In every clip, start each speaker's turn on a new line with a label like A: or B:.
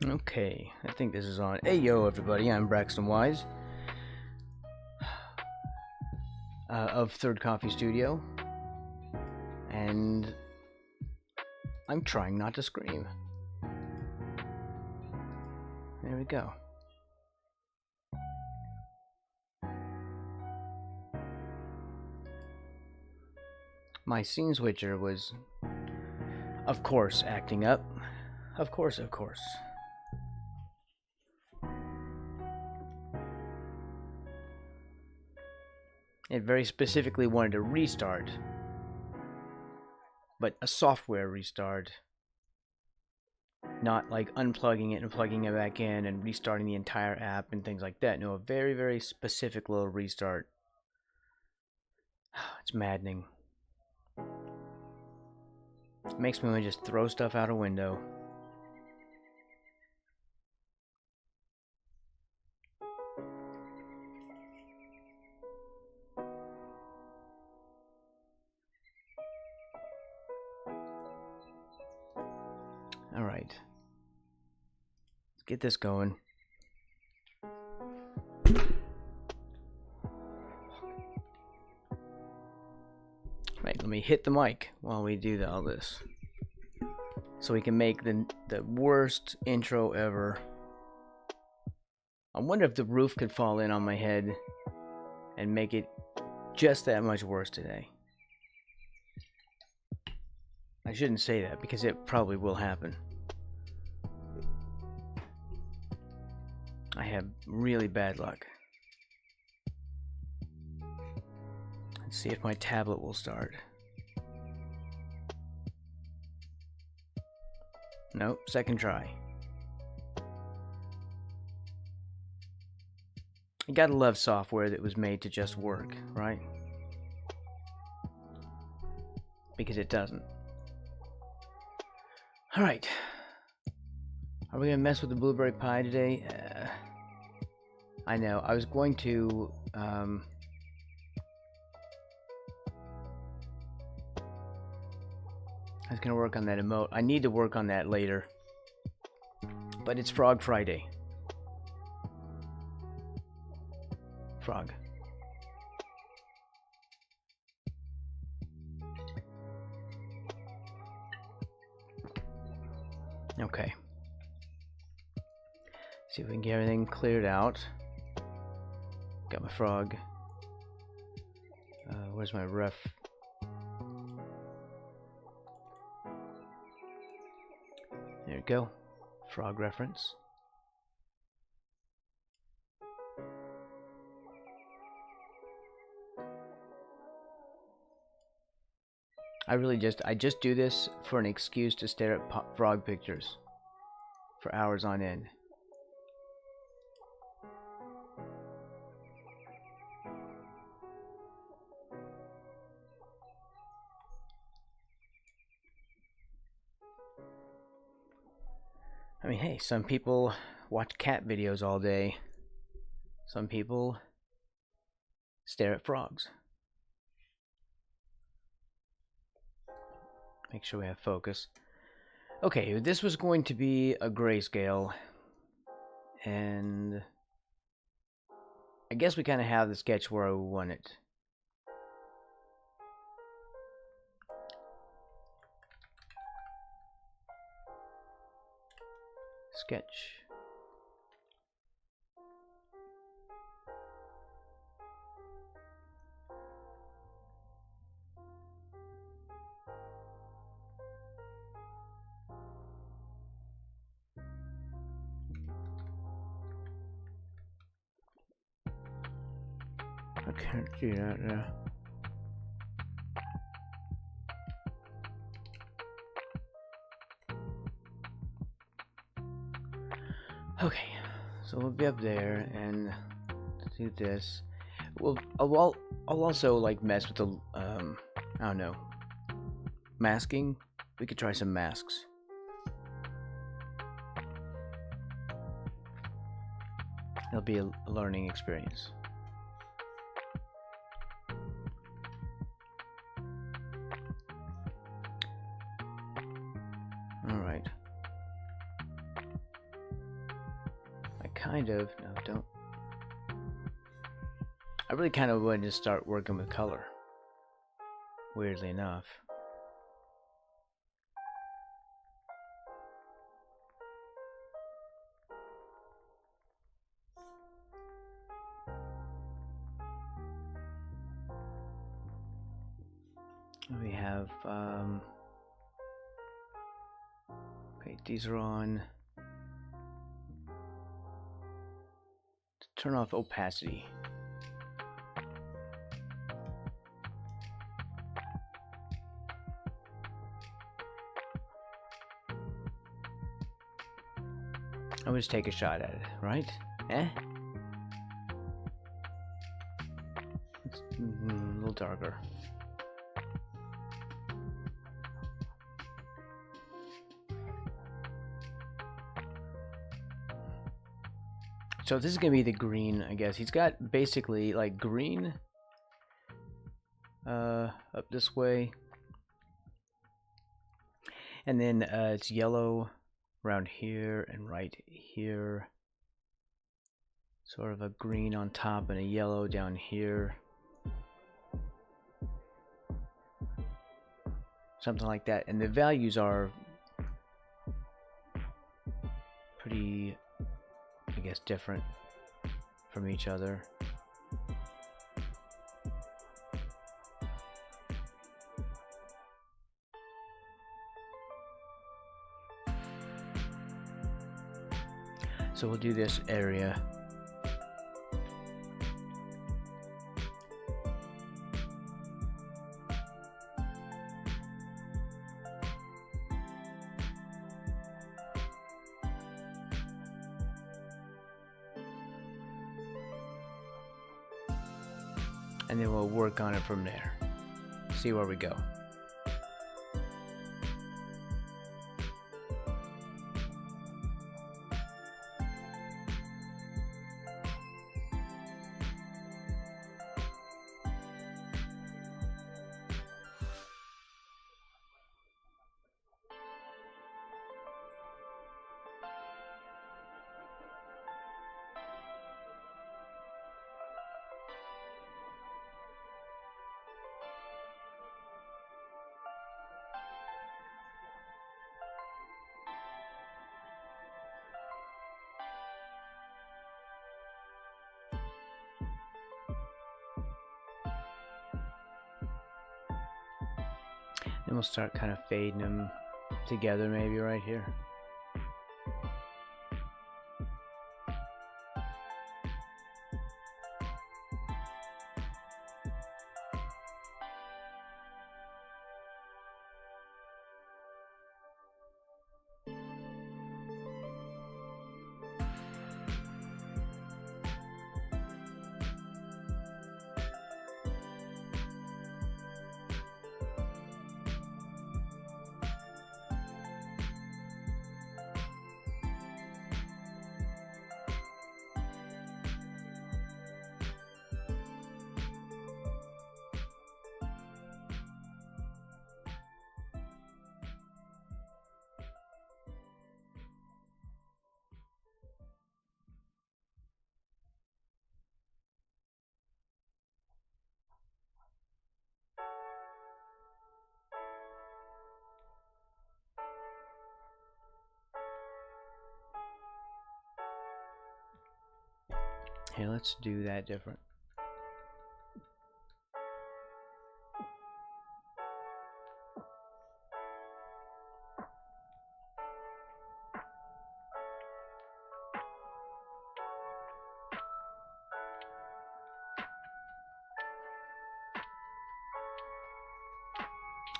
A: Okay, I think this is on. Hey yo everybody, I'm Braxton Wise of Third Coffee Studio, and I'm trying not to scream. There we go. My scene switcher was, of course, acting up. Of course. It very specifically wanted to restart, but a software restart, not like unplugging it and plugging it back in and restarting the entire app and things like that. No, a very specific little restart. It's maddening. It makes me want to just throw stuff out a window. Alright. Let's get this going. Right, let me hit the mic while we do all this. So we can make the worst intro ever. I wonder if the roof could fall in on my head and make it just that much worse today. I shouldn't say that because it probably will happen. I have really bad luck. Let's see if my tablet will start. Nope, second try. You gotta love software that was made to just work, right? Because it doesn't. Alright. Are we gonna mess with the blueberry pie today? I know, I was going to, I was gonna work on that emote. I need to work on that later. But it's Frog Friday. Frog. Okay. See if we can get everything cleared out. Got my frog. Where's my ref? There we go. Frog reference. I just do this for an excuse to stare at frog pictures for hours on end. I mean, hey, some people watch cat videos all day. Some people stare at frogs. Make sure we have focus. Okay, this was going to be a grayscale, and I guess we kind of have the sketch where I want it. Sketch. I can't see that there. Okay, so we'll be up there and do this. I'll also like mess with the I don't know, masking. We could try some masks. It'll be a learning experience. All right. kind of. No, don't. I really kind of wanted to start working with color. Weirdly enough. We have, okay, these are on. Turn off opacity. I'll just take a shot at it, right? Eh? It's a little darker. So this is gonna be the green, I guess. He's got basically like green up this way, and then it's yellow around here and right here. Sort of a green on top and a yellow down here. Something like that. And the values are pretty, I guess, different from each other. So we'll do this area. And then we'll work on it from there. See where we go. Then we'll start kind of fading them together maybe right here. Hey, let's do that different.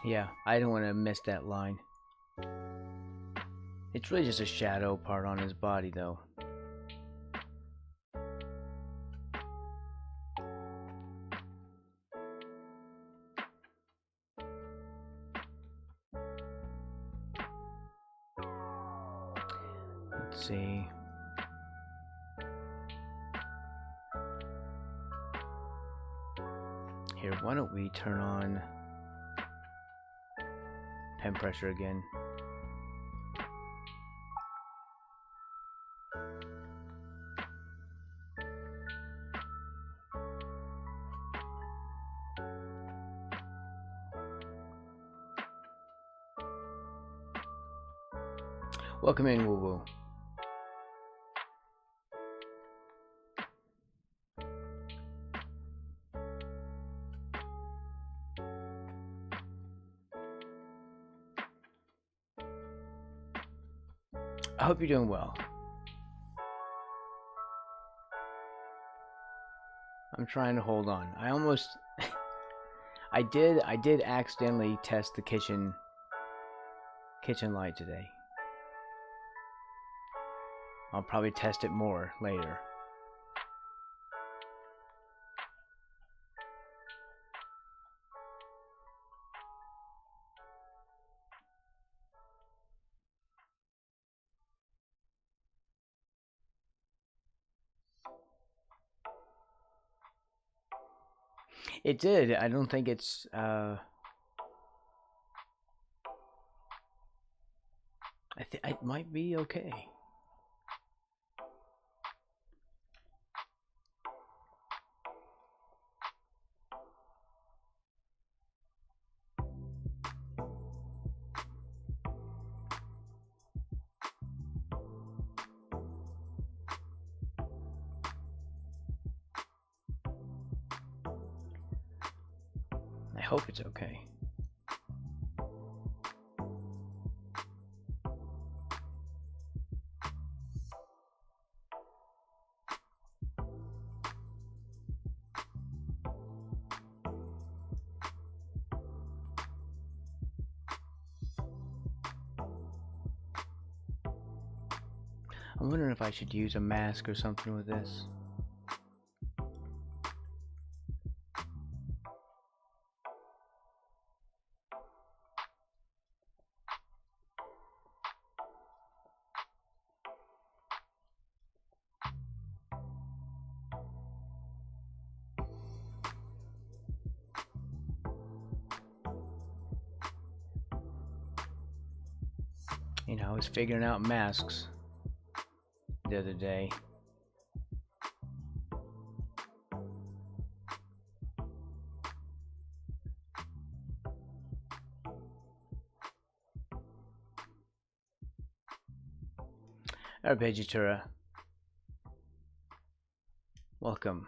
A: Yeah, I don't want to miss that line. It's really just a shadow part on his body though. Let's see. Here, why don't we turn on pen pressure again. Welcome in, Woo Woo. I hope you're doing well. I'm trying to hold on. I almost I did accidentally test the kitchen light today. I'll probably test it more later. It did. I don't think it's it might be okay. I hope it's okay. I'm wondering if I should use a mask or something with this. You know, I was figuring out masks the other day. Arpeggiatura. Welcome.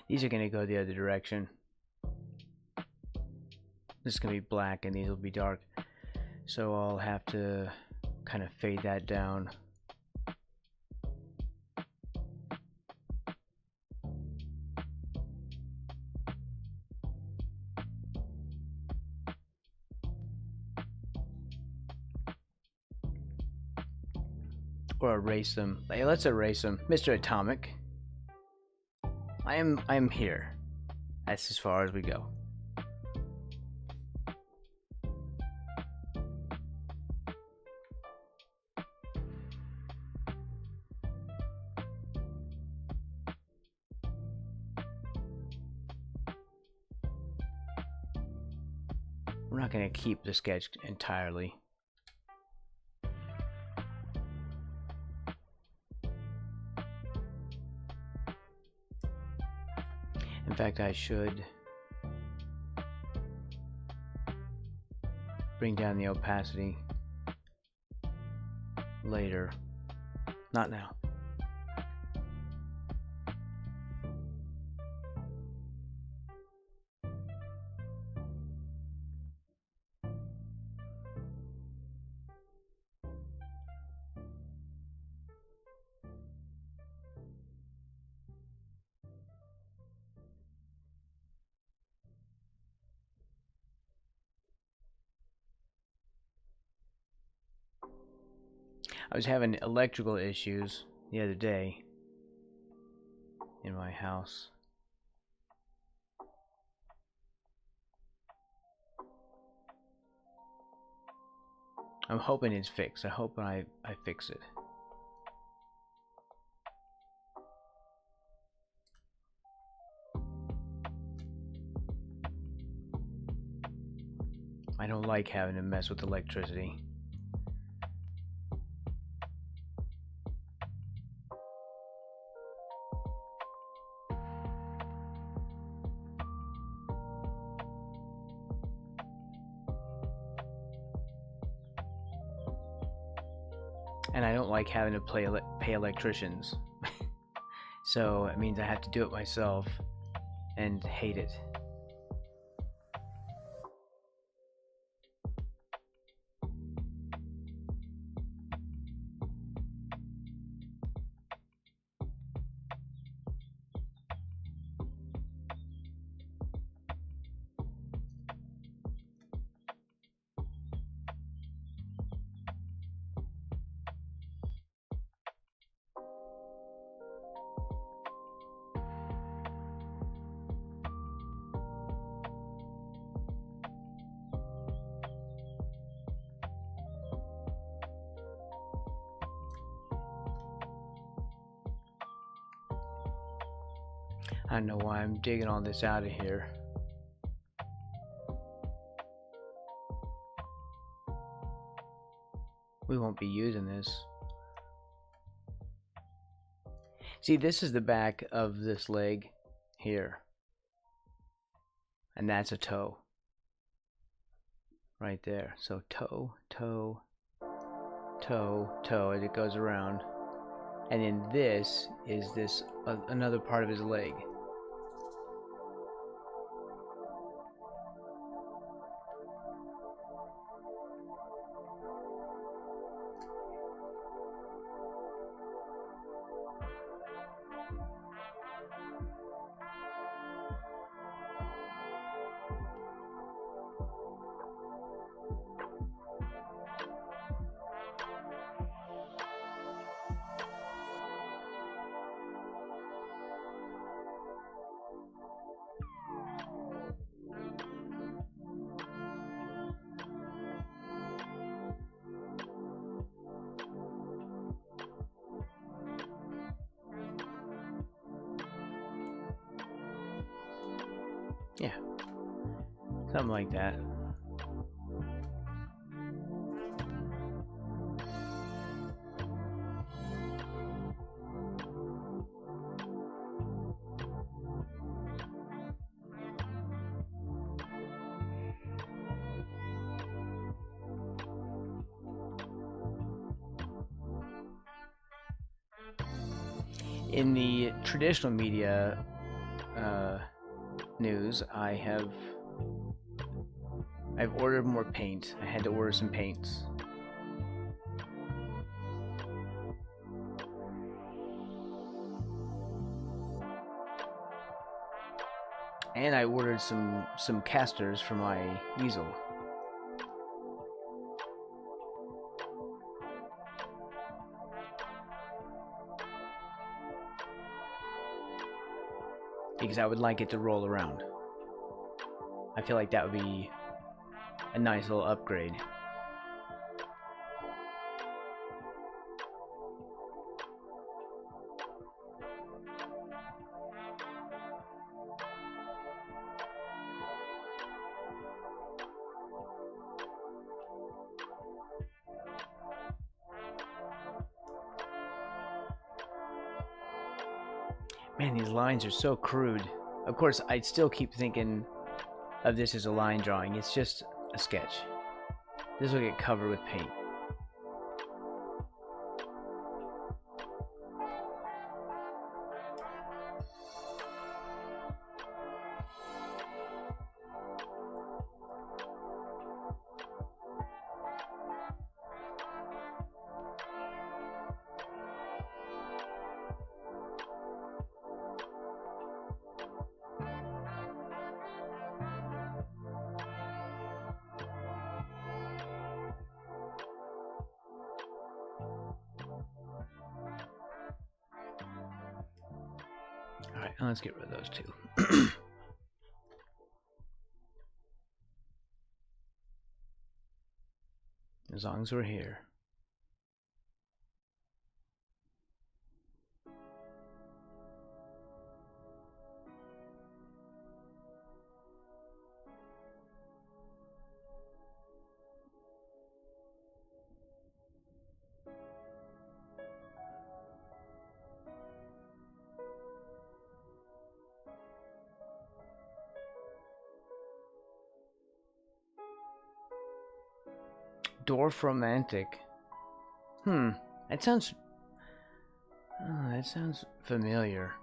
A: These are going to go the other direction. This is going to be black and these will be dark. So I'll have to kind of fade that down. Or erase them. Hey, let's erase them. Mr. Atomic. I am here. That's as far as we go. We're not going to keep the sketch entirely. In fact, I should bring down the opacity later. Not now. I was having electrical issues the other day in my house. I'm hoping it's fixed. I hope I fix it. I don't like having to mess with electricity. And I don't like having to pay electricians. So it means I have to do it myself and hate it. I don't know why I'm digging all this out of here. We won't be using this. See, this is the back of this leg here. And that's a toe. Right there. So toe, toe, toe, toe as it goes around. And then this is this another part of his leg. Yeah, something like that. In the traditional media news, I've ordered more paint. I had to order some paints. And I ordered some casters for my easel. Because I would like it to roll around. I feel like that would be a nice little upgrade. Man, these lines are so crude. Of course, I still keep thinking of this as a line drawing. It's just a sketch. This will get covered with paint. Alright, let's get rid of those two. As long as we're here. Dwarf romantic. That sounds familiar.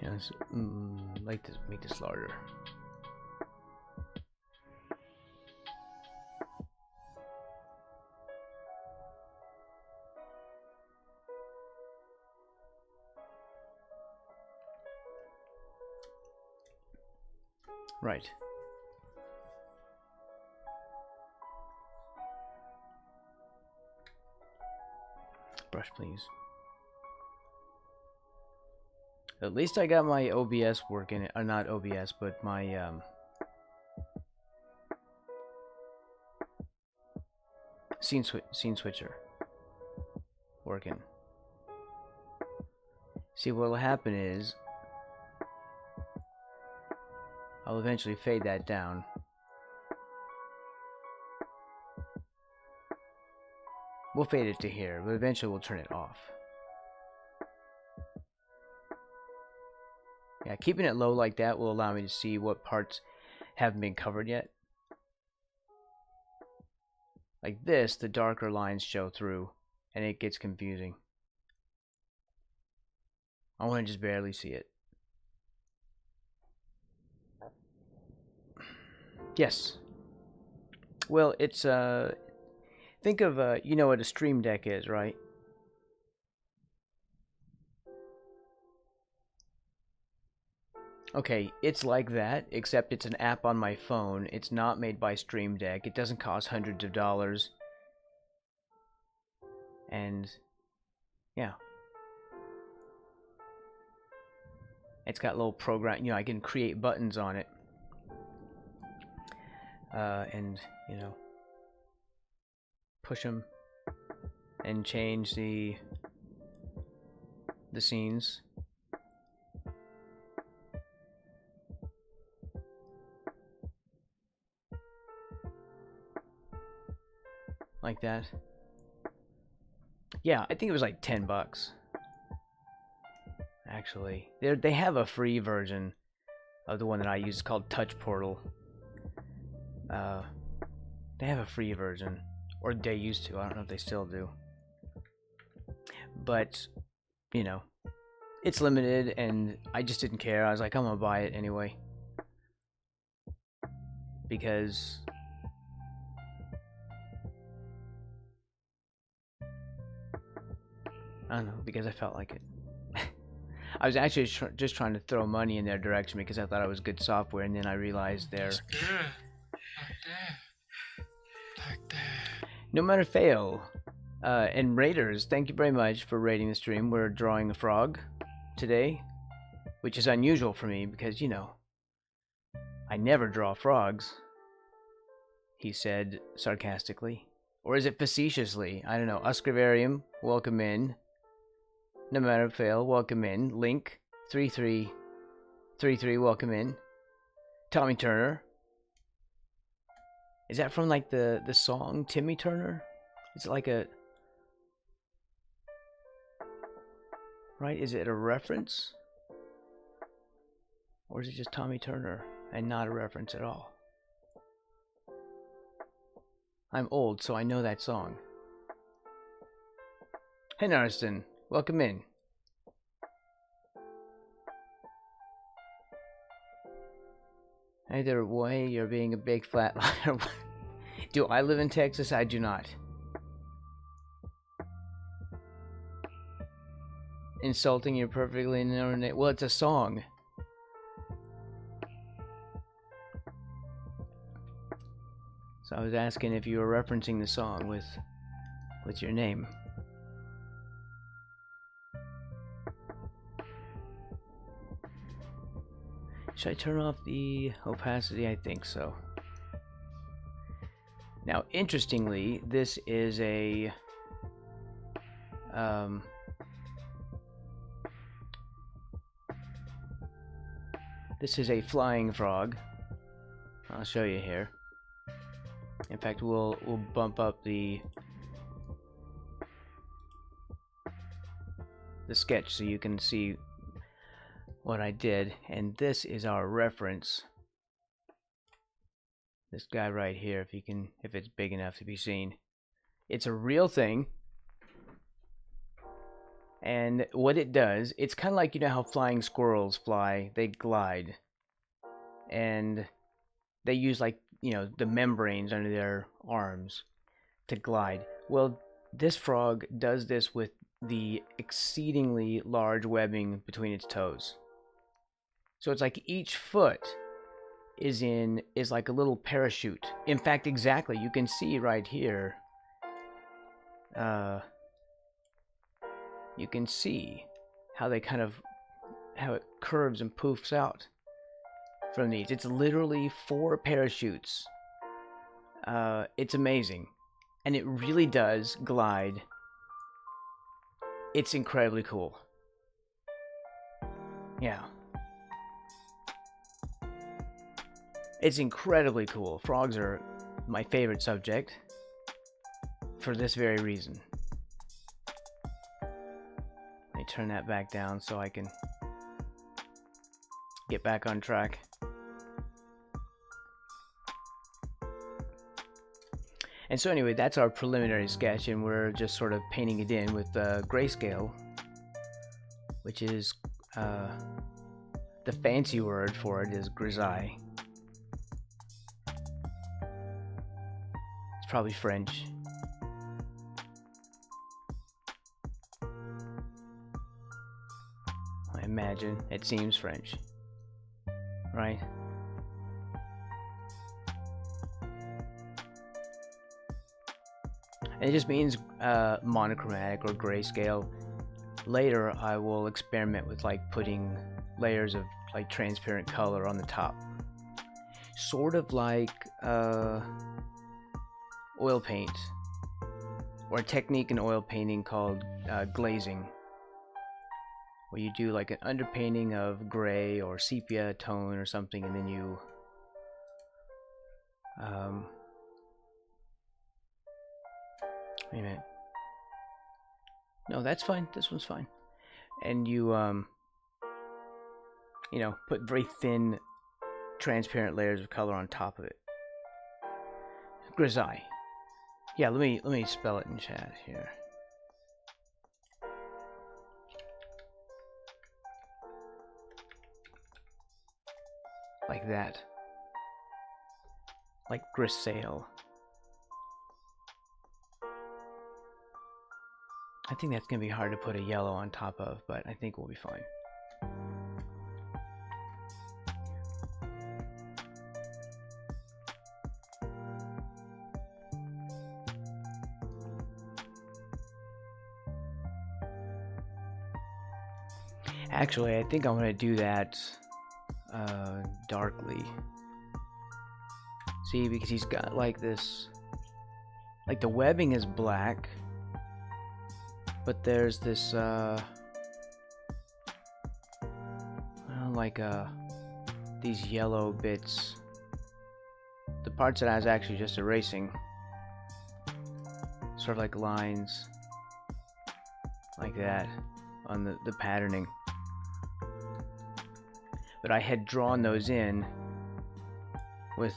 A: Yeah, let's like to make this larger. Right. Brush, please. At least I got my OBS working, or not OBS, but my scene switcher working. See, what'll happen is I'll eventually fade that down. We'll fade it to here, but eventually we'll turn it off. Yeah, keeping it low like that will allow me to see what parts haven't been covered yet. Like this, the darker lines show through, and it gets confusing. I want to just barely see it. Yes. Well, it's think of you know what a stream deck is, right? Okay, it's like that, except it's an app on my phone. It's not made by Stream Deck. It doesn't cost hundreds of dollars. And yeah. It's got a little program, you know, I can create buttons on it. And, you know, push them and change the scenes. Like that. Yeah, I think it was like 10 bucks. Actually, they have a free version of the one that I use called Touch Portal. They have a free version, or they used to. I don't know if they still do. But, you know, it's limited, and I just didn't care. I was like, I'm gonna buy it anyway. Because I don't know, because I felt like it. I was actually just trying to throw money in their direction because I thought it was good software, and then I realized they're... Like that. No matter fail. And Raiders, thank you very much for raiding the stream. We're drawing a frog today, which is unusual for me because, you know, I never draw frogs, he said sarcastically. Or is it facetiously? I don't know. Uscravarium, welcome in. No matter fail, welcome in. Link, 3333, welcome in. Tommy Turner. Is that from like the song Timmy Turner? Is it like a... Right? Is it a reference? Or is it just Tommy Turner and not a reference at all? I'm old, so I know that song. Hey Narston, welcome in. Either way, you're being a big flat liar. Do I live in Texas? I do not. Insulting you perfectly known it. Well, it's a song. So I was asking if you were referencing the song with your name. Should I turn off the opacity? I think so. Now, interestingly, this is a flying frog. I'll show you here. In fact, we'll bump up the sketch so you can see what I did, and this is our reference. This guy right here, if it's big enough to be seen. It's a real thing. And what it does, it's kind of like, you know how flying squirrels fly, they glide. And they use, like, you know, the membranes under their arms to glide. Well, this frog does this with the exceedingly large webbing between its toes. So it's like each foot is like a little parachute. In fact, exactly, you can see right here. You can see how it curves and poofs out from these. It's literally 4 parachutes. It's amazing, and it really does glide. It's incredibly cool. Yeah. It's incredibly cool. Frogs are my favorite subject for this very reason. Let me turn that back down so I can get back on track. And so anyway, that's our preliminary sketch, and we're just sort of painting it in with Grayscale, which is the fancy word for it is grisaille. It's probably French. I imagine it seems French, right? And it just means monochromatic or grayscale. Later I will experiment with like putting layers of like transparent color on the top, sort of like oil paint, or a technique in oil painting called glazing, where you do like an underpainting of gray or sepia tone or something, and then you wait a minute. No, that's fine. This one's fine. And you, you know, put very thin, transparent layers of color on top of it. Grisaille. Yeah, let me spell it in chat here. Like that. Like Grayscale. I think that's going to be hard to put a yellow on top of, but I think we'll be fine. Actually, I think I'm going to do that darkly. See, because he's got like this, like the webbing is black, but there's this like these yellow bits, the parts that I was actually just erasing, sort of like lines like that on the patterning. But I had drawn those in with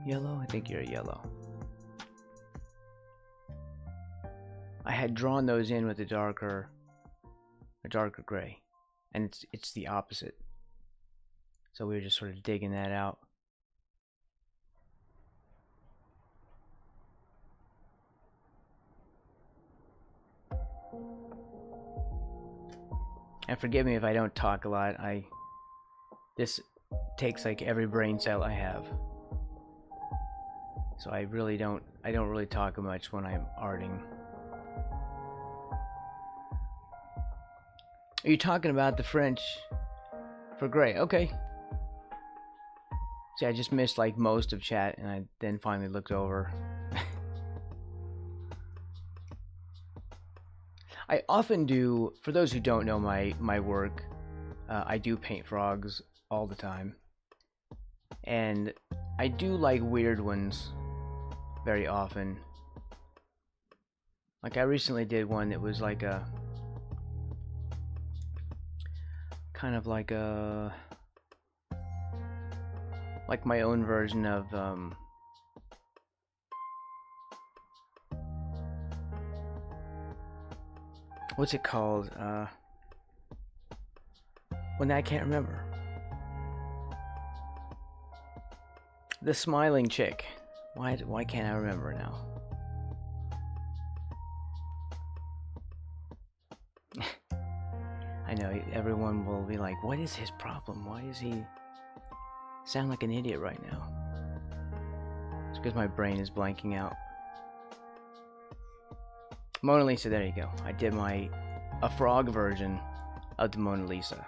A: yellow? I think you're a yellow. I had drawn those in with a darker gray, and it's the opposite. So we were just sort of digging that out. And forgive me if I don't talk a lot. This takes like every brain cell I have. So I don't really talk much when I'm arting. Are you talking about the French for gray? Okay. See, I just missed like most of chat, and I then finally looked over. I often do, for those who don't know my work, I do paint frogs all the time. And I do like weird ones very often. Like I recently did one that was like a kind of like my own version of what's it called? When I can't remember. The smiling chick. Why can't I remember now? I know everyone will be like, what is his problem? Why does he sound like an idiot right now? It's because my brain is blanking out. Mona Lisa, there you go. I did a frog version of the Mona Lisa.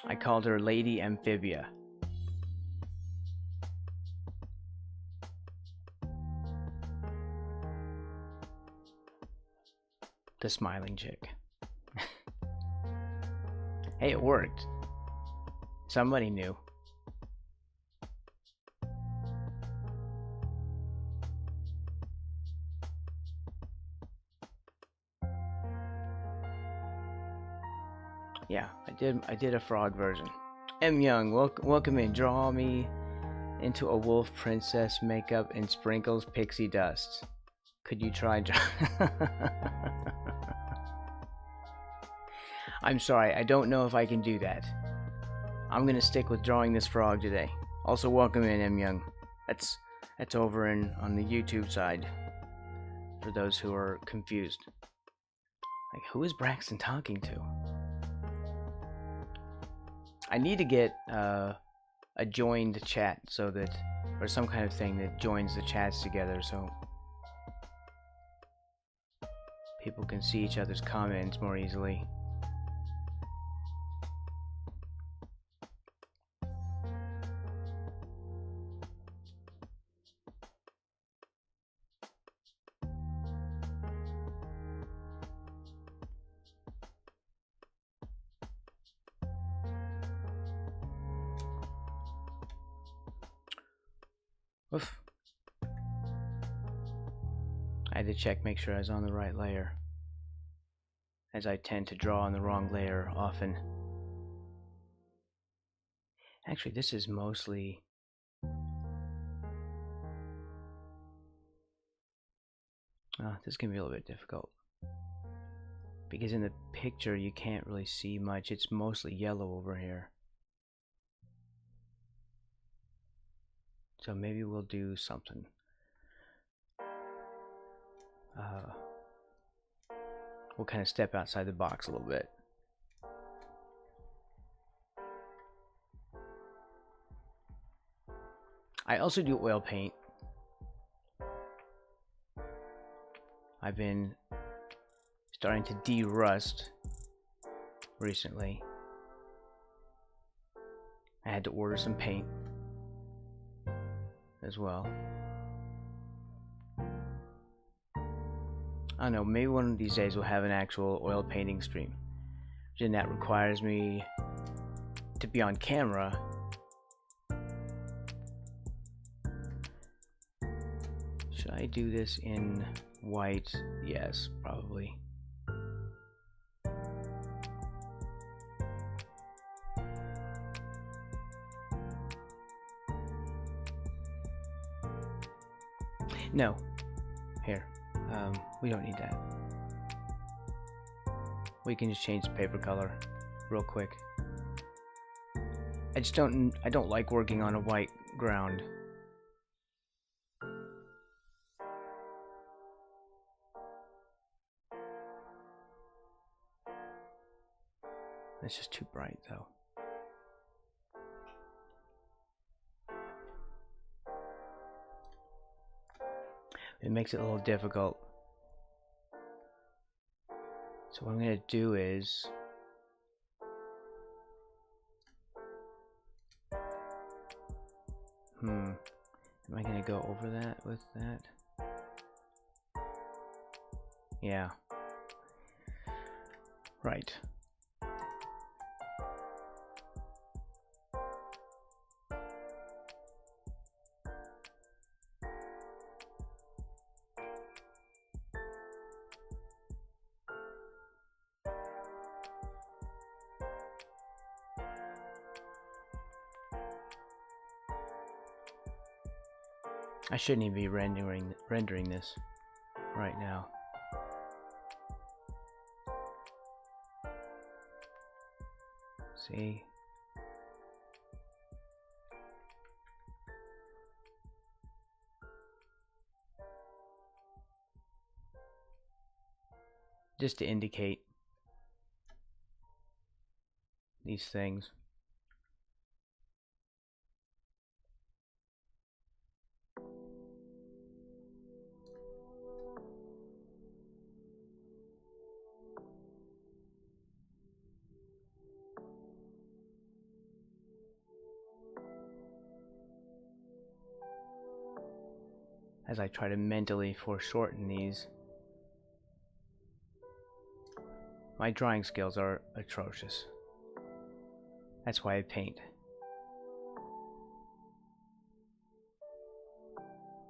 A: I called her Lady Amphibia. The smiling chick. Hey, it worked. Somebody knew. Yeah, I did a frog version. M. Young, welcome in. Draw me into a wolf princess makeup and sprinkles pixie dust. Could you try? I'm sorry, I don't know if I can do that. I'm gonna stick with drawing this frog today. Also, welcome in, M. Young. That's over on the YouTube side. For those who are confused, like, who is Braxton talking to? I need to get a joined chat so that, or some kind of thing that joins the chats together, so people can see each other's comments more easily. Oof. I had to check, make sure I was on the right layer, as I tend to draw on the wrong layer often. Actually, this is mostly... this can be a little bit difficult. Because in the picture, you can't really see much. It's mostly yellow over here. So maybe we'll do something. We'll kind of step outside the box a little bit. I also do oil paint. I've been starting to de-rust recently. I had to order some paint as well. I don't know, maybe one of these days we'll have an actual oil painting stream. And that requires me to be on camera. Should I do this in white? Yes, probably. No. Here. We don't need that. We can just change the paper color real quick. I don't like working on a white ground. It's just too bright though. It makes it a little difficult. So what I'm going to do is am I going to go over that with that? Yeah. Right. I shouldn't even be rendering this right now. See? Just to indicate these things. As I try to mentally foreshorten these. My drawing skills are atrocious. That's why I paint.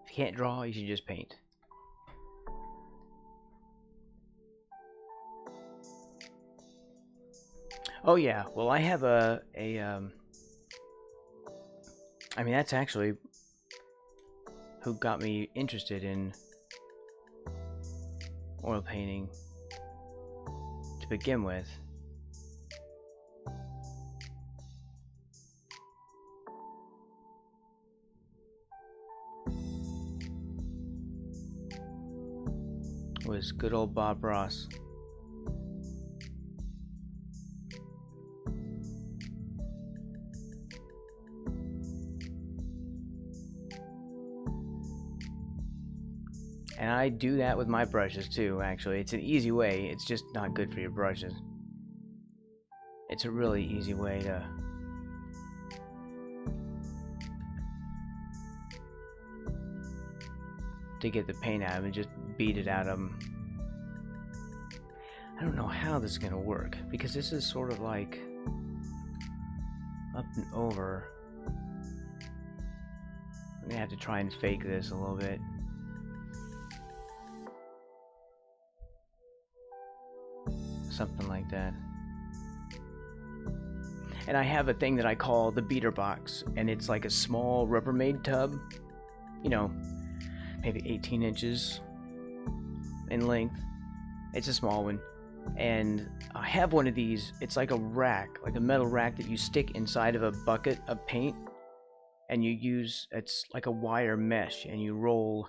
A: If you can't draw, you should just paint. Oh yeah, well I have I mean that's actually who got me interested in oil painting to begin with. Was good old Bob Ross. And I do that with my brushes too, actually. It's an easy way, it's just not good for your brushes. It's a really easy way to get the paint out of it, just beat it out of them. I don't know how this is going to work, because this is sort of like up and over. I'm going to have to try and fake this a little bit. Something like that. And I have a thing that I call the beater box, and it's like a small Rubbermaid tub, you know, maybe 18 inches in length. It's a small one, and I have one of these. It's like a rack, like a metal rack that you stick inside of a bucket of paint, and you use, it's like a wire mesh, and you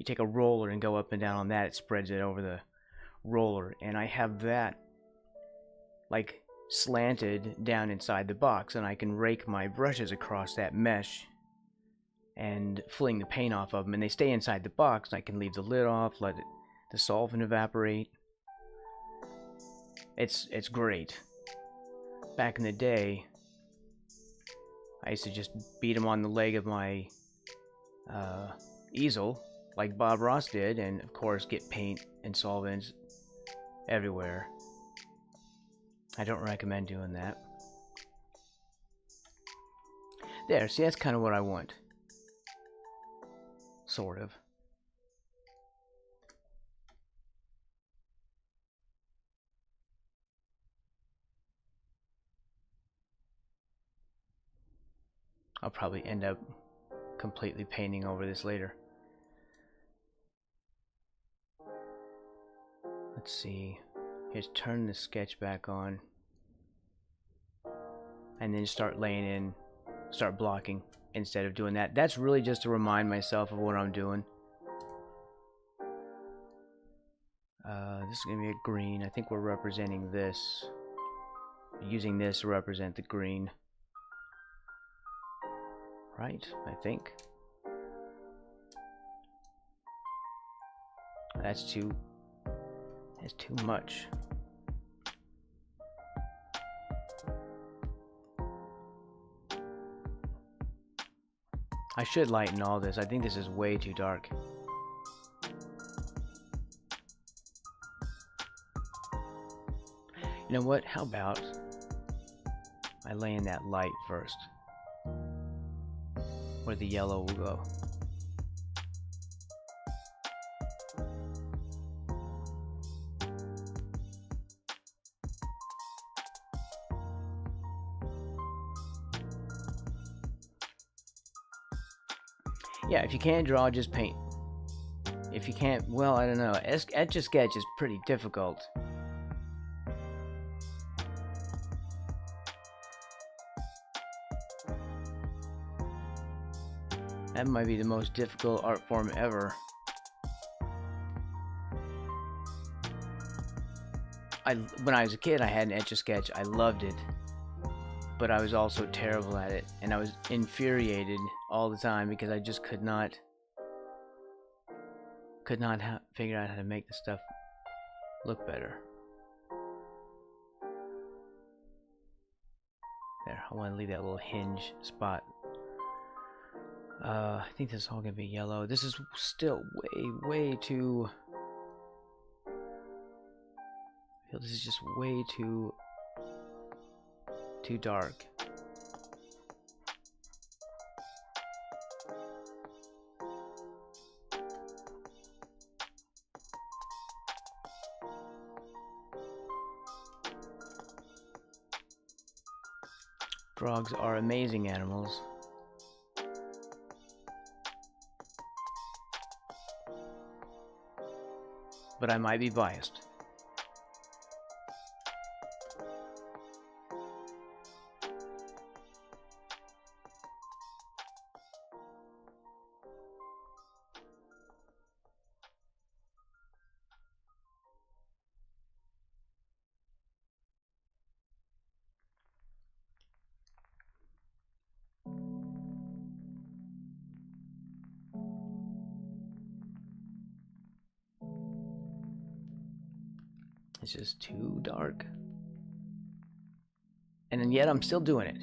A: take a roller and go up and down on that. It spreads it over the roller, and I have that like slanted down inside the box, and I can rake my brushes across that mesh and fling the paint off of them, and they stay inside the box, and I can leave the lid off, let the solvent evaporate. It's great. Back in the day, I used to just beat them on the leg of my easel, like Bob Ross did, and of course get paint and solvents everywhere. I don't recommend doing that. There, see, that's kind of what I want. Sort of. I'll probably end up completely painting over this later. Let's see. Here's turn the sketch back on. And then start laying in, start blocking instead of doing that. That's really just to remind myself of what I'm doing. This is going to be a green. I think we're representing this. Using this to represent the green. Right, I think. That's too much. I should lighten all this. I think this is way too dark. You know what? How about I lay in that light first, where the yellow will go. Yeah, if you can't draw, just paint. If you can't, well, I don't know. Etch-a-sketch is pretty difficult. That might be the most difficult art form ever. When I was a kid, I had an Etch-a-sketch. I loved it. But I was also terrible at it. And I was infuriated all the time because I just could not figure out how to make the stuff look better. There, I want to leave that little hinge spot. I think this is all gonna be yellow. This is still way too. I feel this is just way too dark. Frogs are amazing animals. But I might be biased. It's just too dark. And then yet I'm still doing it.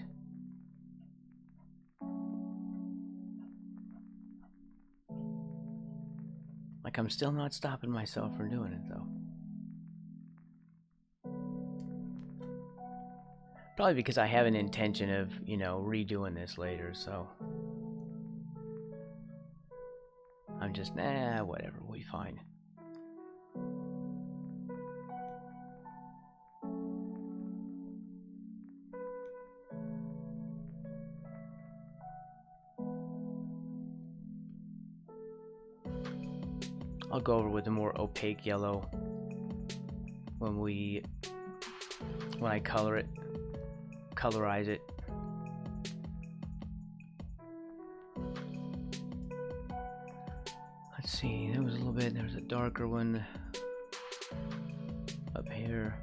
A: Like I'm still not stopping myself from doing it though. Probably because I have an intention of, you know, redoing this later, so I'm just, whatever, we'll be fine. I'll go over with a more opaque yellow when I colorize it. Let's see, there was a little bit, there's a darker one up here.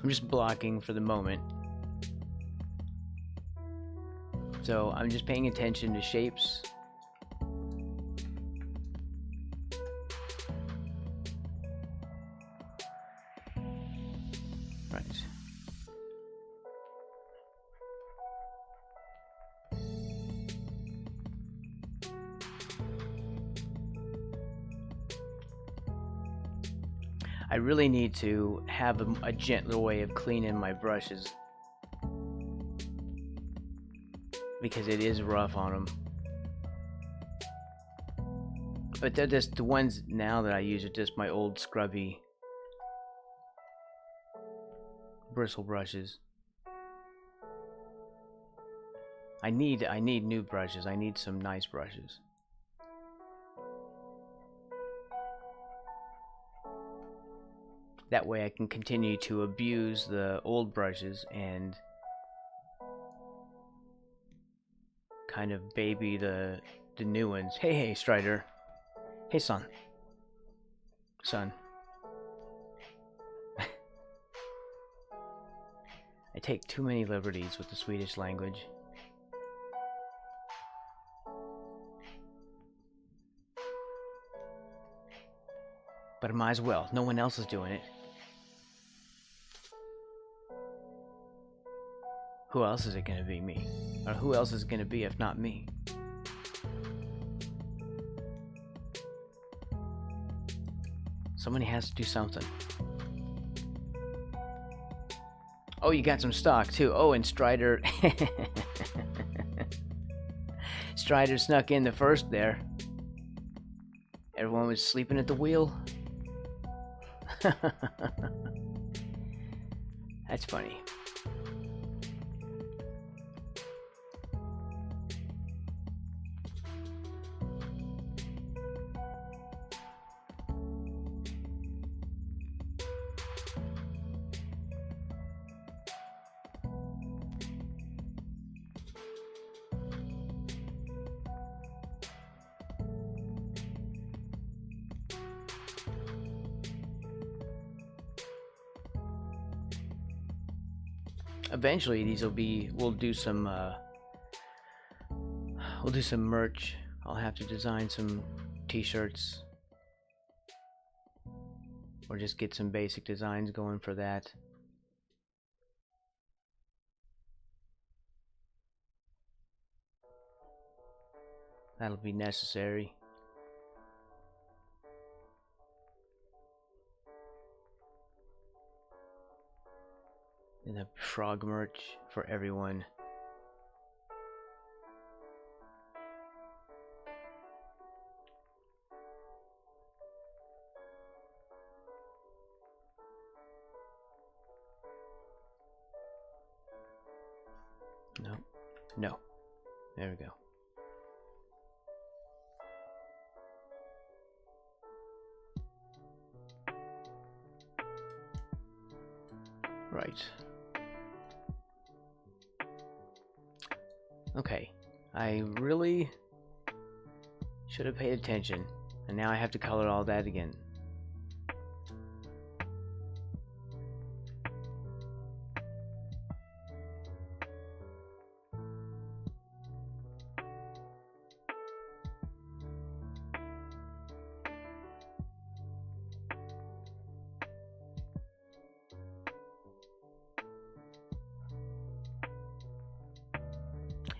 A: I'm just blocking for the moment. So I'm just paying attention to shapes Right. I really need to have a gentler way of cleaning my brushes because it is rough on them. But they're just the ones now that I use are just my old scrubby bristle brushes. I need new brushes. I need some nice brushes. That way I can continue to abuse the old brushes and kind of baby the new ones. Hey, Strider. Hey, son. Son. I take too many liberties with the Swedish language. But I might as well. No one else is doing it. Who else is it going to be? Me. Or who else is it going to be if not me? Somebody has to do something. Oh, you got some stock too. Oh, and Strider. Strider snuck in the first there. Everyone was sleeping at the wheel. That's funny. Eventually these will be, we'll do some merch. I'll have to design some t-shirts or just get some basic designs going for that. That'll be necessary. And a frog merch for everyone. No. No. There we go. Right. Okay. I really should have paid attention, and now I have to color all that again.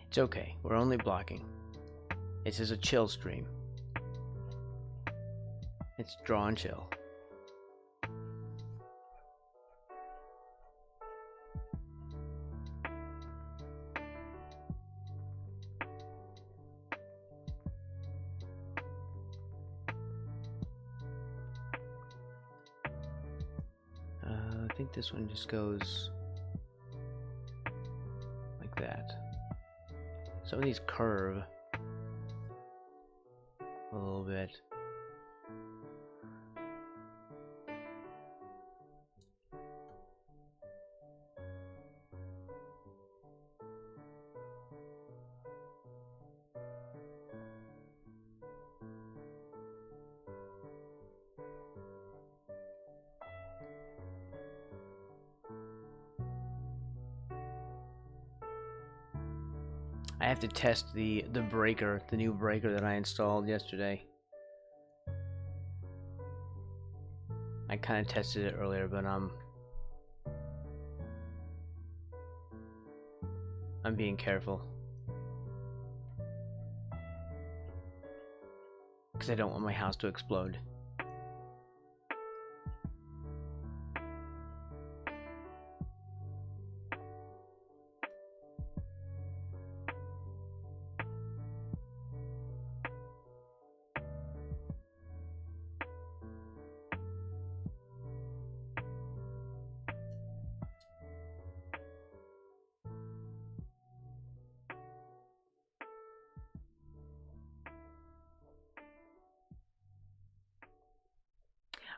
A: It's okay, we're only blocking. This is a chill stream. It's draw and chill. I think this one just goes like that. Some of these curve a little bit. I have to test the breaker, the new breaker that I installed yesterday. I kind of tested it earlier, but I'm being careful. Because I don't want my house to explode.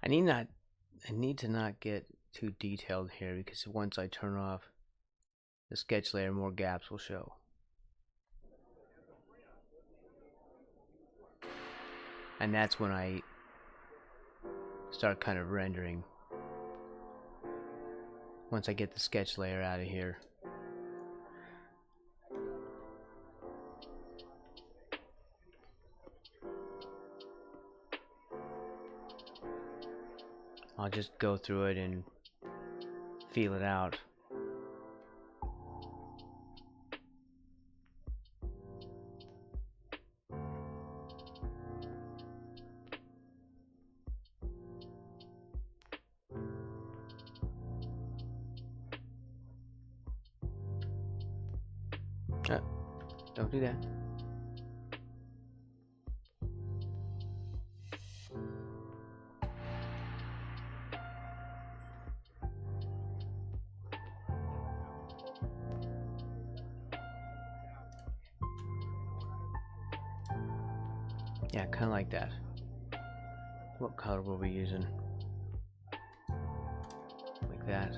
A: I need to not get too detailed here, because once I turn off the sketch layer, more gaps will show. And that's when I start kind of rendering. Once I get the sketch layer out of here. I'll just go through it and feel it out. Don't do that. Yeah, kind of like that. What color were we using? Like that.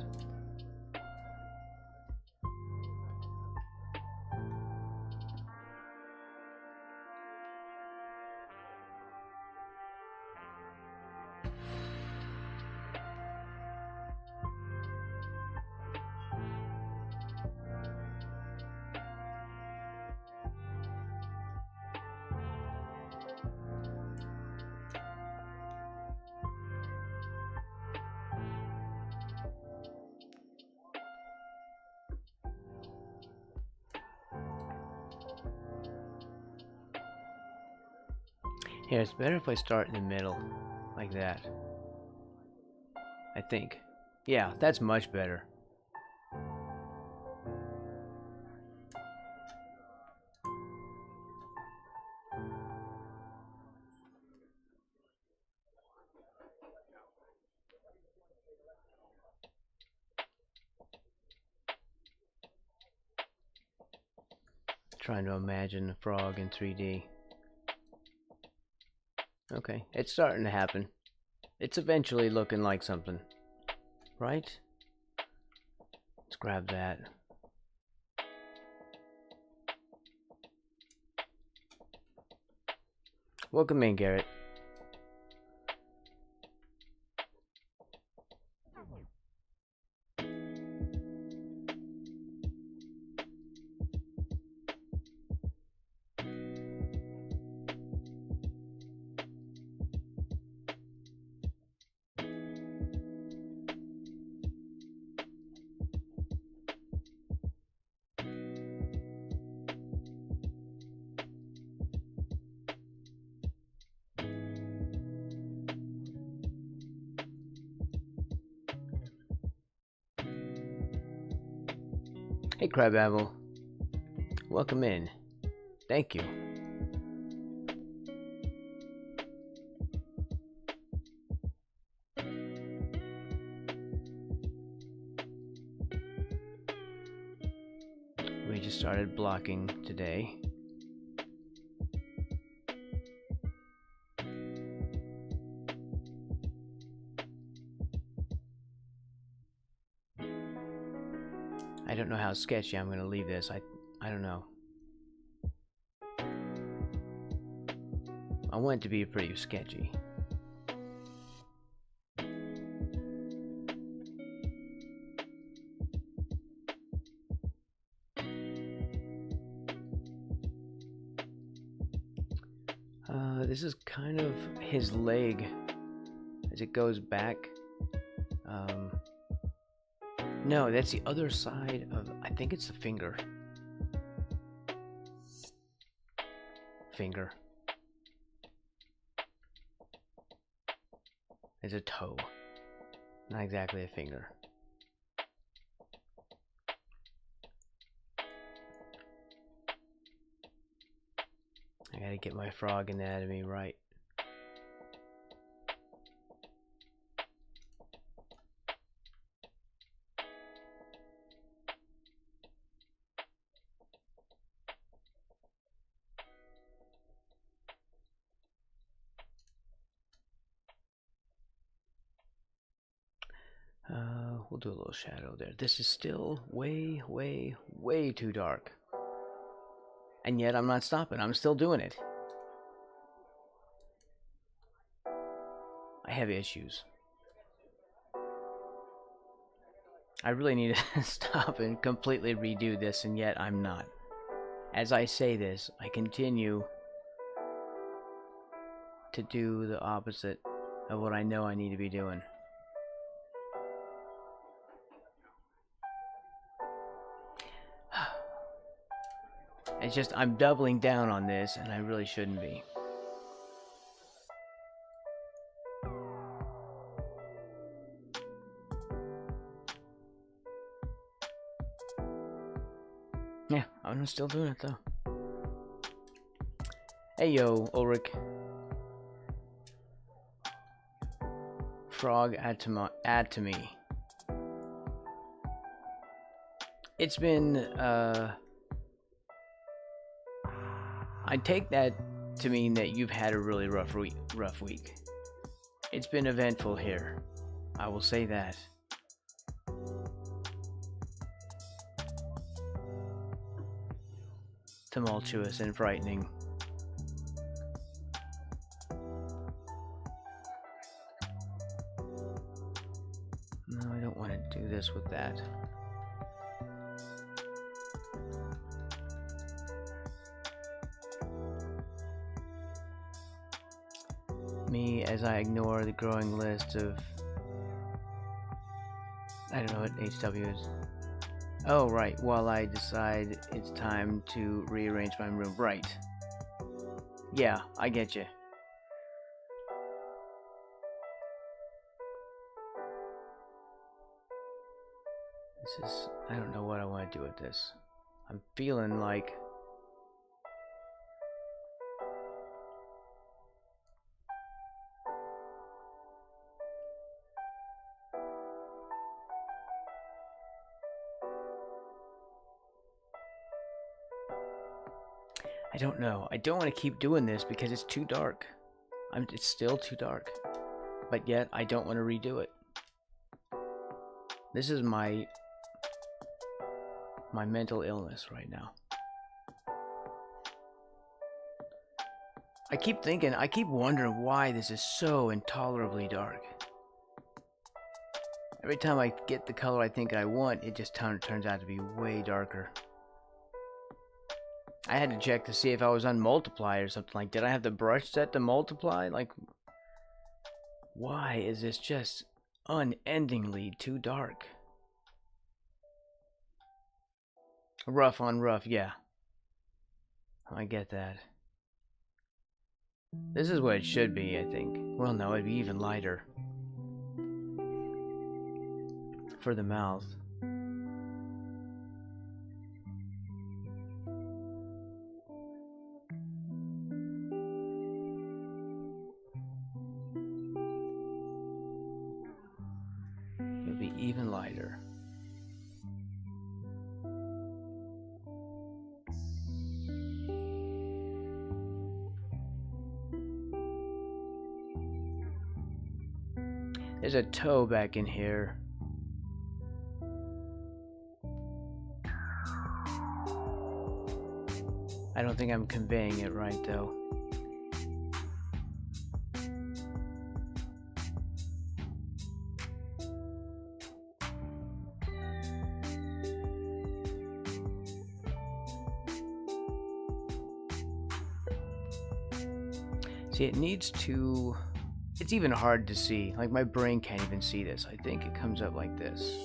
A: Here, it's better if I start in the middle, like that. I think. Yeah, that's much better. Trying to imagine a frog in 3D. Okay, it's starting to happen. It's eventually looking like something. Right? Let's grab that. Welcome in, Garrett. Hey, Crabapple. Welcome in. Thank you. We just started blocking today. I don't know how sketchy I'm going to leave this. I don't know. I want it to be pretty sketchy. This is kind of his leg as it goes back. No, that's the other side of, I think it's the finger. finger. It's a toe. Not exactly a finger. I gotta get my frog anatomy right. We'll do a little shadow there. This is still way, way, way too dark. And yet I'm not stopping. I'm still doing it. I have issues. I really need to stop and completely redo this, and yet I'm not. As I say this, I continue to do the opposite of what I know I need to be doing. It's just, I'm doubling down on this, and I really shouldn't be. Yeah, I'm still doing it, though. Hey, yo, Ulrich. Frog, add to me. It's been, I take that to mean that you've had a really rough week. It's been eventful here. I will say that. Tumultuous and frightening. No, I don't want to do this with that. Me as I ignore the growing list of, I don't know what HW is. Oh, right, while I decide it's time to rearrange my room. Right. Yeah, I get you. This is, I don't know what I want to do with this. I'm feeling like I don't know. I don't want to keep doing this because it's too dark. It's still too dark. But yet, I don't want to redo it. This is my mental illness right now. I keep wondering why this is so intolerably dark. Every time I get the color I think I want, it just turns out to be way darker. I had to check to see if I was on multiply or something. Like, did I have the brush set to multiply? Like, why is this just unendingly too dark? Rough on rough, yeah. I get that. This is what it should be, I think. Well, no, it'd be even lighter. For the mouth. It'd be even lighter. There's a toe back in here. I don't think I'm conveying it right, though. See, it needs to... It's even hard to see. Like, my brain can't even see this. I think it comes up like this.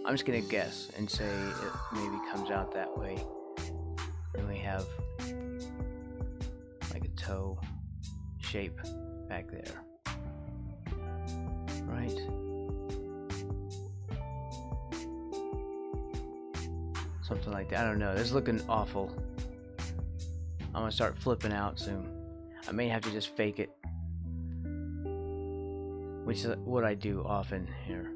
A: I'm just gonna guess and say it maybe comes out that way. Then we have toe shape back there. Right? Something like that. I don't know. This is looking awful. I'm gonna start flipping out soon. I may have to just fake it, which is what I do often here.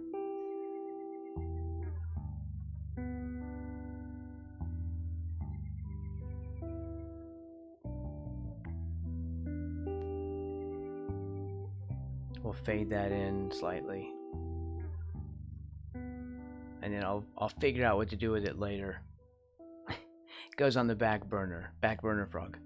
A: We'll fade that in slightly, and then I'll figure out what to do with it later. It goes on the back burner frog.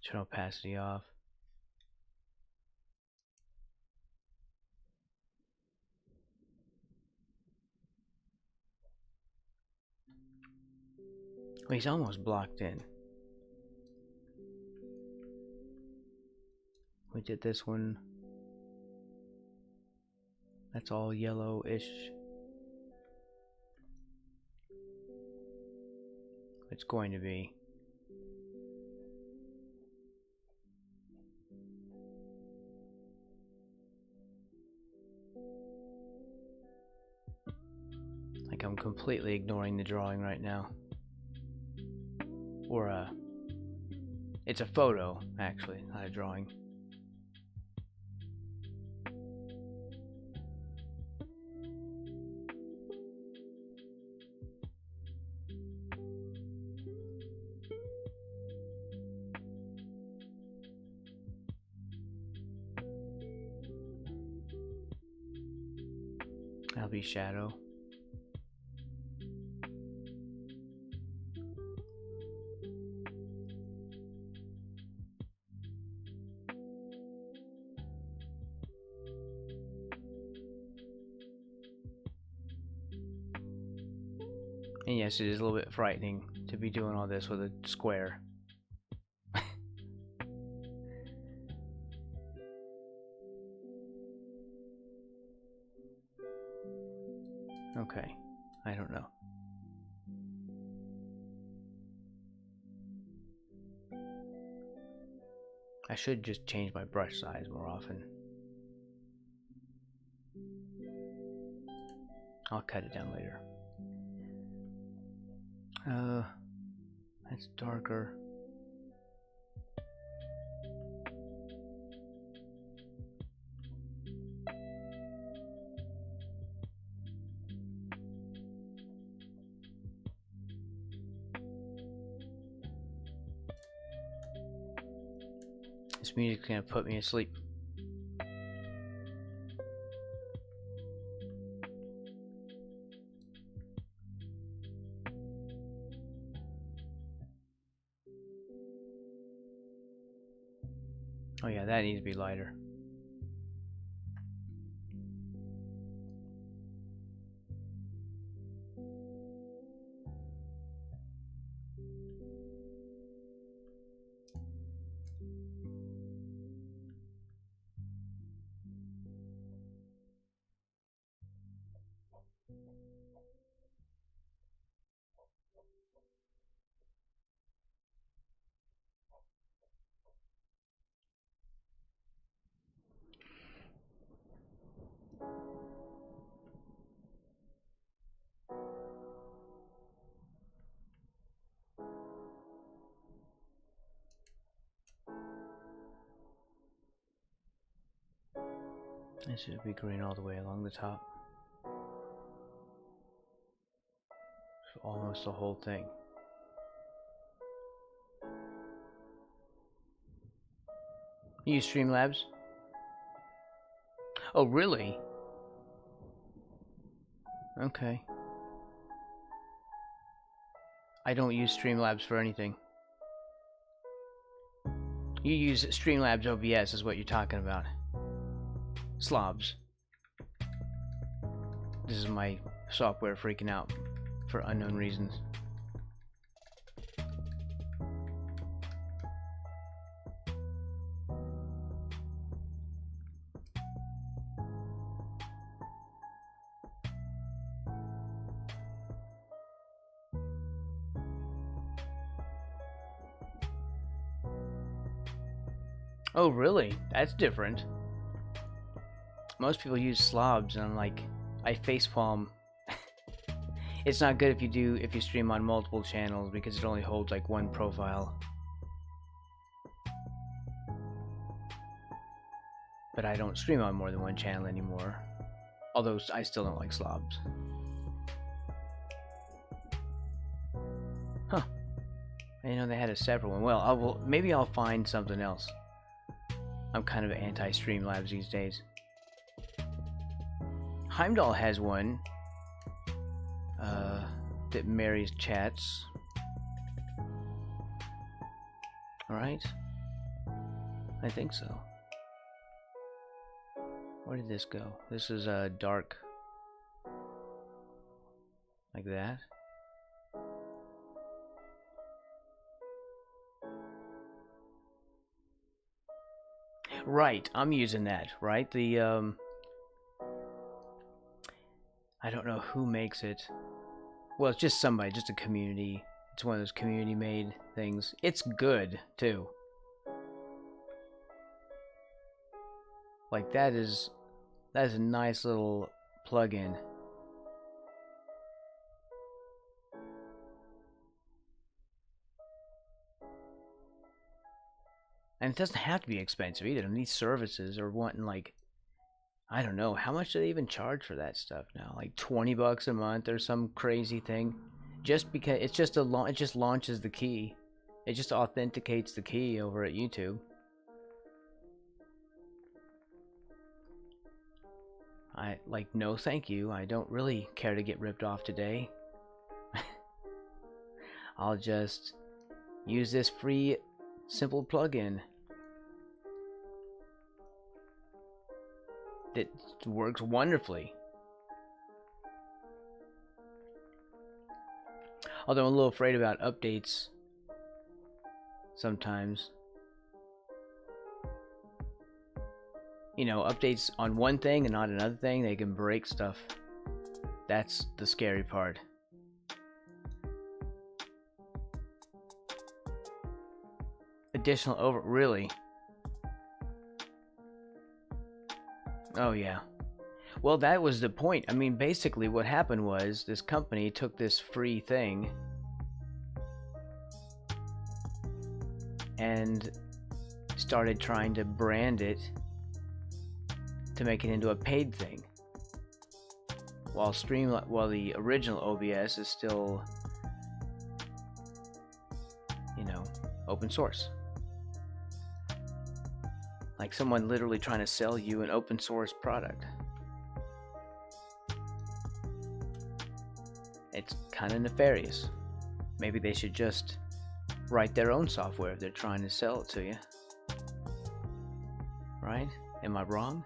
A: Turn opacity off. Well, he's almost blocked in. We did this one. That's all yellowish. It's going to be. Like I'm completely ignoring the drawing right now. Or it's a photo, actually, not a drawing. That'll be shadow. And yes, it is a little bit frightening to be doing all this with a square. Okay, I don't know. I should just change my brush size more often. I'll cut it down later. That's darker. This music's gonna put me asleep. Oh yeah, that needs to be lighter. It should be green all the way along the top. So almost the whole thing. You use Streamlabs? Oh, really? Okay. I don't use Streamlabs for anything. You use Streamlabs OBS is what you're talking about. Slobs. This is my software freaking out for unknown reasons. Oh, really? That's different. Most people use slobs, and I'm like, I facepalm. It's not good if you stream on multiple channels because it only holds like one profile. But I don't stream on more than one channel anymore. Although I still don't like slobs. Huh. I didn't know they had a separate one. Well, maybe I'll find something else. I'm kind of anti-Streamlabs these days. Heimdall has one that marries chats. Alright. I think so. Where did this go? This is dark. Like that. Right, I'm using that, right? The I don't know who makes it. Well, it's just somebody, just a community. It's one of those community-made things. It's good, too. Like, that is a nice little plug-in. And it doesn't have to be expensive either. And these services are wanting, like, I don't know, how much do they even charge for that stuff now? Like $20 a month or some crazy thing? Just because it's just it just launches the key. It just authenticates the key over at YouTube. No thank you. I don't really care to get ripped off today. I'll just use this free simple plugin that works wonderfully. Although I'm a little afraid about updates sometimes. You know, updates on one thing and not another thing, they can break stuff. That's the scary part. Additional really? Oh yeah. Well, that was the point. I mean, basically what happened was this company took this free thing and started trying to brand it to make it into a paid thing. While the original OBS is still, you know, open source. Like someone literally trying to sell you an open source product. It's kind of nefarious. Maybe they should just write their own software if they're trying to sell it to you. Right? Am I wrong?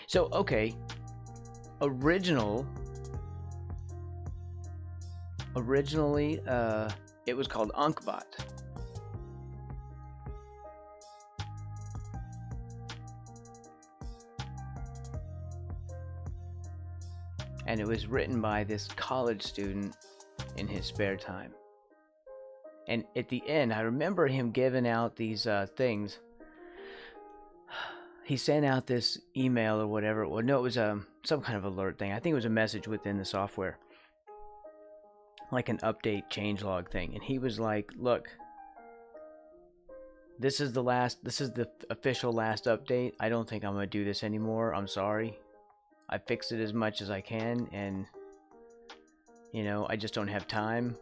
A: So, okay, originally, it was called Unkbot. And it was written by this college student in his spare time. And at the end, I remember him giving out these things. He sent out this email or whatever. Well, no, it was some kind of alert thing. I think it was a message within the software, like an update changelog thing. And he was like, "Look, this is the official last update. I don't think I'm gonna do this anymore. I'm sorry. I fixed it as much as I can, and you know, I just don't have time."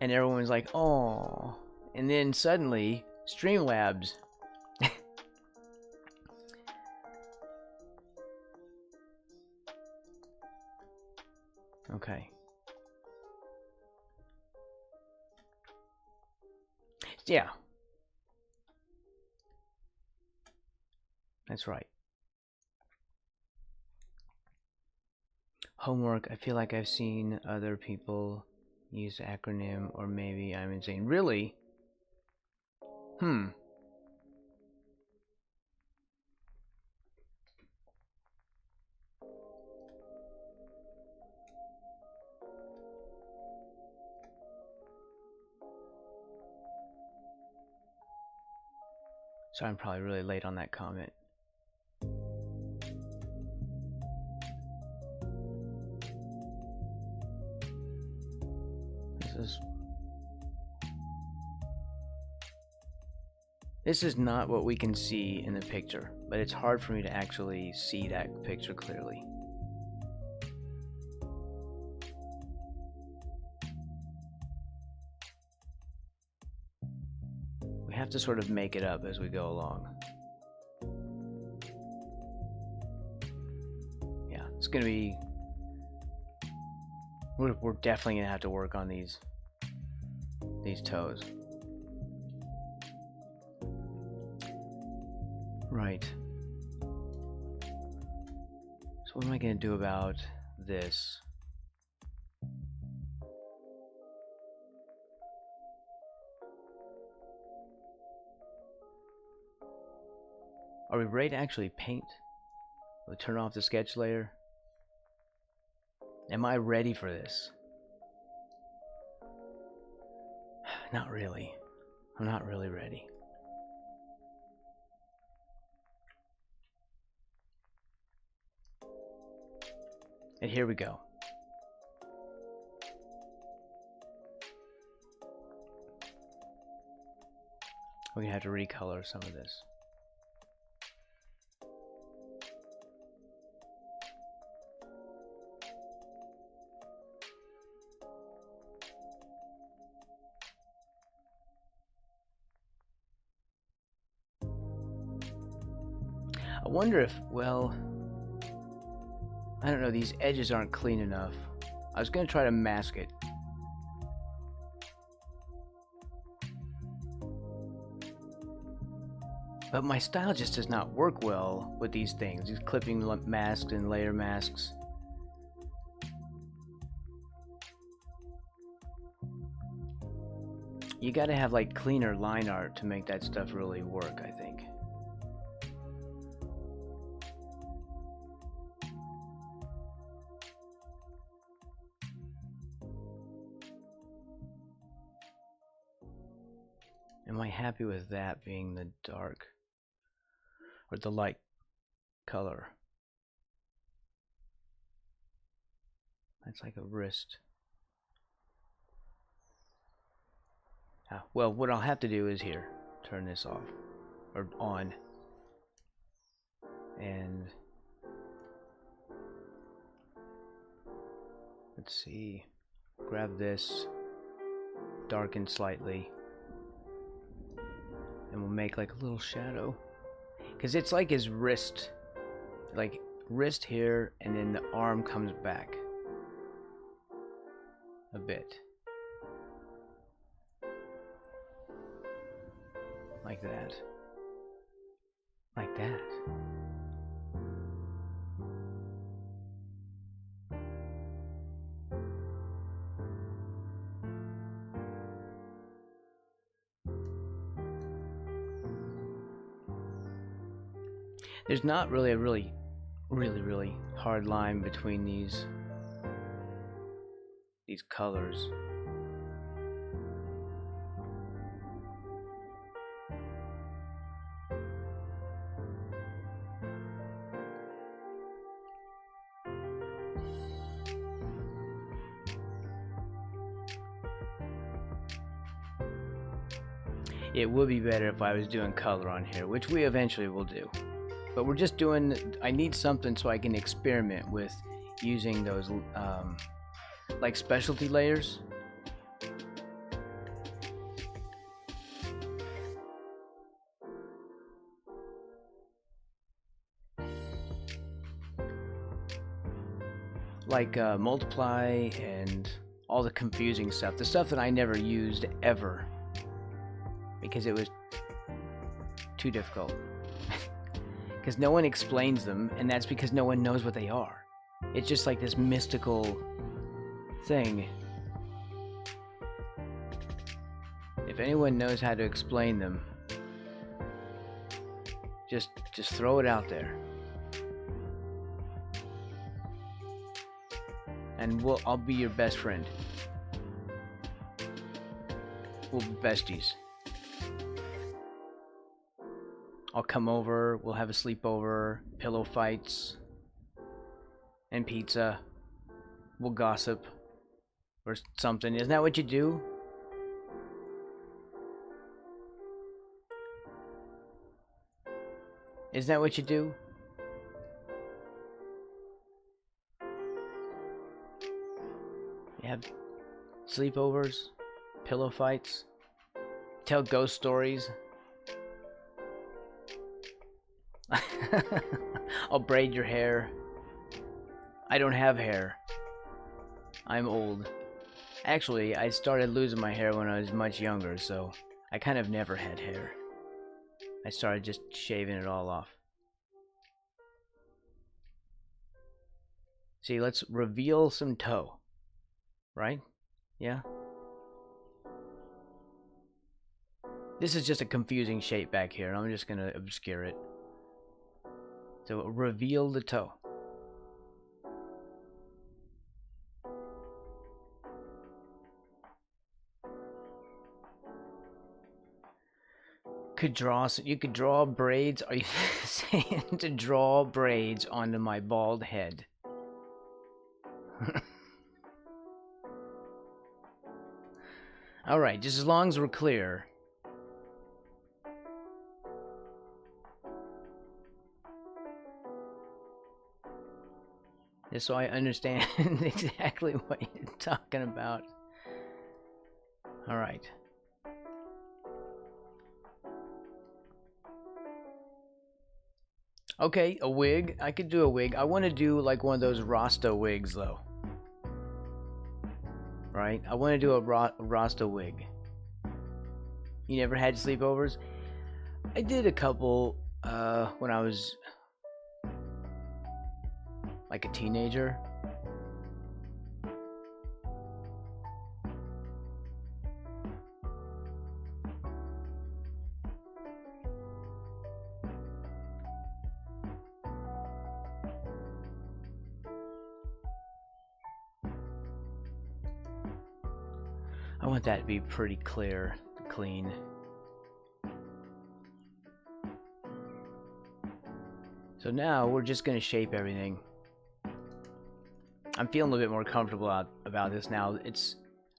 A: And everyone was like, "Oh." And then suddenly, Streamlabs. Okay. Yeah. That's right. Homework. I feel like I've seen other people use the acronym, or maybe I'm insane. Really? So I'm probably really late on that comment. This is not what we can see in the picture, but it's hard for me to actually see that picture clearly. We have to sort of make it up as we go along. Yeah, it's gonna be... We're definitely gonna have to work on these toes. Right. So what am I going to do about this? Are we ready to actually paint? We'll turn off the sketch layer. Am I ready for this? Not really. I'm not really ready. And here we go. We're gonna have to recolor some of this. I wonder if, well, I don't know, these edges aren't clean enough. I was going to try to mask it. But my style just does not work well with these things, these clipping masks and layer masks. You gotta have like cleaner line art to make that stuff really work, I think. Am I happy with that being the dark or the light color? That's like a wrist. Well, what I'll have to do is here, turn this off or on, and let's see, grab this, darken slightly, and we'll make like a little shadow, because it's like his wrist, like wrist here, and then the arm comes back a bit. Like that. Like that. There's not really a really hard line between these colors. It would be better if I was doing color on here, which we eventually will do. But we're just doing, I need something so I can experiment with using those like specialty layers. Like multiply and all the confusing stuff. The stuff that I never used ever because it was too difficult. Because no one explains them, and that's because no one knows what they are. It's just like this mystical thing. If anyone knows how to explain them, just throw it out there. And I'll be your best friend. We'll be besties. I'll come over, we'll have a sleepover, pillow fights, and pizza. We'll gossip or something. Isn't that what you do? Isn't that what you do? You have sleepovers, pillow fights, tell ghost stories. I'll braid your hair. I don't have hair. I'm old. Actually, I started losing my hair when I was much younger, so I kind of never had hair. I started just shaving it all off. See, let's reveal some toe. Right? Yeah? This is just a confusing shape back here. I'm just gonna obscure it. So, reveal the toe. You could draw braids. Are you saying to draw braids onto my bald head? Alright, just as long as we're clear. Just so I understand exactly what you're talking about. Alright. Okay, a wig. I could do a wig. I want to do like one of those Rasta wigs, though. Right? I want to do a Rasta wig. You never had sleepovers? I did a couple when I was like a teenager. I want that to be pretty clear, clean. So now we're just going to shape everything. I'm feeling a little bit more comfortable about this now.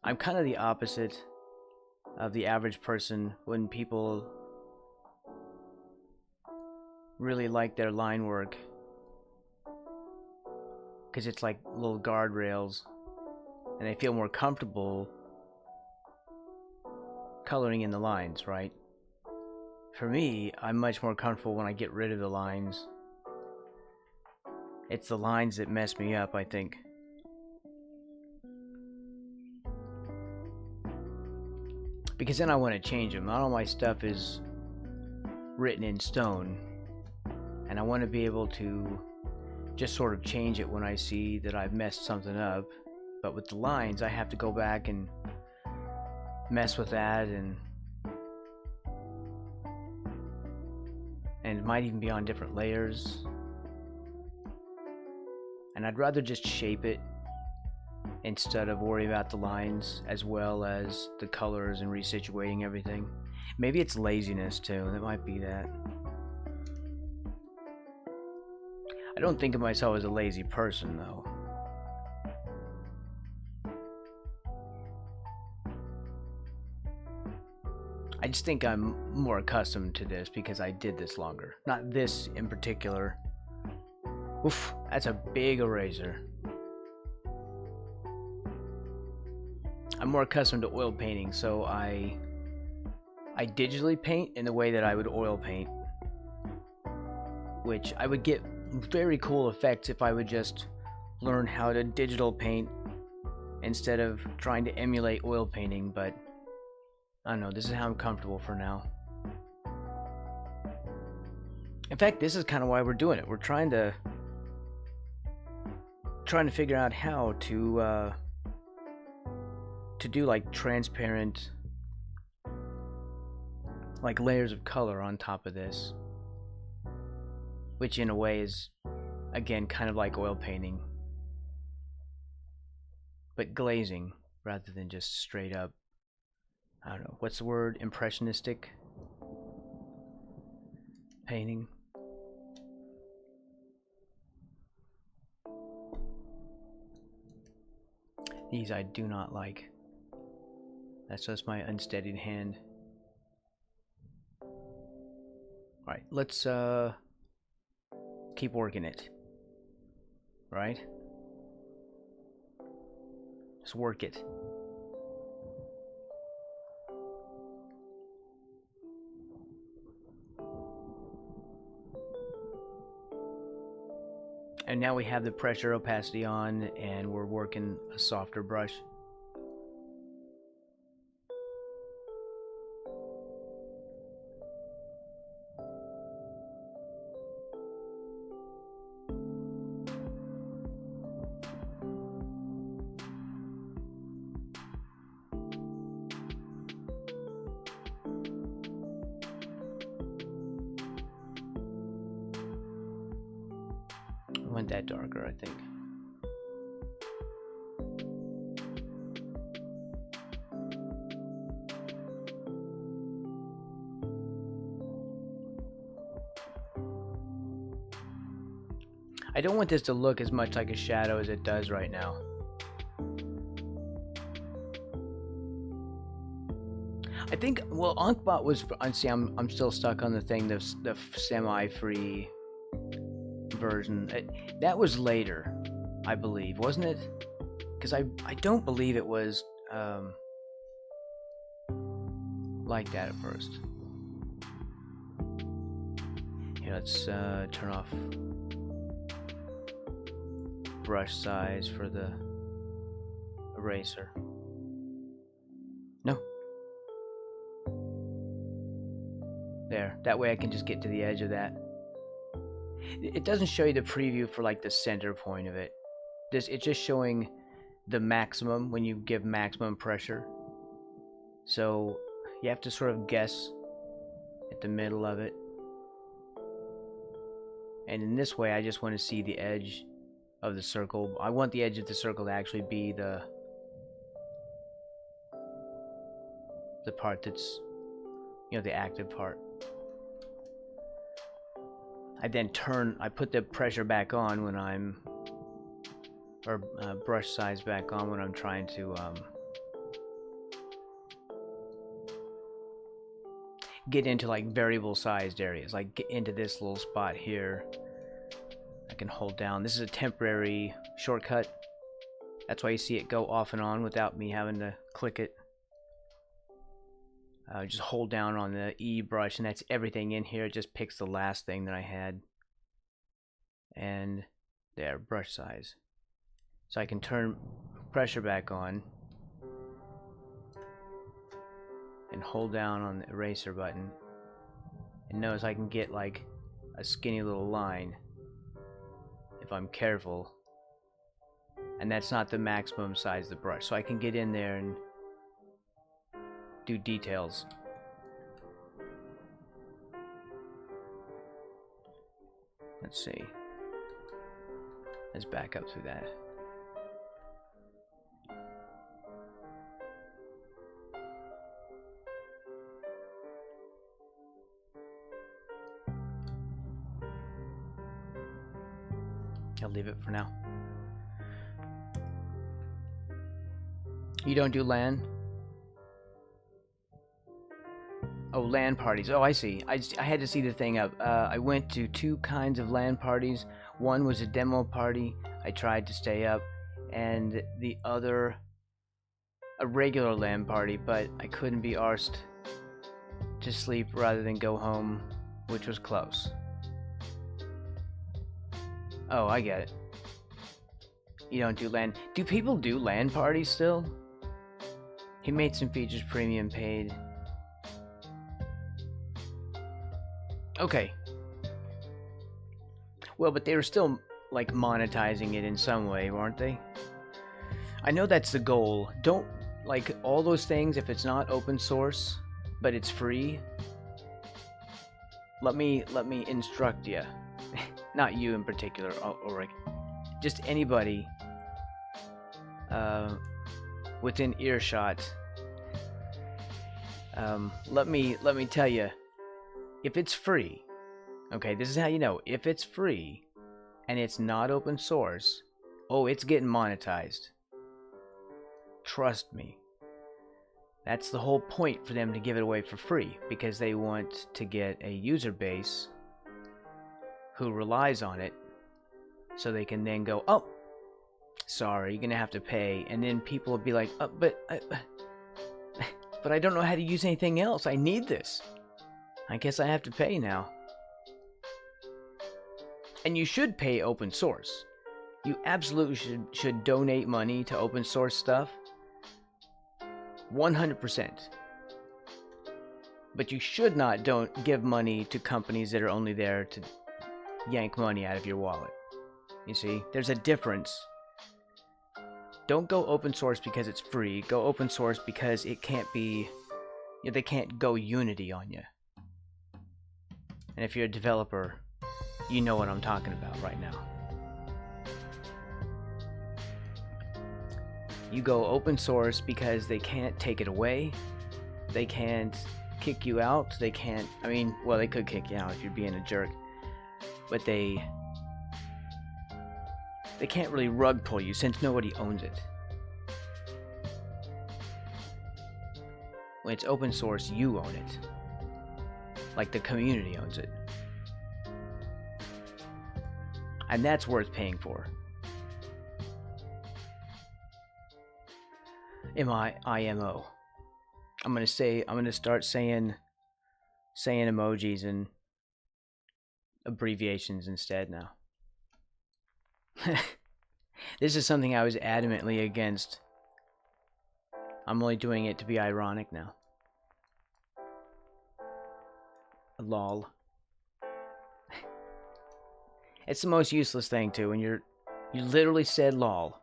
A: I'm kind of the opposite of the average person when people really like their line work. Because it's like little guardrails. And I feel more comfortable coloring in the lines, right? For me, I'm much more comfortable when I get rid of the lines. It's the lines that mess me up, I think. Because then I want to change them. Not all my stuff is written in stone. And I want to be able to just sort of change it when I see that I've messed something up. But with the lines, I have to go back and mess with that, and it might even be on different layers. And I'd rather just shape it instead of worry about the lines as well as the colors and resituating everything. Maybe it's laziness too. That might be that. I don't think of myself as a lazy person though. I just think I'm more accustomed to this because I did this longer. Not this in particular. Oof, that's a big eraser. I'm more accustomed to oil painting, so I digitally paint in the way that I would oil paint. Which I would get very cool effects if I would just learn how to digital paint instead of trying to emulate oil painting, but I don't know, this is how I'm comfortable for now. In fact, this is kind of why we're doing it. We're trying to figure out how to do like transparent like layers of color on top of this, which in a way is again kind of like oil painting, but glazing rather than just straight up, I don't know, what's the word, impressionistic? painting. These I do not like. That's just my unsteadied hand. Alright, let's keep working it. Right? Just work it. And now we have the pressure opacity on, and we're working a softer brush. I went that darker, I think. I don't want this to look as much like a shadow as it does right now. I think, well, Ankbot was, see, I'm still stuck on the thing, the semi-free version. That was later, I believe, wasn't it? Because I don't believe it was like that at first. Here, let's turn off brush size for the eraser. No. There. That way I can just get to the edge of that. It doesn't show you the preview for like the center point of it. It's just showing the maximum when you give maximum pressure. So you have to sort of guess at the middle of it. And in this way I just want to see the edge of the circle. I want the edge of the circle to actually be the part that's, you know, the active part. I put the pressure back on when I'm, or brush size back on when I'm trying to get into like variable sized areas, like get into this little spot here. I can hold down. This is a temporary shortcut. That's why you see it go off and on without me having to click it. Just hold down on the E brush, and that's everything in here. It just picks the last thing that I had. And there, brush size. So I can turn pressure back on and hold down on the eraser button. And notice I can get like a skinny little line if I'm careful. And that's not the maximum size of the brush. So I can get in there and do details. Let's see. Let's back up through that. I'll leave it for now. You don't do LAN? Oh, LAN parties. Oh, I see. I had to see the thing up. I went to 2 kinds of LAN parties. One was a demo party. I tried to stay up. And the other, a regular LAN party, but I couldn't be arsed to sleep rather than go home, which was close. Oh, I get it. You don't do LAN. Do people do LAN parties still? He made some features premium paid. Okay. Well, but they were still, like, monetizing it in some way, weren't they? I know that's the goal. Don't, like, all those things, if it's not open source, but it's free, let me instruct you. Not you in particular, or just anybody within earshot. Let me tell you, if it's free, Okay, this is how you know. If it's free and it's not open source, oh, it's getting monetized. Trust me. That's the whole point for them to give it away for free, because they want to get a user base who relies on it, so they can then go, oh, sorry, you're gonna have to pay, and then people will be like, oh, but I don't know how to use anything else. I need this. I guess I have to pay now. And you should pay open source. You absolutely should donate money to open source stuff. 100%. But you should not don't give money to companies that are only there to yank money out of your wallet. You see, there's a difference. Don't go open source because it's free. Go open source because it can't be, they can't go Unity on you. And if you're a developer, you know what I'm talking about right now. You go open source because they can't take it away. They can't kick you out. They can't, I mean, well, they could kick you out if you're being a jerk. But they can't really rug pull you since nobody owns it. When it's open source, you own it. Like the community owns it. And that's worth paying for. IMO. I'm gonna start saying emojis and abbreviations instead now. This is something I was adamantly against. I'm only doing it to be ironic now. Lol. It's the most useless thing too, when you literally said lol.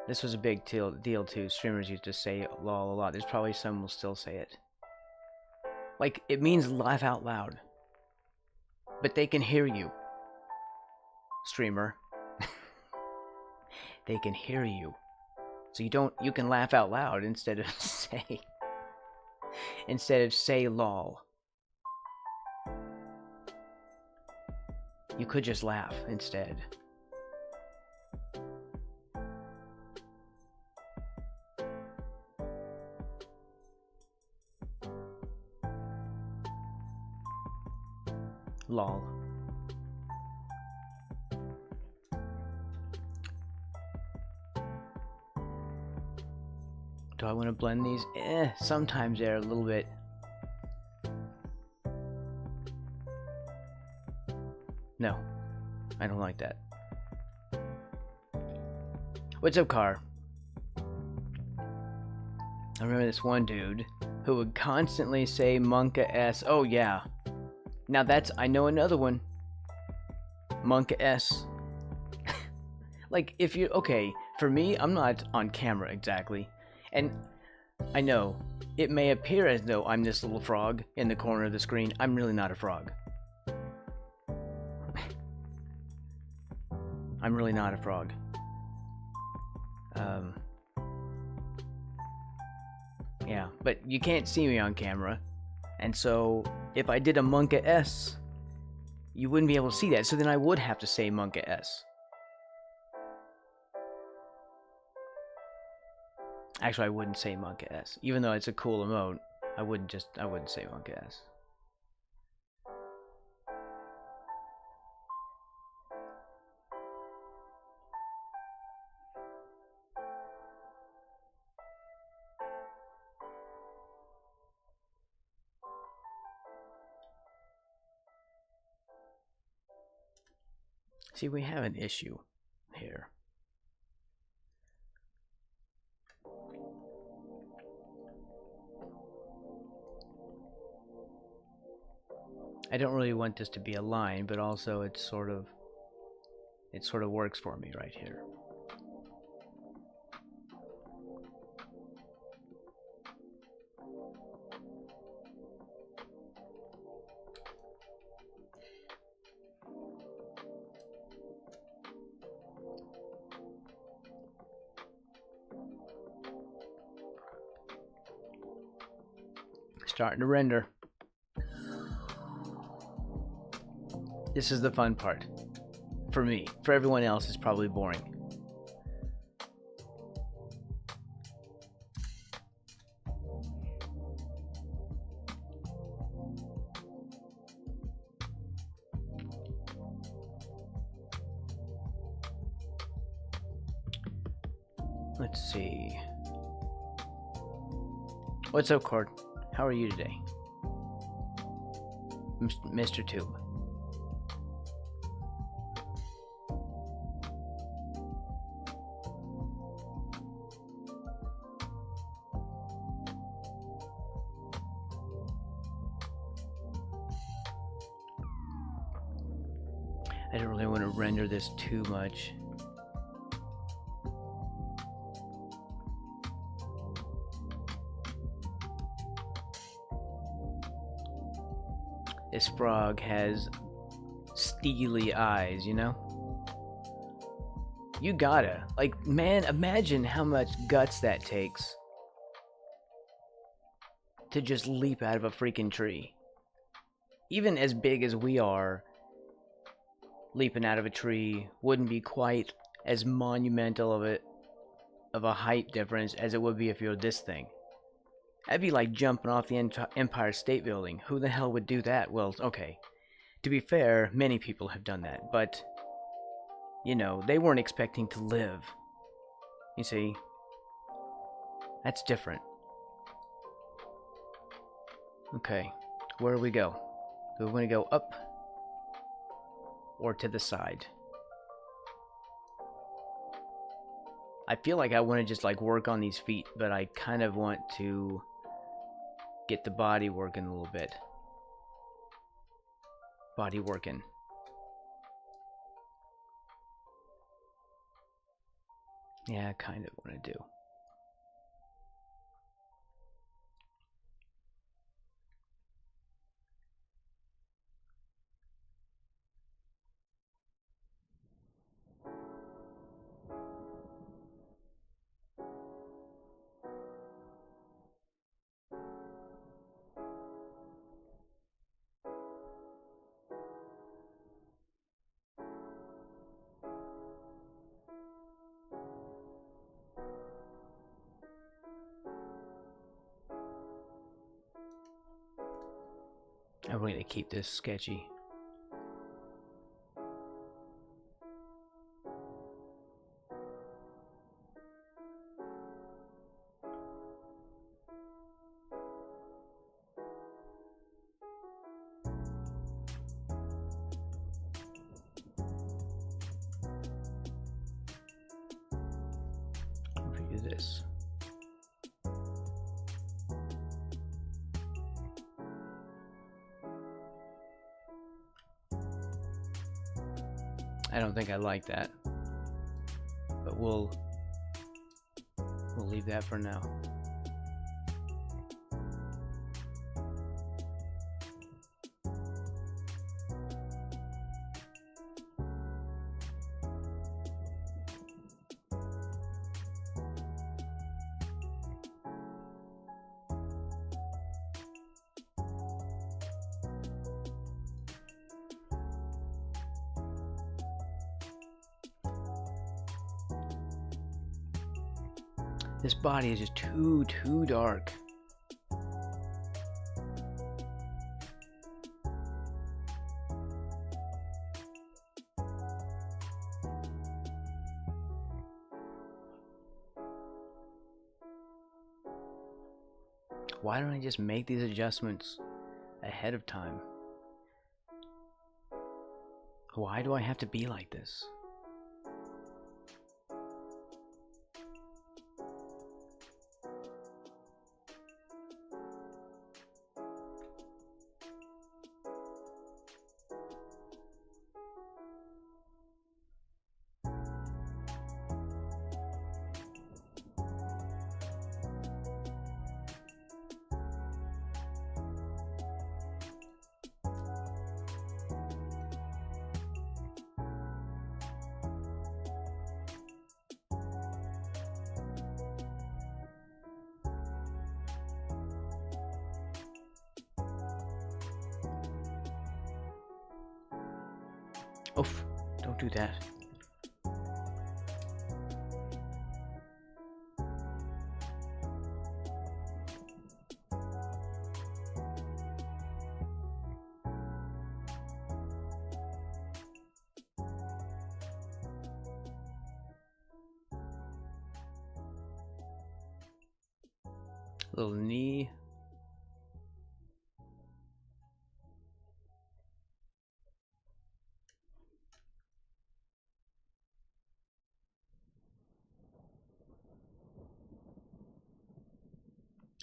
A: This was a big deal too. Streamers used to say lol a lot. There's probably some will still say it. Like, it means laugh out loud. But they can hear you. Streamer. They can hear you. So you can laugh out loud instead of say lol. You could just laugh instead. Lol. Do I want to blend these? Sometimes they're a little bit. No, I don't like that. What's up, Car? I remember this one dude who would constantly say Monka S. Oh yeah. Now I know another one. Monka S. Like, if you, okay, for me, I'm not on camera exactly. And I know, it may appear as though I'm this little frog in the corner of the screen. I'm really not a frog. I'm really not a frog. Yeah, but you can't see me on camera. And so, if I did a Monka S, you wouldn't be able to see that. So then I would have to say Monka S. Actually, I wouldn't say Monka S. Even though it's a cool emote, I wouldn't say Monka S. See, we have an issue here. I don't really want this to be a line, but also it sort of works for me right here. Starting to render. This is the fun part. For me. For everyone else, it's probably boring. Let's see. What's up, Cord? How are you today? Mr. Tube. I don't really want to render this too much. This frog has steely eyes, you know? You gotta. Like, man, imagine how much guts that takes to just leap out of a freaking tree. Even as big as we are, leaping out of a tree wouldn't be quite as monumental of a height difference as it would be if you're this thing. That'd be like jumping off the Empire State Building. Who the hell would do that? Well, okay. To be fair, many people have done that, but, you know, they weren't expecting to live. You see? That's different. Okay, where do we go? Do we want to go up or to the side? I feel like I want to just like work on these feet, but I kind of want to get the body working a little bit. Body working. Yeah, I kind of want to do. I'm going to keep this sketchy. If we do this. I don't think I like that, but we'll leave that for now. This body is just too dark. Why don't I just make these adjustments ahead of time? Why do I have to be like this? Oof, don't do that. Little knee.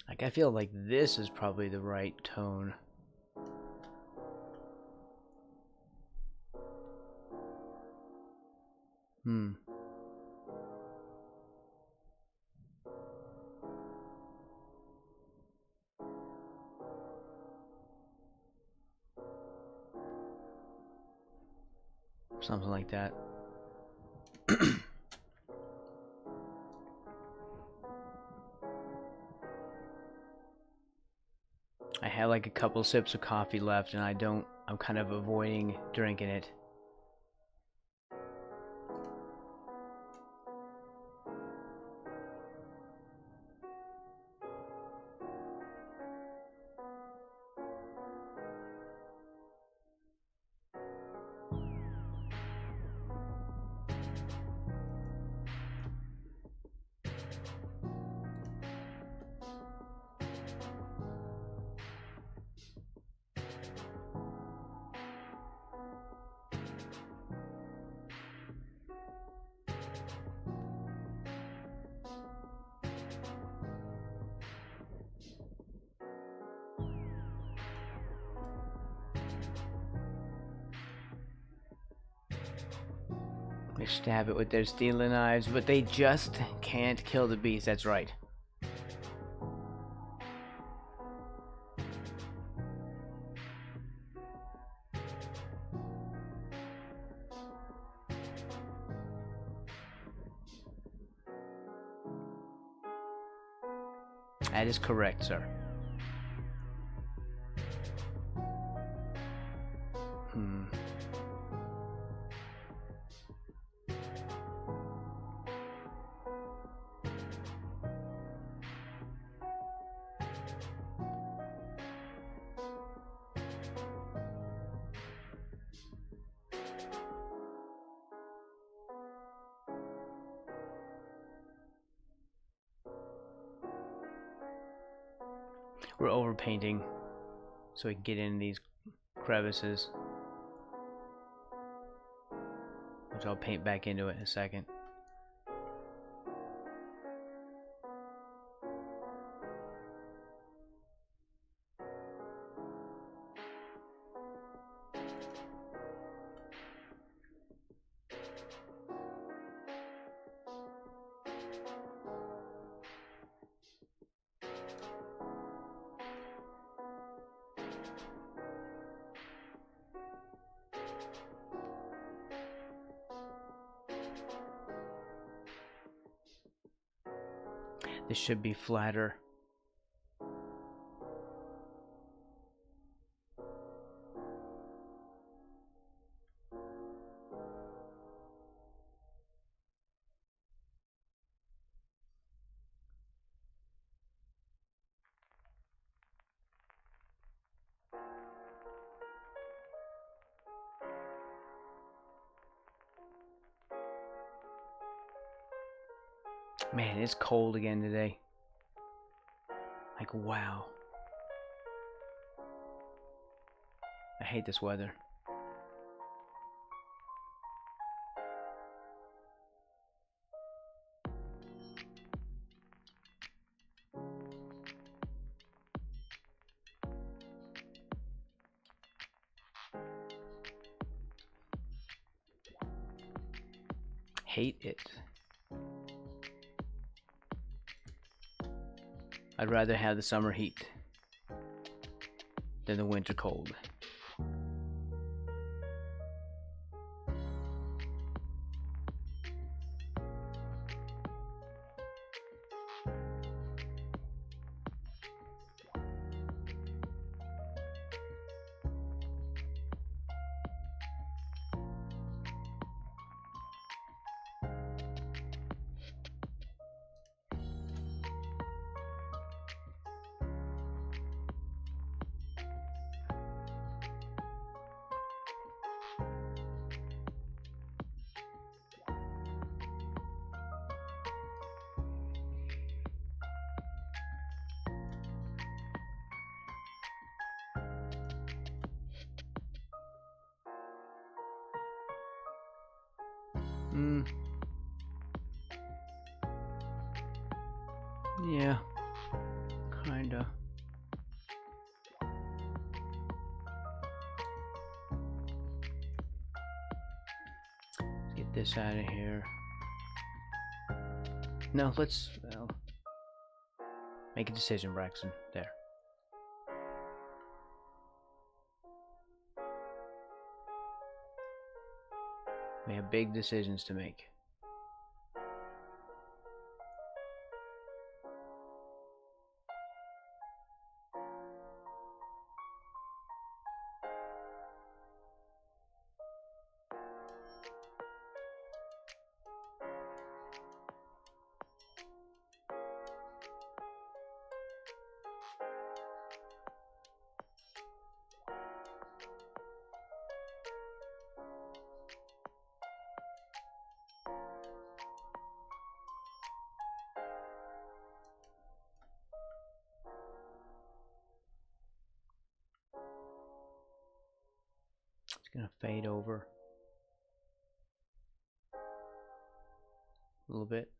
A: Like, I feel like this is probably the right tone. Something like that. I had like a couple sips of coffee left and I'm kind of avoiding drinking it. They stab it with their stealing knives, but they just can't kill the beast. That's right. That is correct, sir. We're overpainting so we can get in these crevices, which I'll paint back into it in a second. This should be flatter. Man, it's cold again today. Like, wow. I hate this weather. Hate it. I'd rather have the summer heat than the winter cold. Yeah, kinda. Let's get this out of here. No, let's make a decision, Braxton. There. We have big decisions to make. It's gonna fade over a little bit.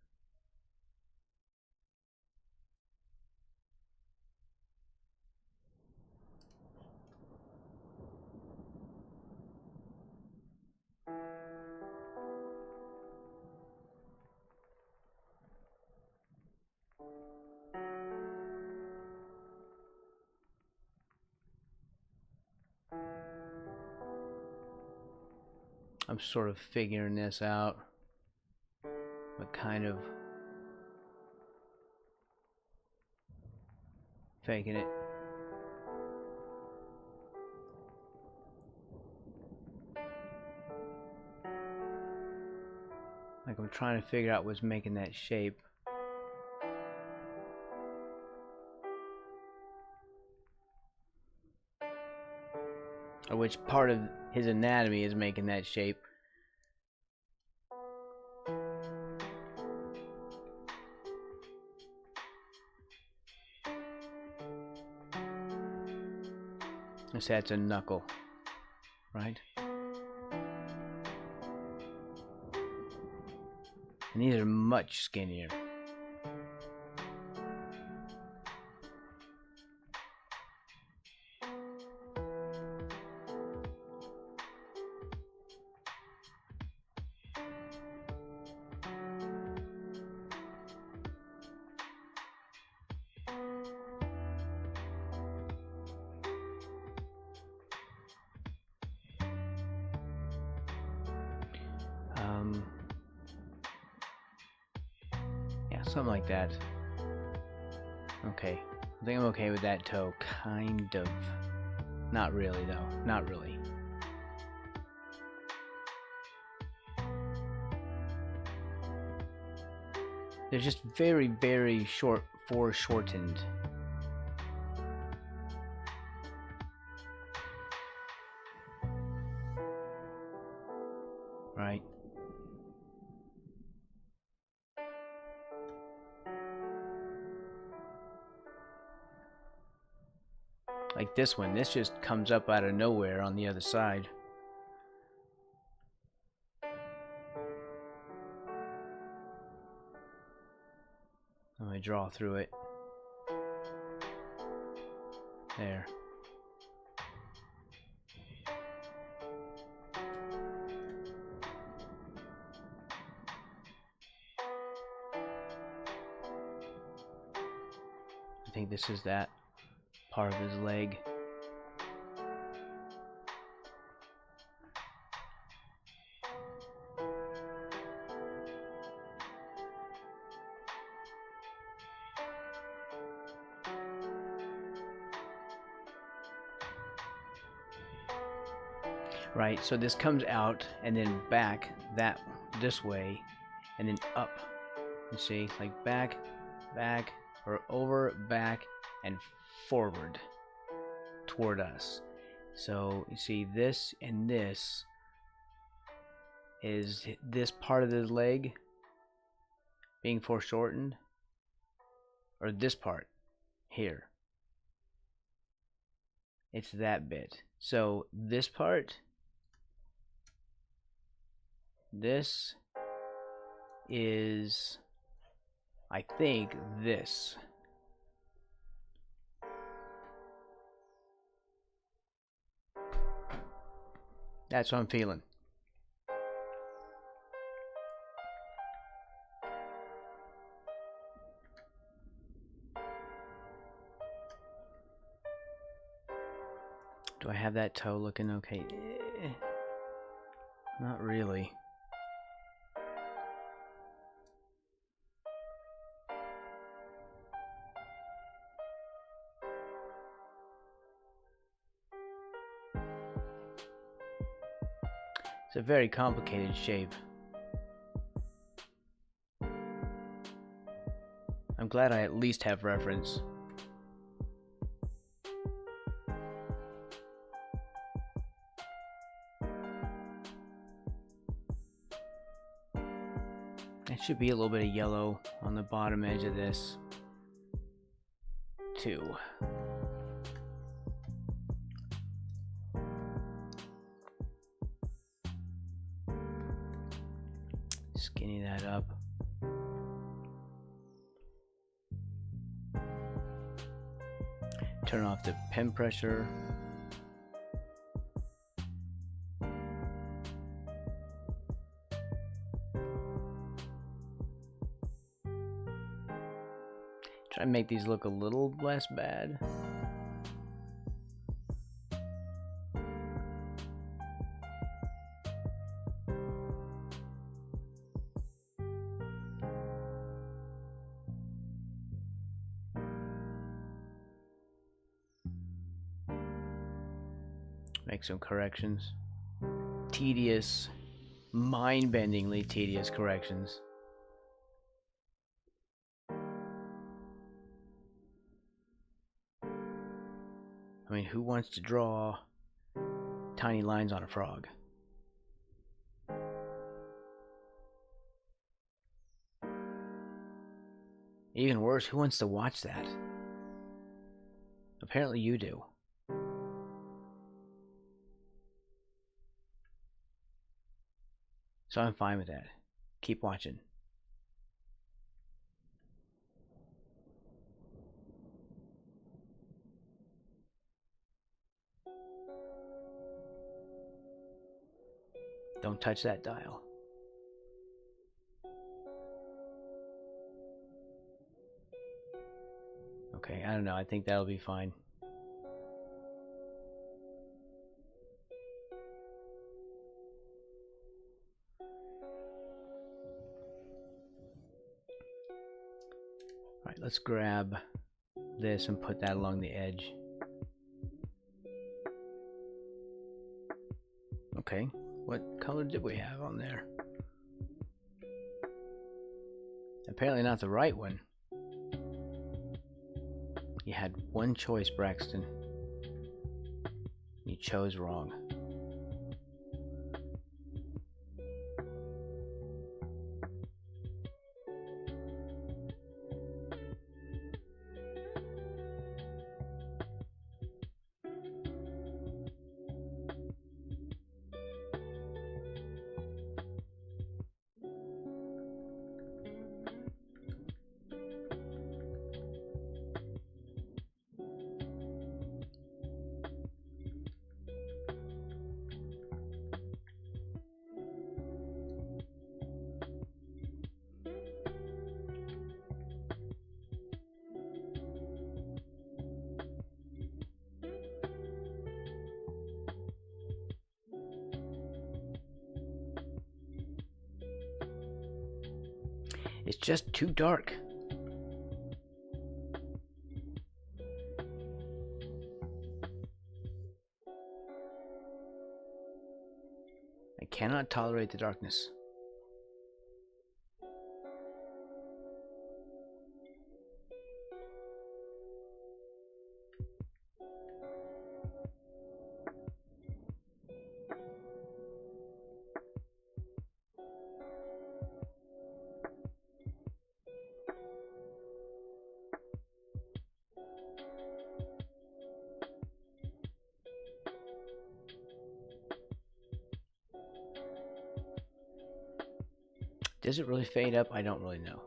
A: I'm sort of figuring this out, but kind of faking it. Like I'm trying to figure out what's making that shape. Or which part of his anatomy is making that shape. Let's say that's a knuckle, right? And these are much skinnier. Yeah, something like that. Okay, I think I'm okay with that toe, kind of. Not really, though. Not really. They're just very, very short, foreshortened. Right? Like this one, this just comes up out of nowhere on the other side. Let me draw through it. There. I think this is that part of his leg. Right, so this comes out and then back this way and then up. You see, like back, back, or over, back, and forward toward us. So you see this and this is this part of the leg being foreshortened, or this part here. It's that bit. So this part, this, is, I think, this. That's what I'm feeling. Do I have that toe looking okay? Not really. It's a very complicated shape. I'm glad I at least have reference. There should be a little bit of yellow on the bottom edge of this, too. Skinny that up. Turn off the pen pressure. Try and make these look a little less bad. Make some corrections. Tedious, mind-bendingly tedious corrections. I mean, who wants to draw tiny lines on a frog? Even worse, who wants to watch that? Apparently you do. So I'm fine with that. Keep watching. Don't touch that dial. Okay, I don't know. I think that'll be fine. Alright, let's grab this and put that along the edge. Okay, what color did we have on there? Apparently not the right one. You had one choice, Braxton. You chose wrong. It's just too dark. I cannot tolerate the darkness. Does it really fade up? I don't really know.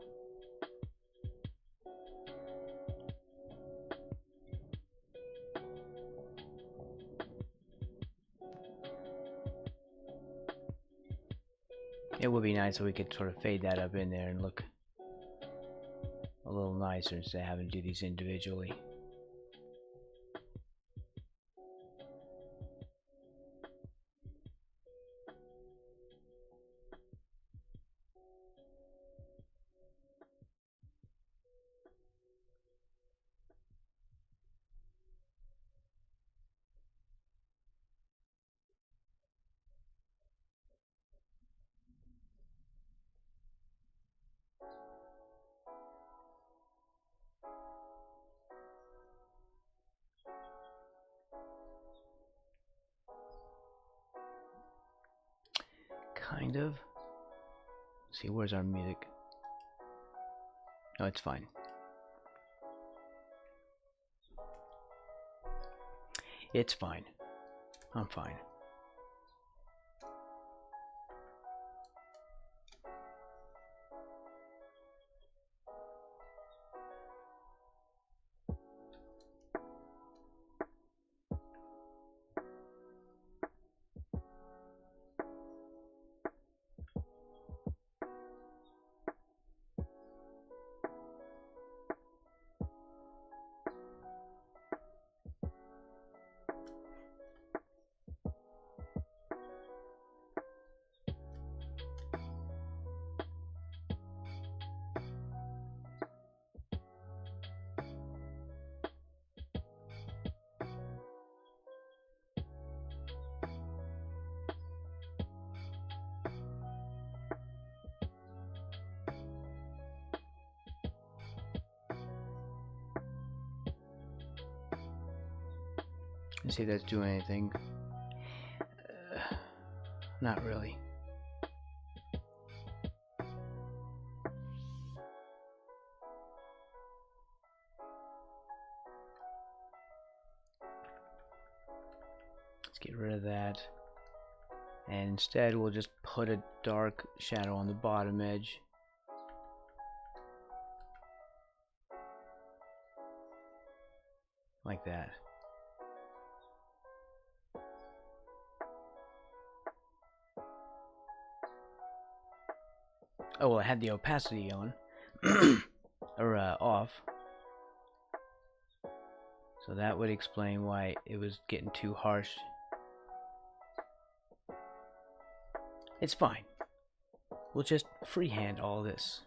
A: It would be nice if we could sort of fade that up in there and look a little nicer instead of having to do these individually. Kind of. Let's see, where's our music? No, it's fine. It's fine. I'm fine. Let's see if that's doing anything. Not really. Let's get rid of that. And instead we'll just put a dark shadow on the bottom edge. Like that. Oh, well, I had the opacity on. or off. So that would explain why it was getting too harsh. It's fine. We'll just freehand all this.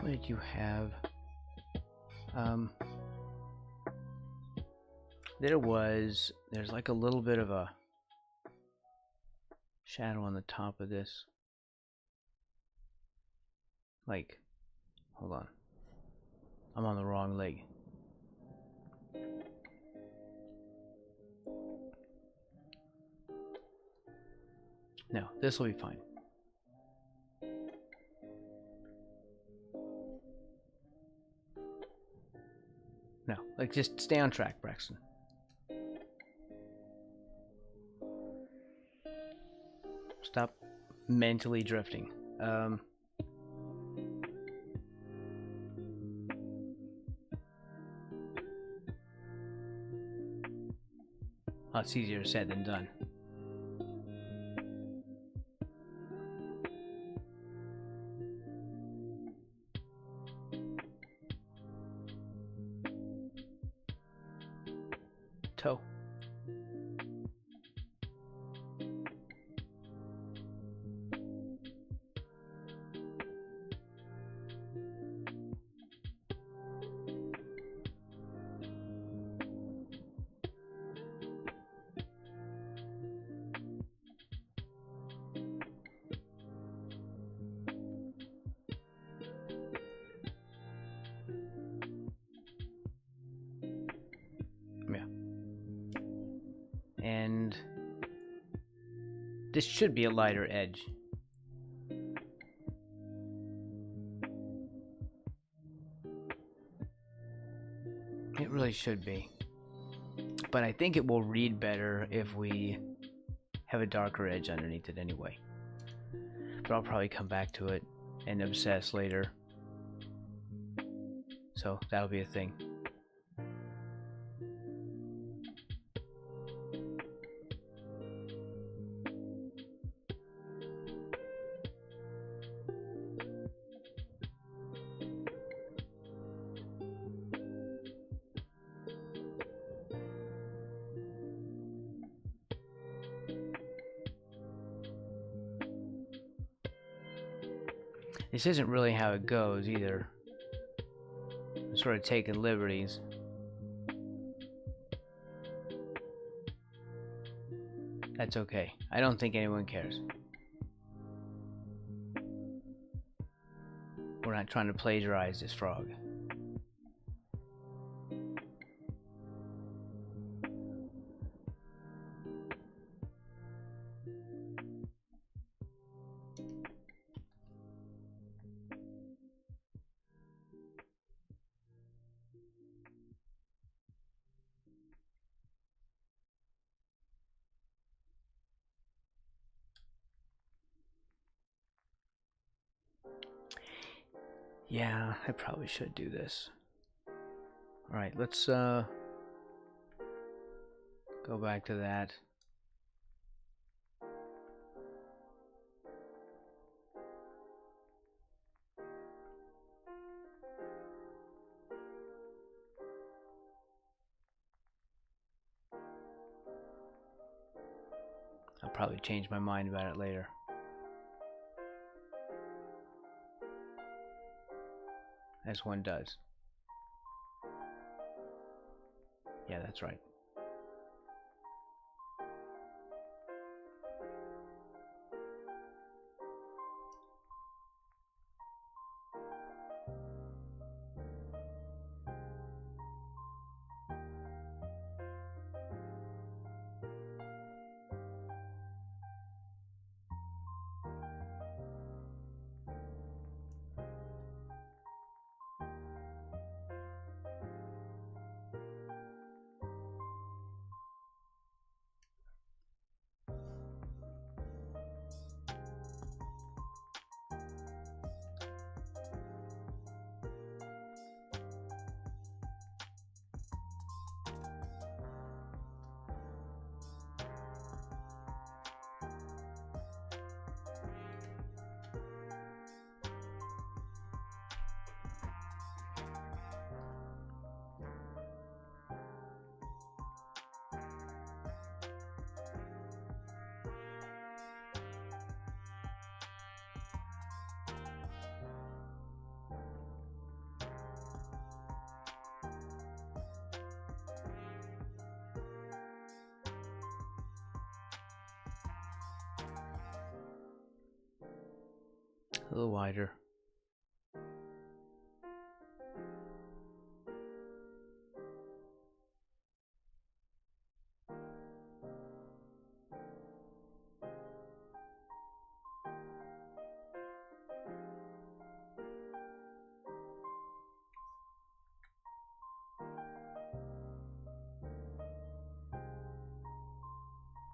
A: What did you have? There's like a little bit of a shadow on the top of this. Like, hold on. I'm on the wrong leg. No, this will be fine. No, like just stay on track, Braxton. Stop mentally drifting. Oh, it's easier said than done. Toe. This should be a lighter edge. It really should be. But I think it will read better if we have a darker edge underneath it anyway. But I'll probably come back to it and obsess later. So that'll be a thing. This isn't really how it goes either. I'm sort of taking liberties. That's okay. I don't think anyone cares. We're not trying to plagiarize this frog. Yeah, I probably should do this. Alright, let's go back to that. I'll probably change my mind about it later. As one does. Yeah, that's right. A little wider.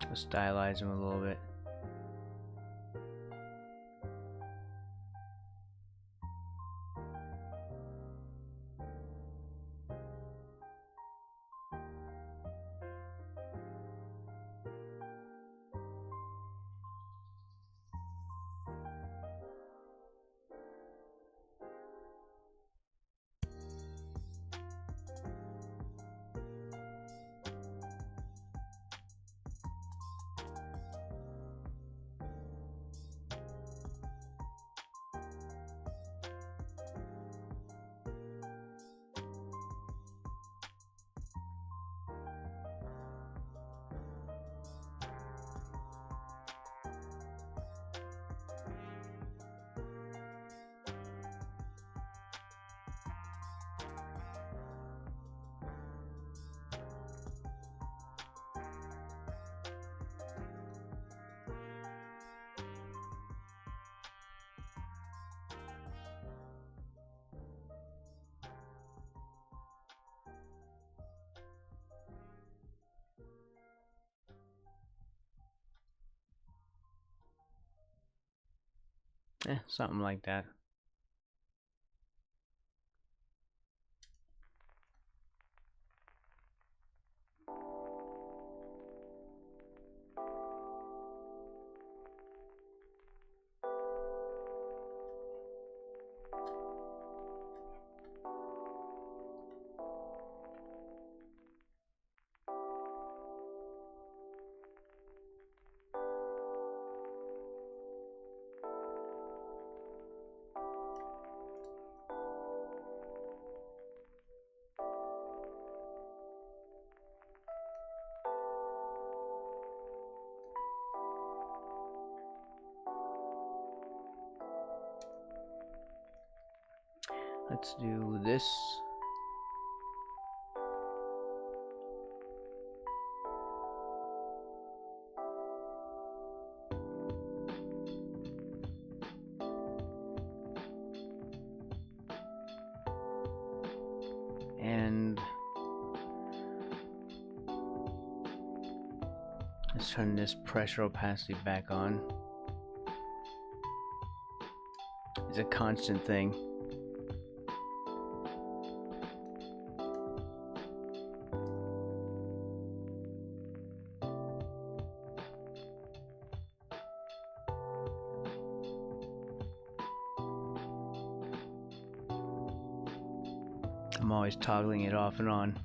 A: I'll stylize him a little bit. Something like that. Let's do this. And let's turn this pressure opacity back on. It's a constant thing. I'm always toggling it off and on.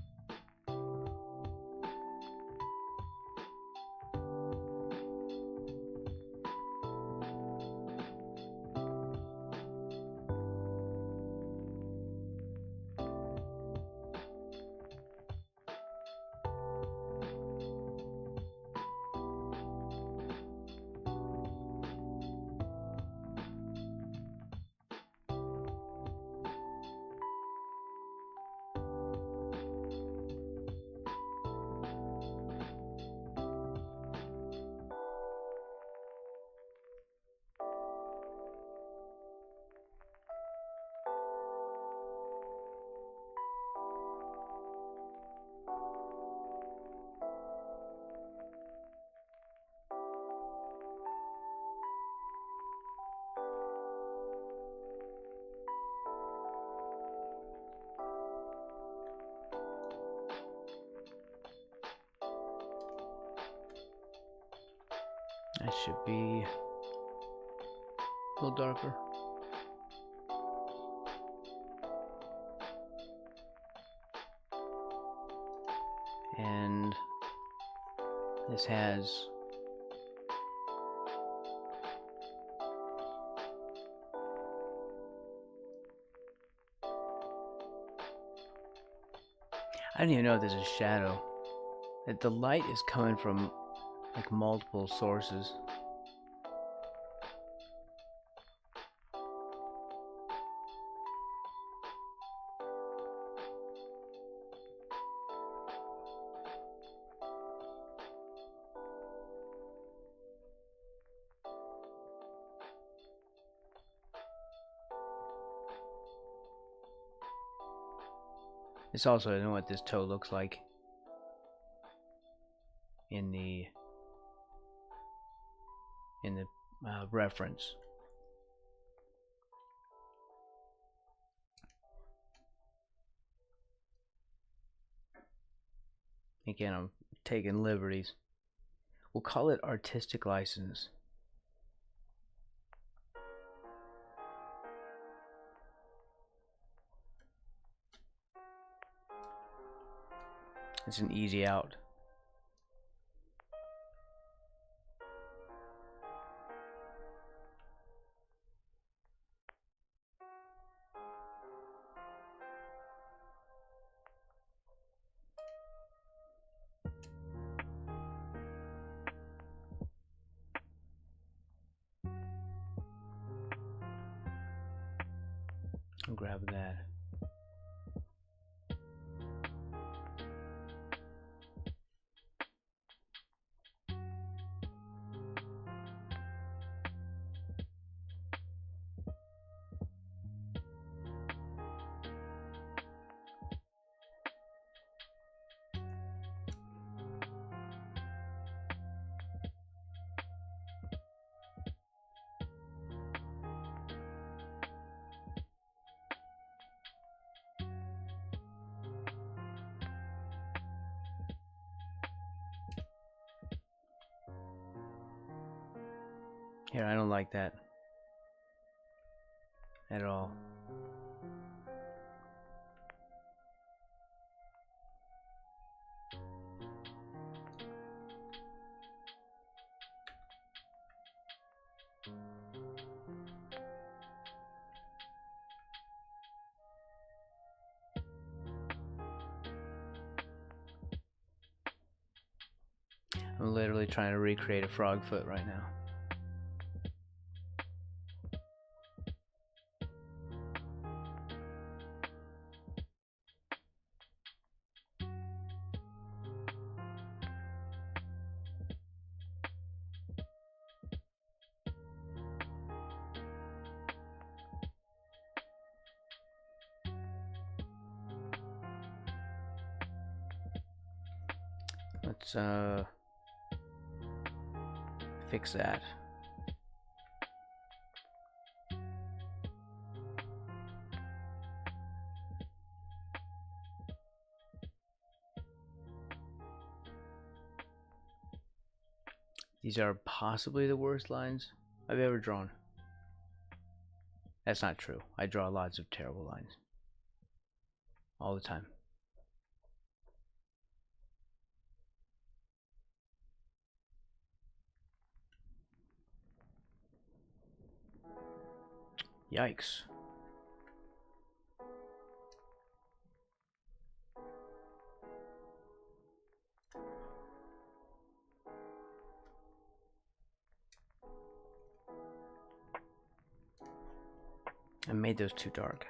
A: That should be a little darker. And this has I don't even know if there's a shadow. That the light is coming from like multiple sources. This also I don't know what this toe looks like in the reference. Again, I'm taking liberties. We'll call it artistic license. It's an easy out. I'll grab that. Here, I don't like that at all. I'm literally trying to recreate a frog foot right now. Let's fix that. These are possibly the worst lines I've ever drawn. That's not true. I draw lots of terrible lines. All the time. Yikes. I made those too dark.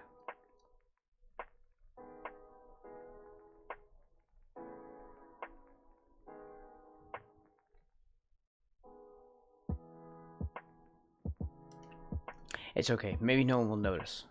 A: It's okay. Maybe no one will notice.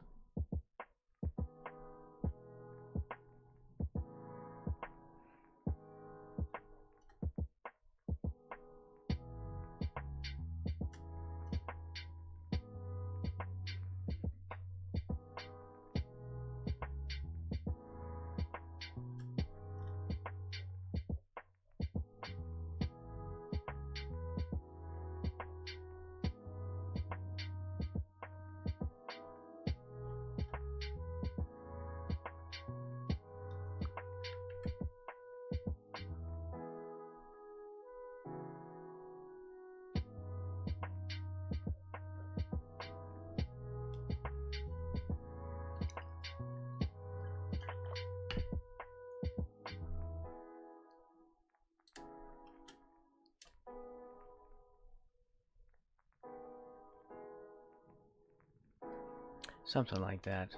A: Something like that.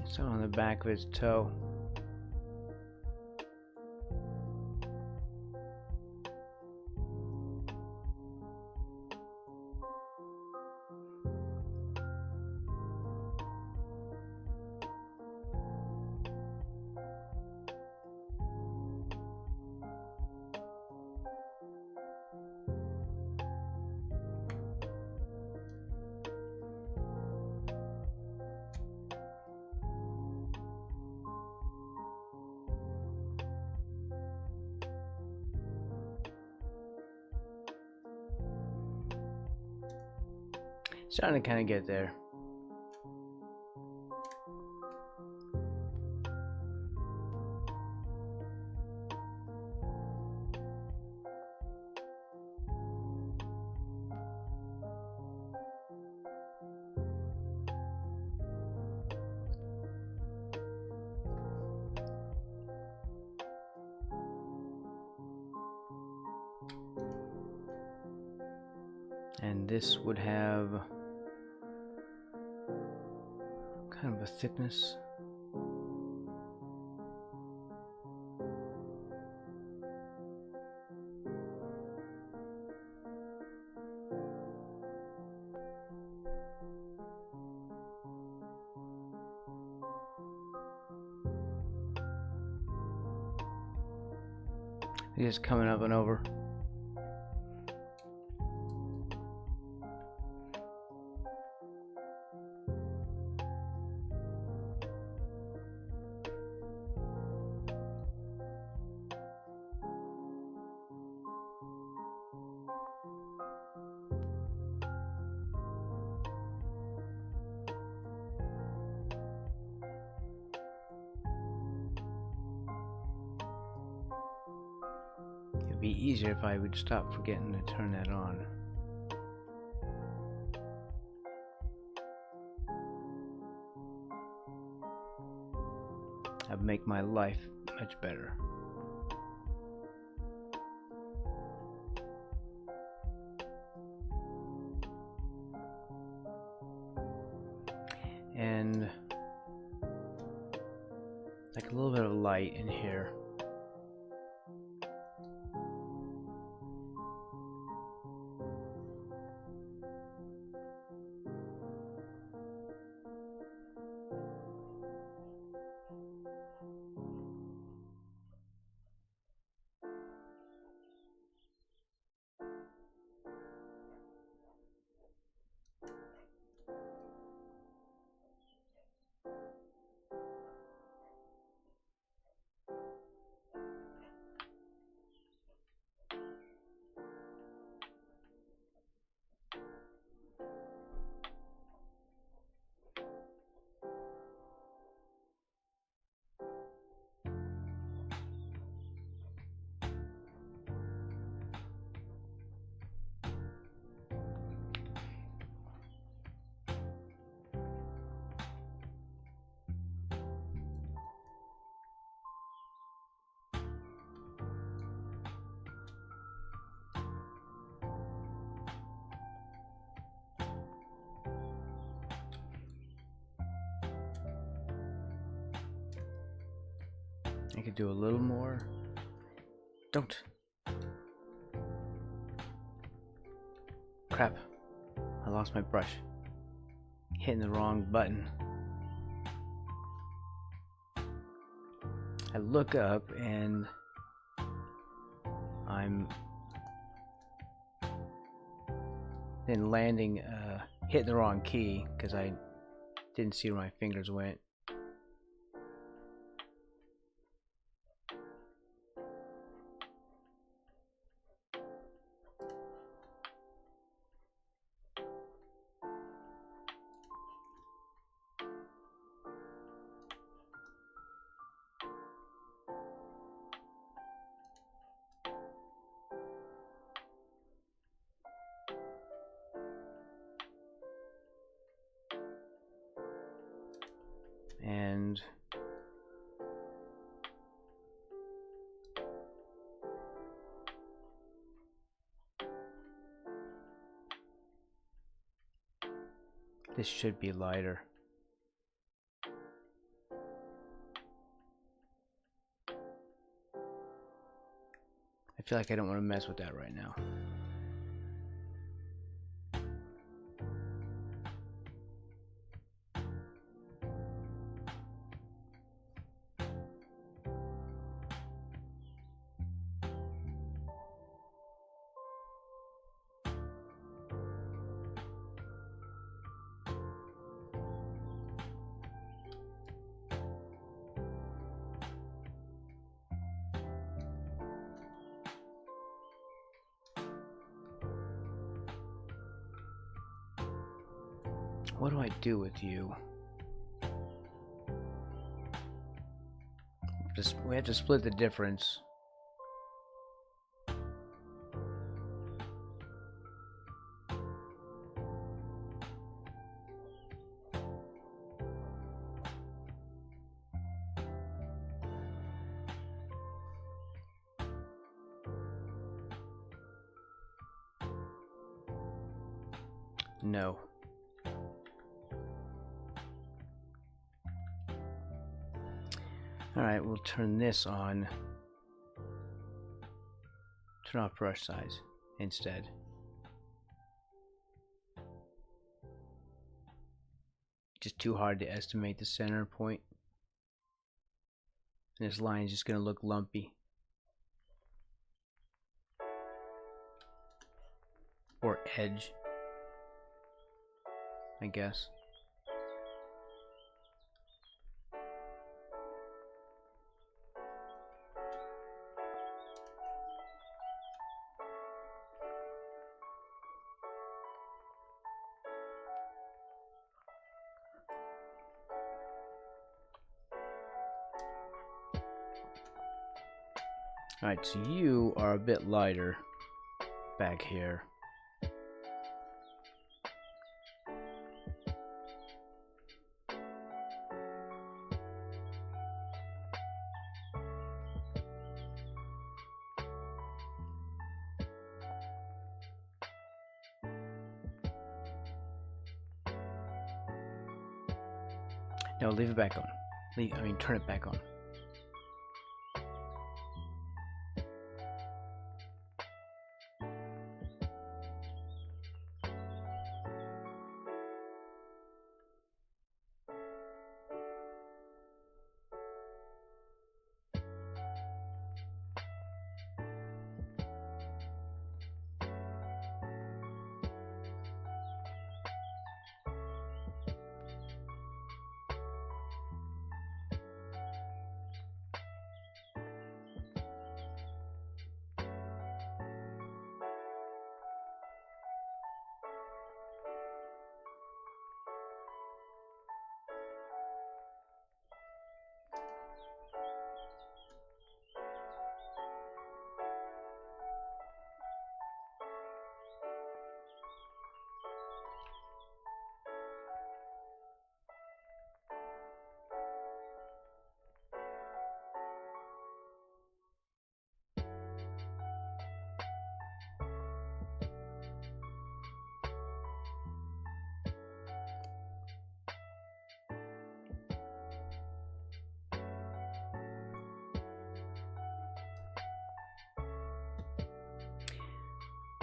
A: So on the back of his toe. Starting to kind of get there. And this would have kind of a thickness. Just coming up and over. It'd be easier if I would stop forgetting to turn that on. That'd make my life much better. And like a little bit of light in here. I could do a little more. Don't. Crap. I lost my brush. Hitting the wrong button. I look up and I'm then landing, hitting the wrong key because I didn't see where my fingers went. And this should be lighter. I feel like I don't want to mess with that right now. What do I do with you? We have to split the difference. No. Alright, we'll turn this on. Turn off brush size instead. Just too hard to estimate the center point. And this line is just going to look lumpy. Or edge, I guess. Alright, so you are a bit lighter back here. No, leave it back on. Turn it back on.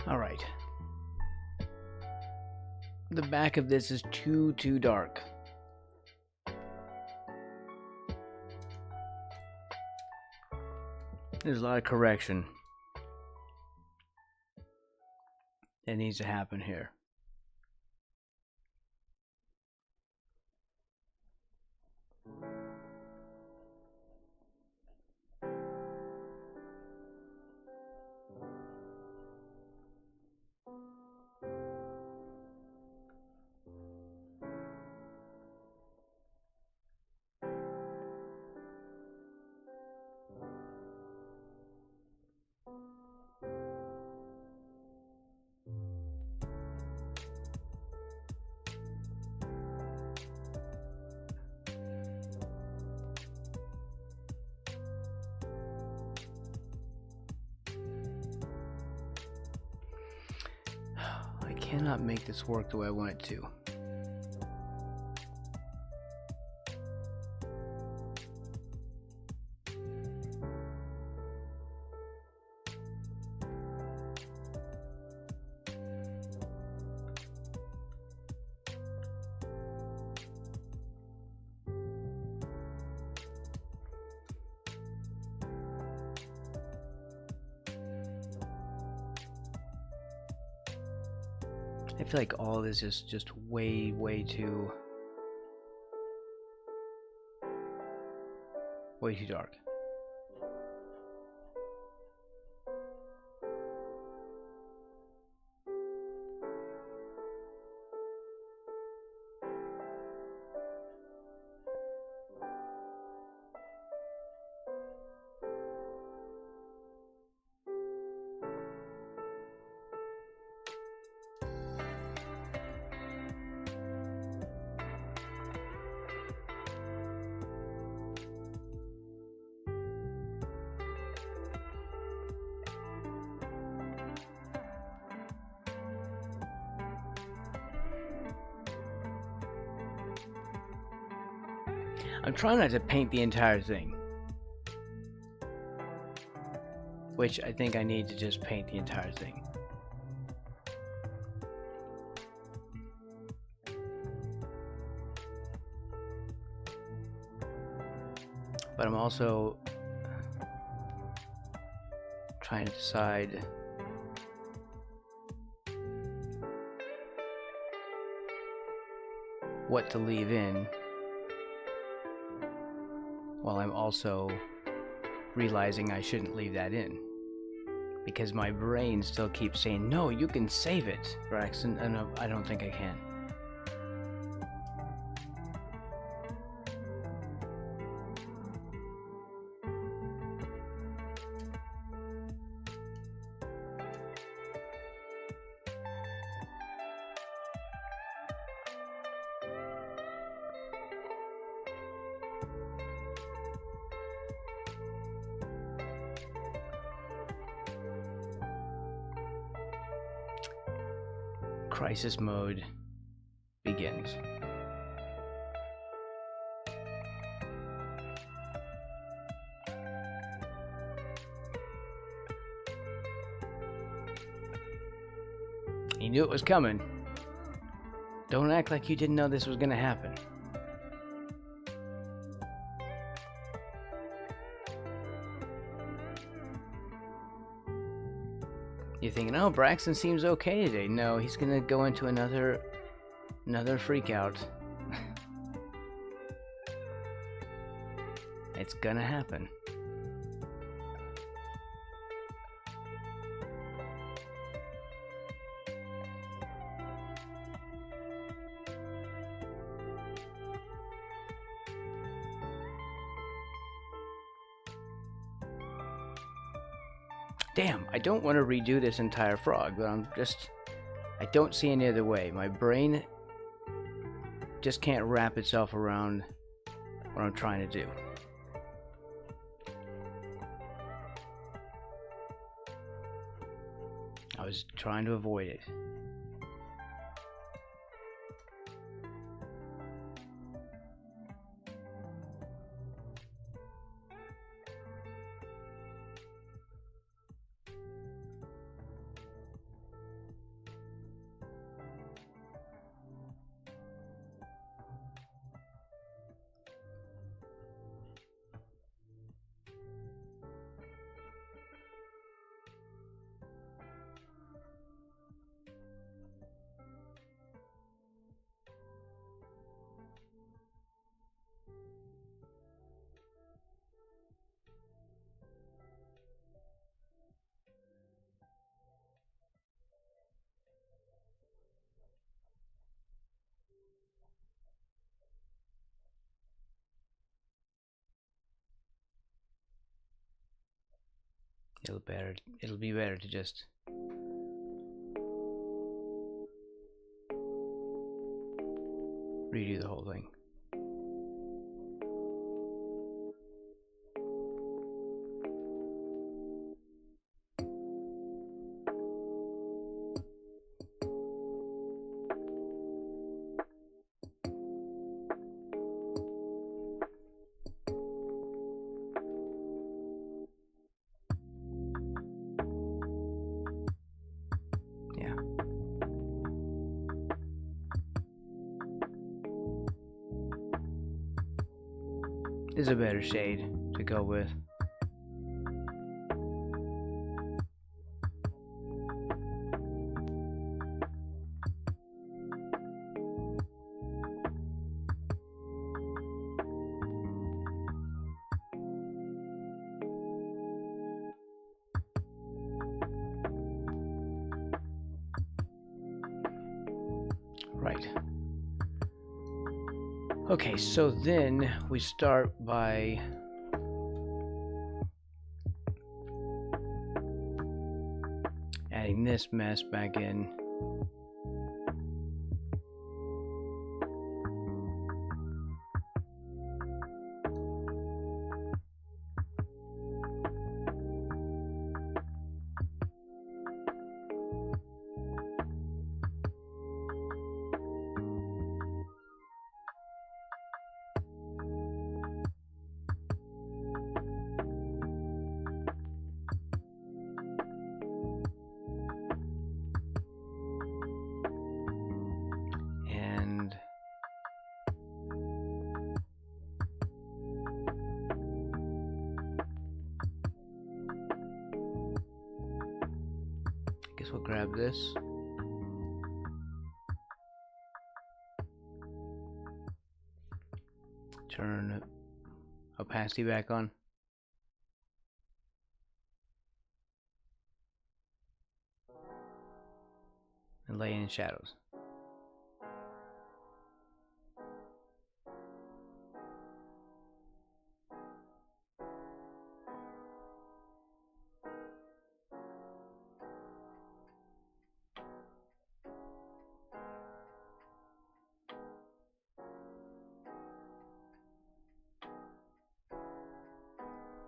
A: Alright. The back of this is too dark. There's a lot of correction that needs to happen here. I cannot make this work the way I want it to. I feel like all this is just way too dark. I'm trying not to paint the entire thing. Which I think I need to just paint the entire thing. But I'm also trying to decide what to leave in, while I'm also realizing I shouldn't leave that in, because my brain still keeps saying, no, you can save it, Braxton, and I don't think I can. Crisis mode begins. You knew it was coming. Don't act like you didn't know this was gonna happen. You're thinking, oh, Braxton seems okay today. No, he's gonna go into another freak out. It's gonna happen. Damn, I don't want to redo this entire frog, but I don't see any other way. My brain just can't wrap itself around what I'm trying to do. I was trying to avoid it. It'll be better to just redo the whole thing. This is a better shade to go with. Right. Okay, so then we start by adding this mess back in. we'll grab this. Turn opacity back on. And lay in shadows.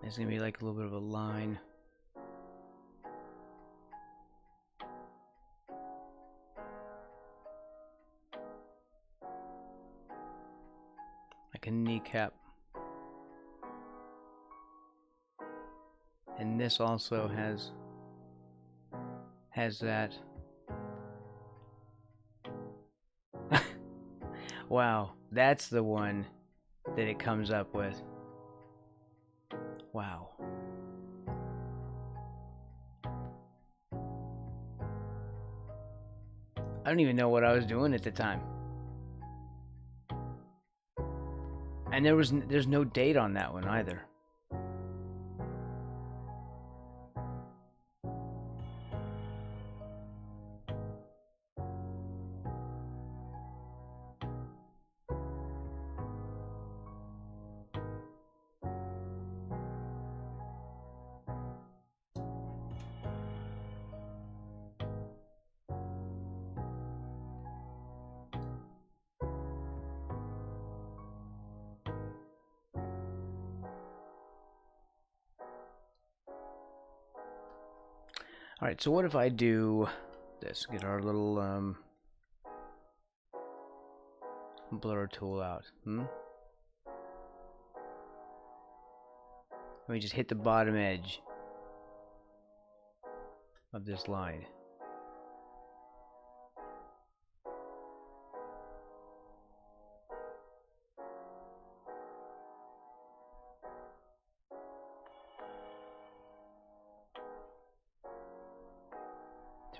A: There's gonna be like a little bit of a line. Like a kneecap. And this also has that. Wow, that's the one that it comes up with. Wow. I don't even know what I was doing at the time. And there's no date on that one either. Alright, so what if I do this? Get our little blur tool out. Let me just hit the bottom edge of this line.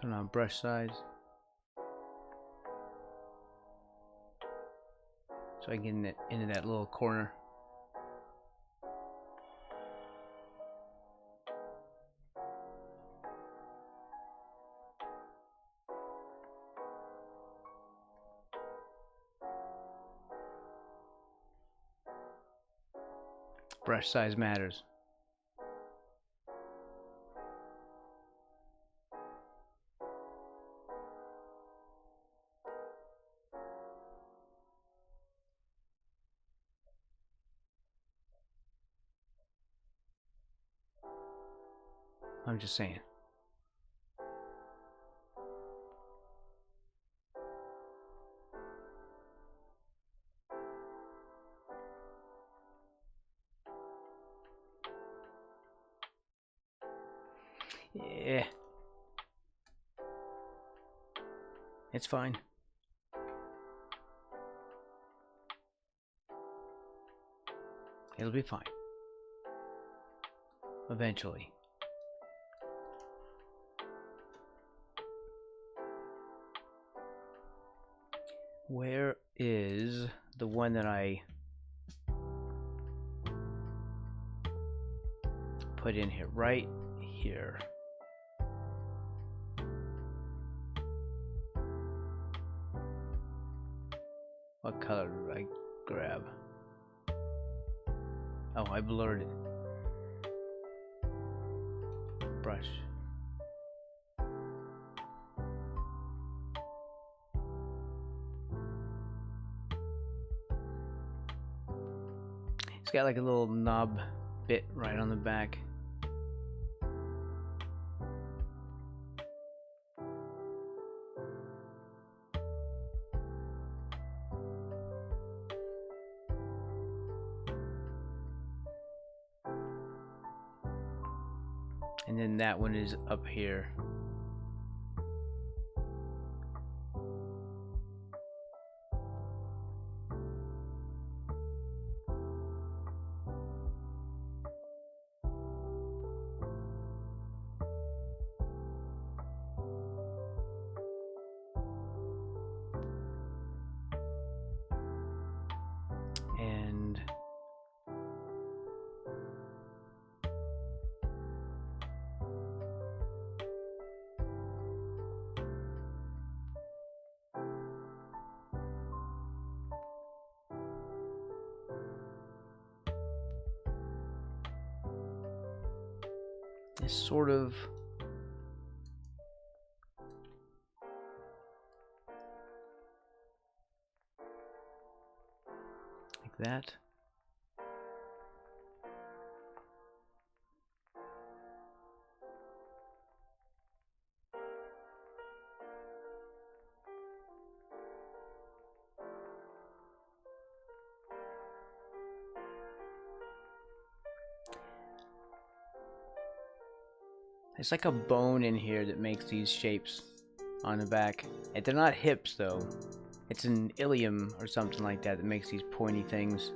A: Turn on brush size. So I can get into that little corner. Brush size matters. I'm just saying. Yeah. It's fine. It'll be fine. Eventually. Where is the one that I put in here? Right here. What color did I grab? Oh, I blurred it. Brush. It's got like a little knob bit right on the back. And then that one is up here. is sort of like that. It's like a bone in here that makes these shapes on the back. And they're not hips though. It's an ilium or something like that that makes these pointy things.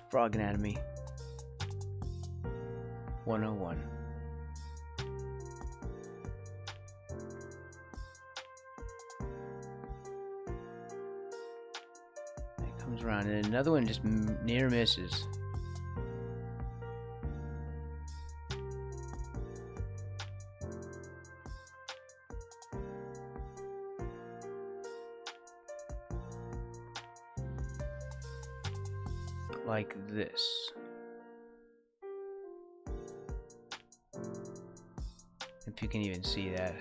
A: Frog Anatomy 101. Comes around, and another one just near misses. Like this. If you can even see that.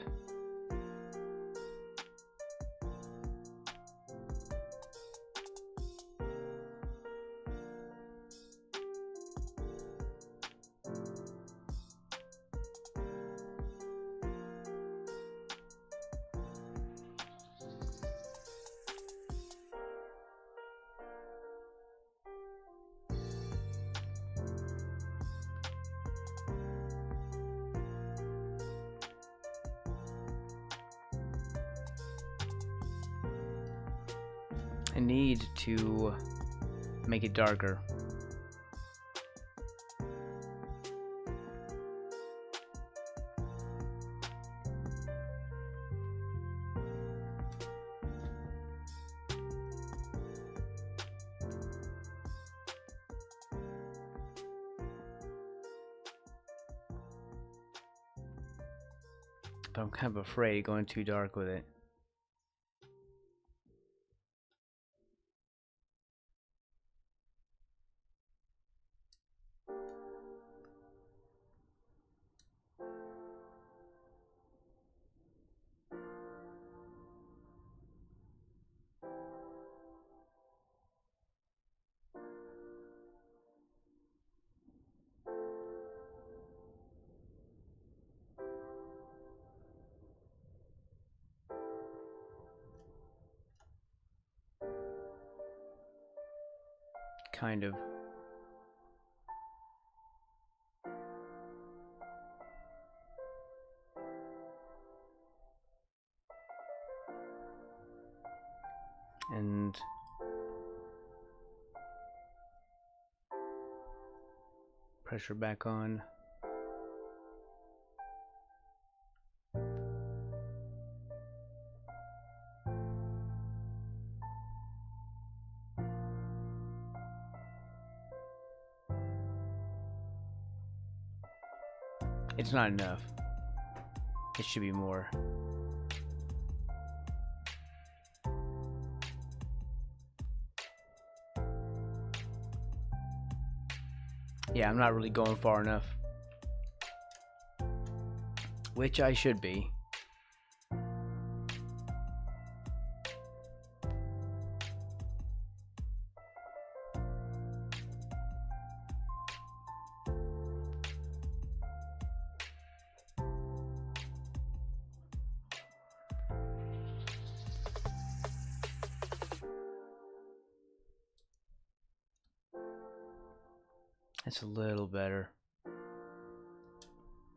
A: I need to make it darker. But I'm kind of afraid of going too dark with it. Kind of. And pressure back on. It's not enough. It should be more. Yeah, I'm not really going far enough. Which I should be. That's a little better.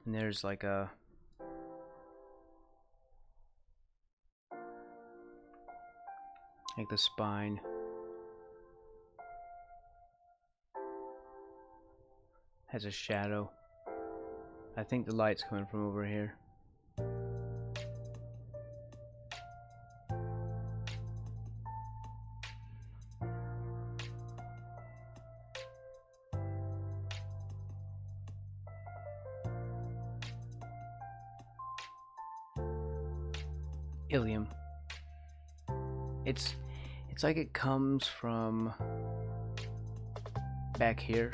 A: And there's like a the spine. Has a shadow. I think the light's coming from over here. ilium. It's like it comes from back here,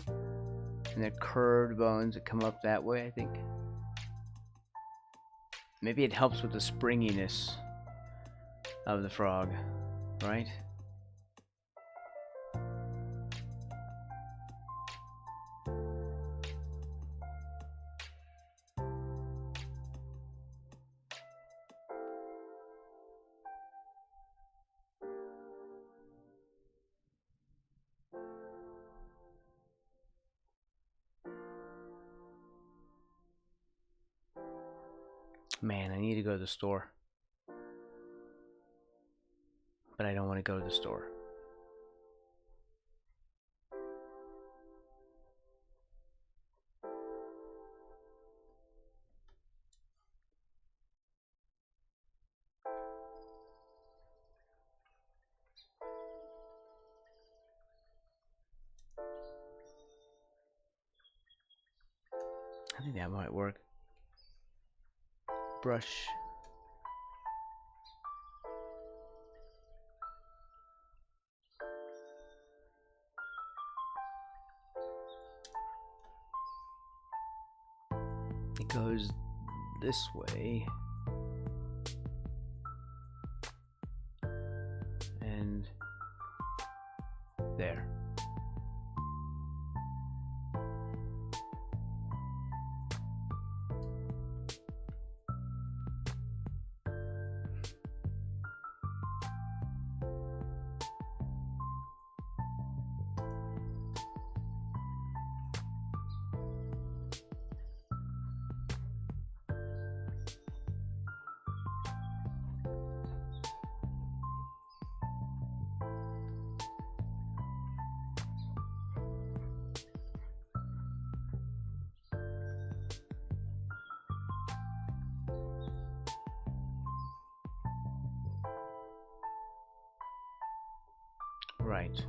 A: and they're curved bones that come up that way, I think. Maybe it helps with the springiness of the frog, right? Man, I need to go to the store. But I don't want to go to the store. I think that might work. Brush. It goes this way. And there. Right.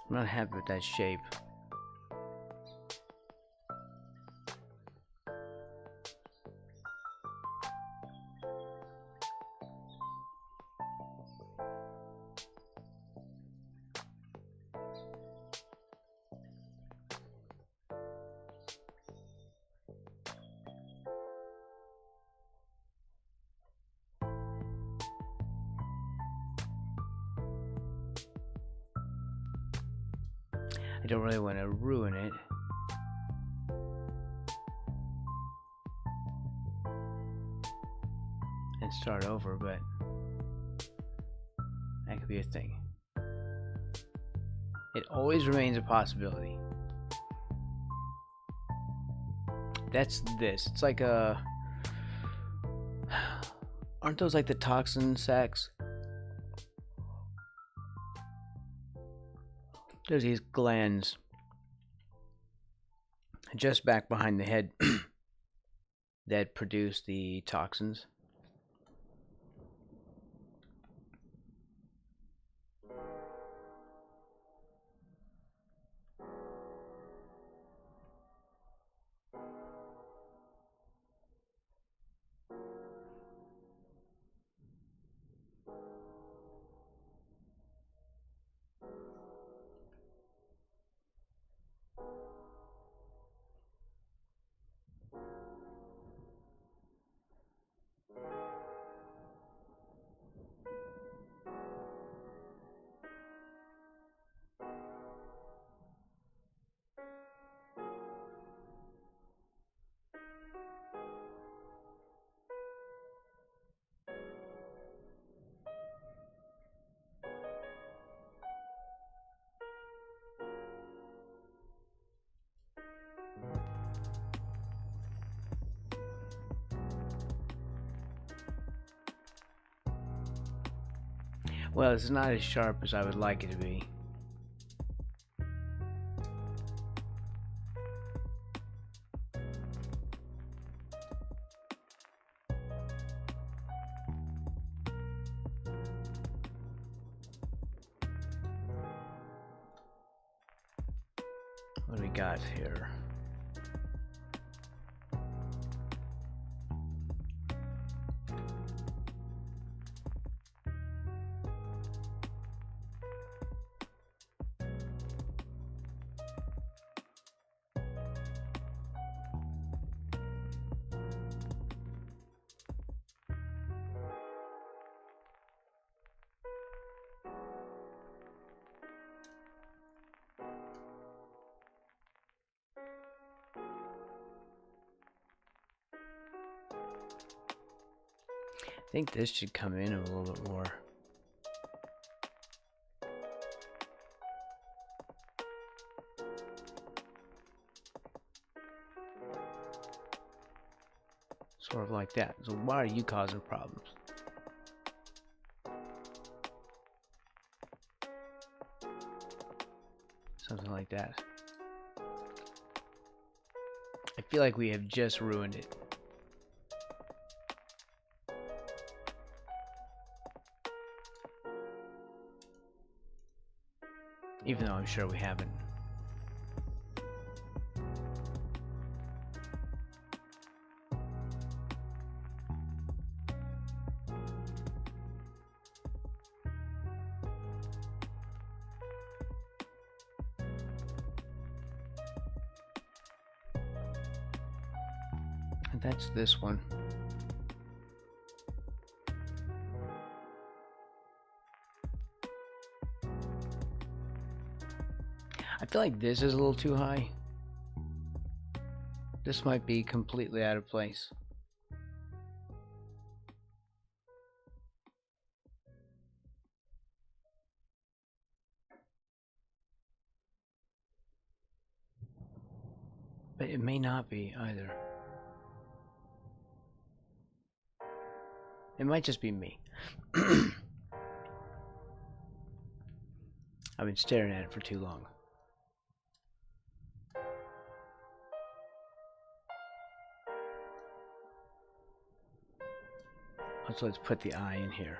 A: I'm not happy with that shape. I don't really want to ruin it. And start over, but that could be a thing. It always remains a possibility. That's this. It's like a... Aren't those like the toxin sacs? There's these glands just back behind the head that produce the toxins. Well, it's not as sharp as I would like it to be. What do we got here? I think this should come in a little bit more. Sort of like that. So why are you causing problems? Something like that. I feel like we have just ruined it. Even though I'm sure we haven't. And that's this one. I feel like this is a little too high. This might be completely out of place. But it may not be either. It might just be me. I've been staring at it for too long. So let's put the eye in here.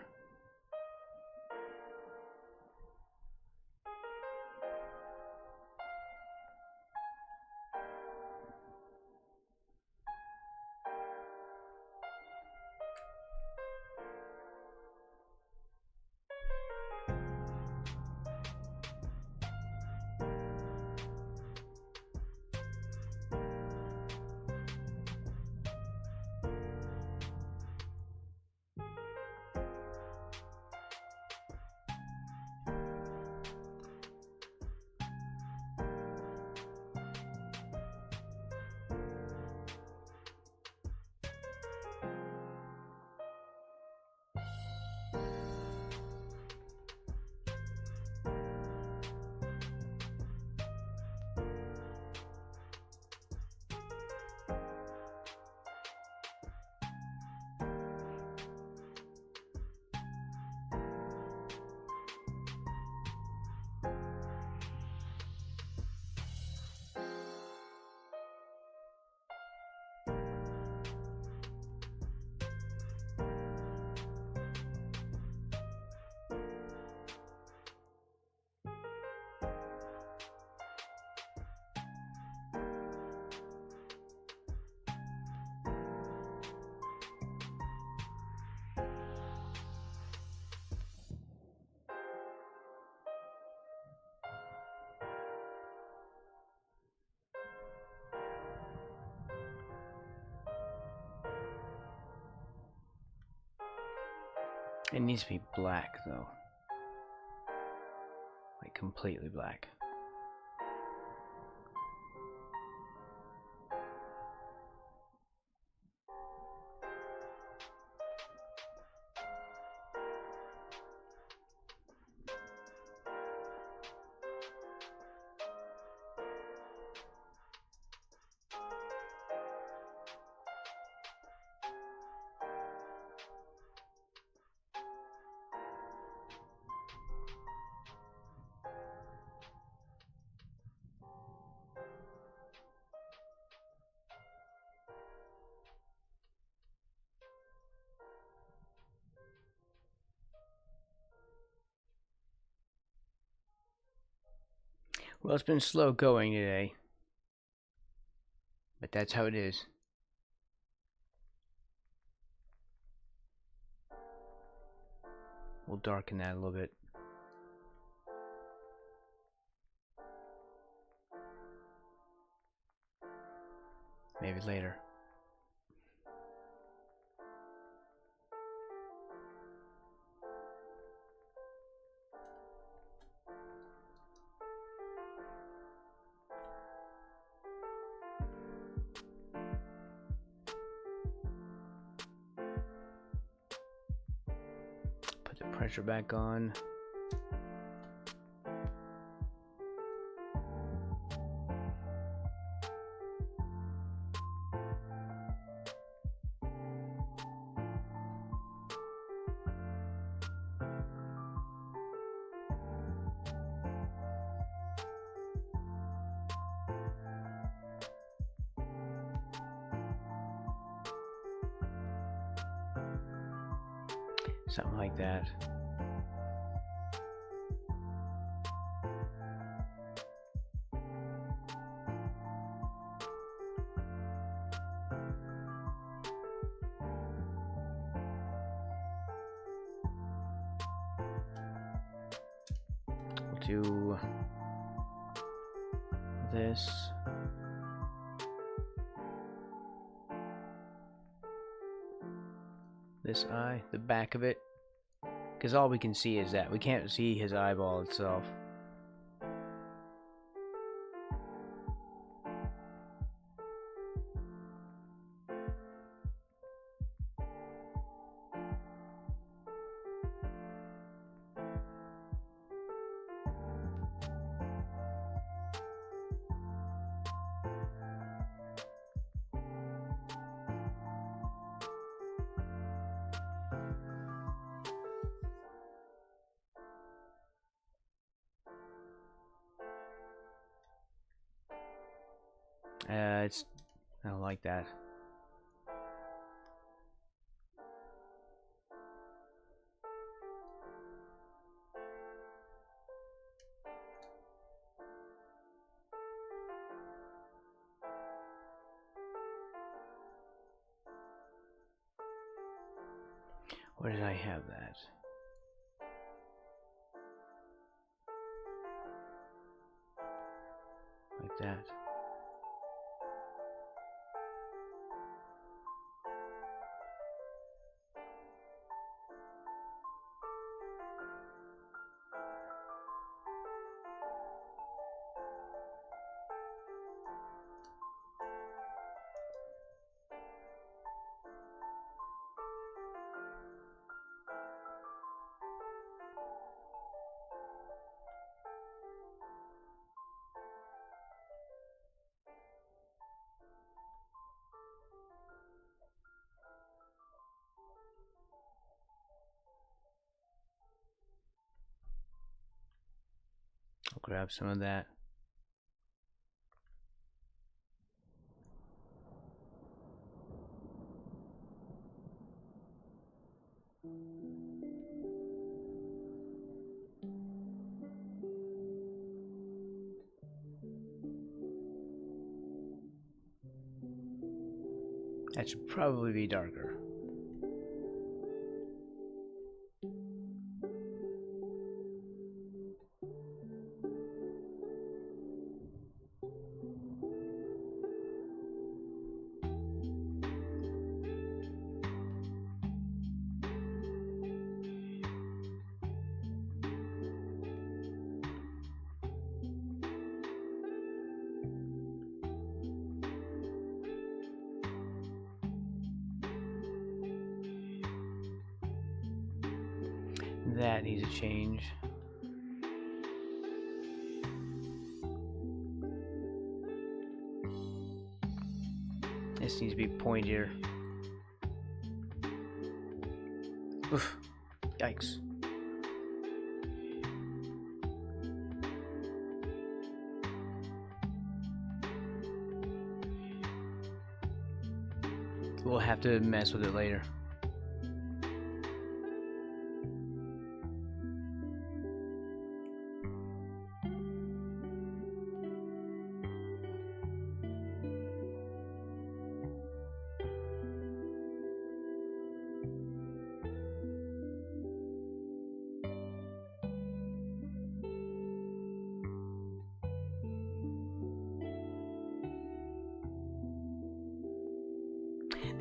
A: It needs to be black though. Like completely black. Well, it's been slow going today, but that's how it is. We'll darken that a little bit. Maybe later. Put the pressure back on. Something like that. We'll do this. This eye, the back of it, because all we can see is that. We can't see his eyeball itself. I don't like that. Where did I have that? Like that. I'll grab some of that. That should probably be darker. That needs a change. This needs to be pointier. Oof. Yikes. We'll have to mess with it later.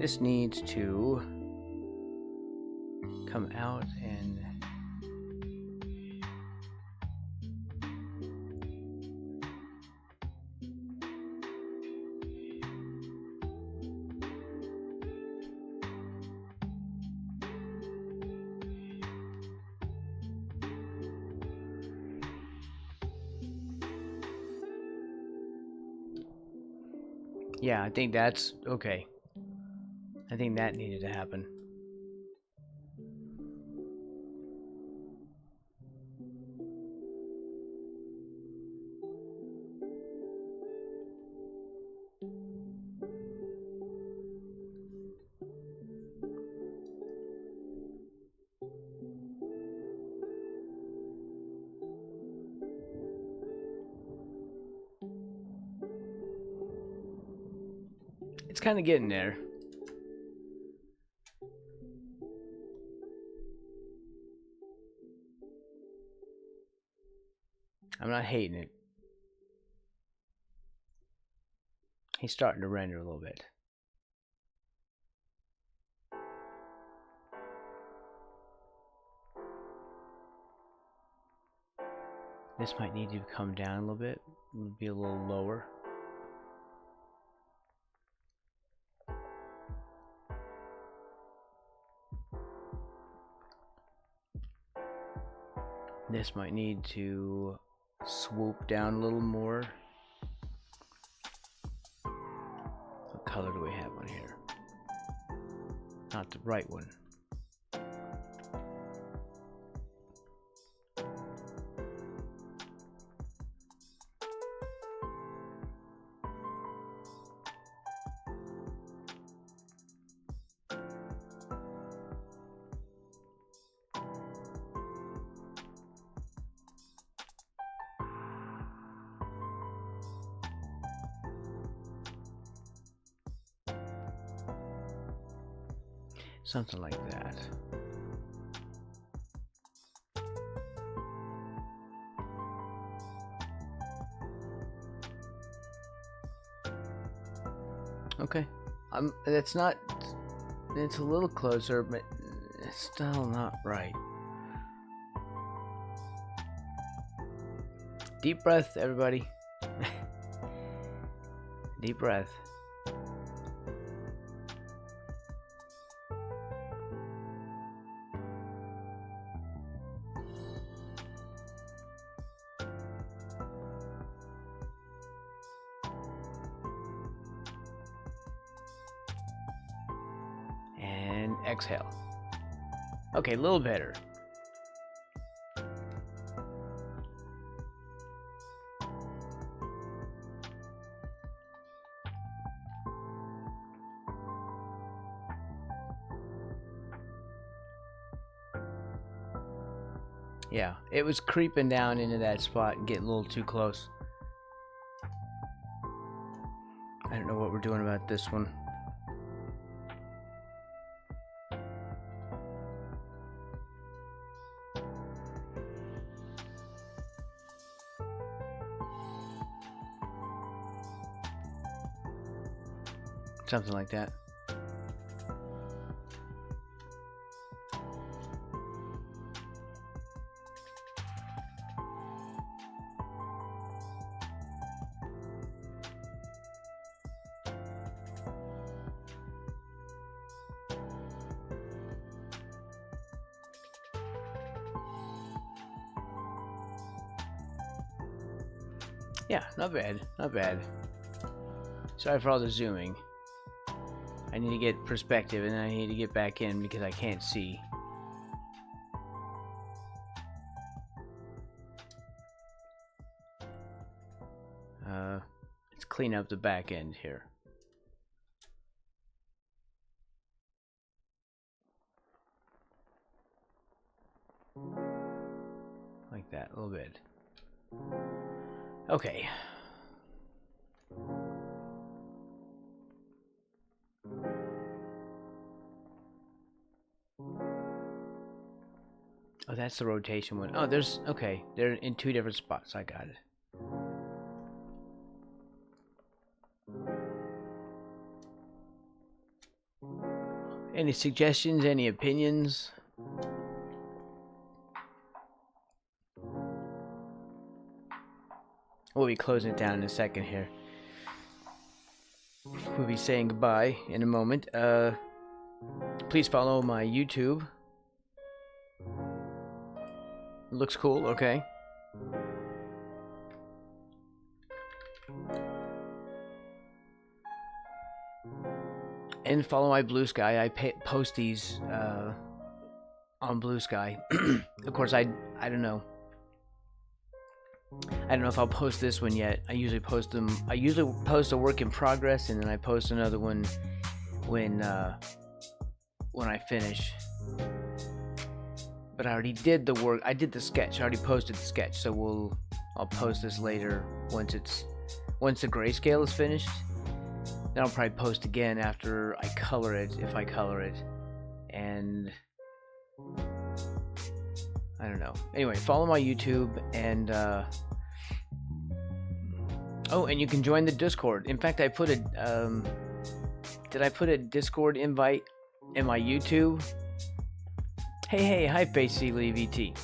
A: This needs to come out and yeah, I think that's okay. I think that needed to happen. It's kind of getting there. I'm not hating it. He's starting to render a little bit. This might need to come down a little bit, be a little lower. This might need to swoop down a little more. What color do we have on here? Not the right one. Something like that. Okay. It's not, it's a little closer, but it's still not right. Deep breath, everybody. Deep breath. And exhale. Okay, a little better. Yeah, it was creeping down into that spot and getting a little too close. I don't know what we're doing about this one. Something like that. Yeah, not bad, not bad. Sorry for all the zooming. I need to get perspective and then I need to get back in because I can't see. Let's clean up the back end here. Like that, a little bit. Okay. Oh, that's the rotation one. Oh, there's, okay. They're in two different spots. I got it. Any suggestions? Any opinions? We'll be closing it down in a second here. We'll be saying goodbye in a moment. Please follow my YouTube. Looks cool, okay. And follow my Blue Sky. I post these on Blue Sky. Of course, I don't know. I don't know if I'll post this one yet. I usually post them. I usually post a work in progress, and then I post another one when I finish. But I already did the work. I did the sketch. I already posted the sketch, so I'll post this later once the grayscale is finished. Then I'll probably post again after I color it, if I color it, and I don't know. Anyway, follow my YouTube, and oh, and you can join the Discord. In fact, I put a did I put a Discord invite in my YouTube? Hey, hi, Facey VT.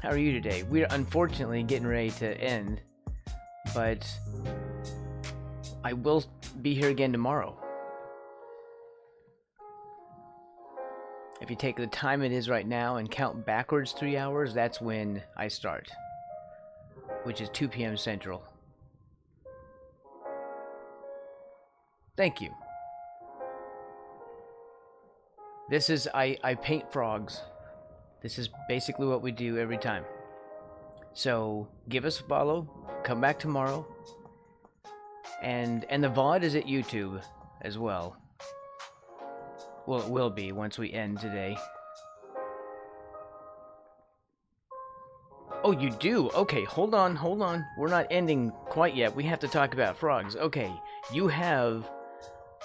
A: How are you today? We're unfortunately getting ready to end, but I will be here again tomorrow. If you take the time it is right now and count backwards 3 hours, that's when I start, which is 2 p.m. Central. Thank you. This is, I paint frogs. This is basically what we do every time. So give us a follow, come back tomorrow, and the VOD is at YouTube as well. Well, it will be once we end today. Oh, you do? Okay, hold on. We're not ending quite yet. We have to talk about frogs. Okay, you have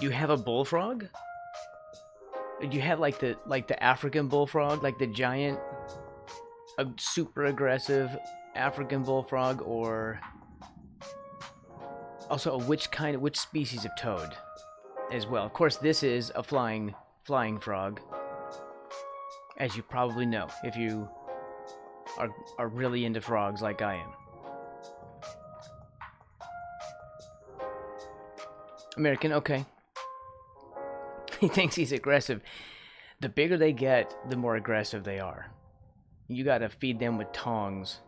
A: a bullfrog? Do you have like the African bullfrog, like the giant, super aggressive African bullfrog, or also which species of toad as well? Of course, this is a flying frog, as you probably know if you are really into frogs like I am. American, okay. He thinks he's aggressive. The bigger they get, the more aggressive they are. You gotta feed them with tongs,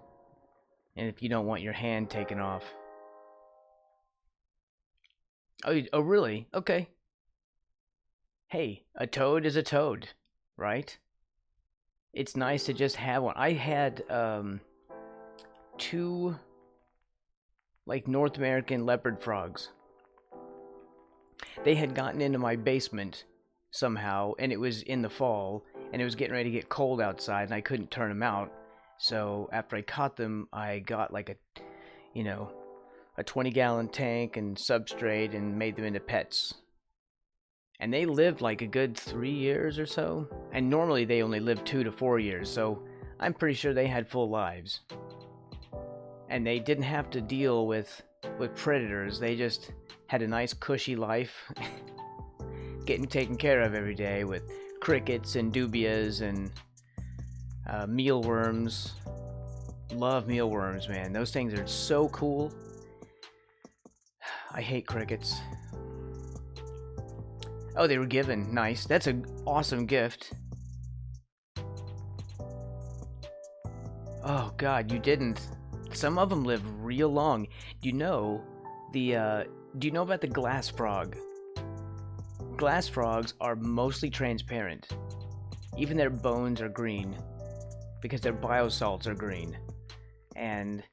A: and if you don't want your hand taken off. Oh, really? Okay. Hey, a toad is a toad, right? It's nice to just have one. I had 2 like North American leopard frogs. They had gotten into my basement somehow, and it was in the fall, and it was getting ready to get cold outside, and I couldn't turn them out. So after I caught them, I got like a 20-gallon tank and substrate and made them into pets. And they lived like a good 3 years or so. And normally they only live 2 to 4 years, so I'm pretty sure they had full lives. And they didn't have to deal with predators. They just had a nice cushy life, getting taken care of every day with crickets and dubias and mealworms. Love mealworms, man. Those things are so cool. I hate crickets. Oh, they were given. Nice. That's an awesome gift. Oh God, you didn't. Some of them live real long. Do you know about the glass frog? Glass frogs are mostly transparent. Even their bones are green because their biosalts are green. And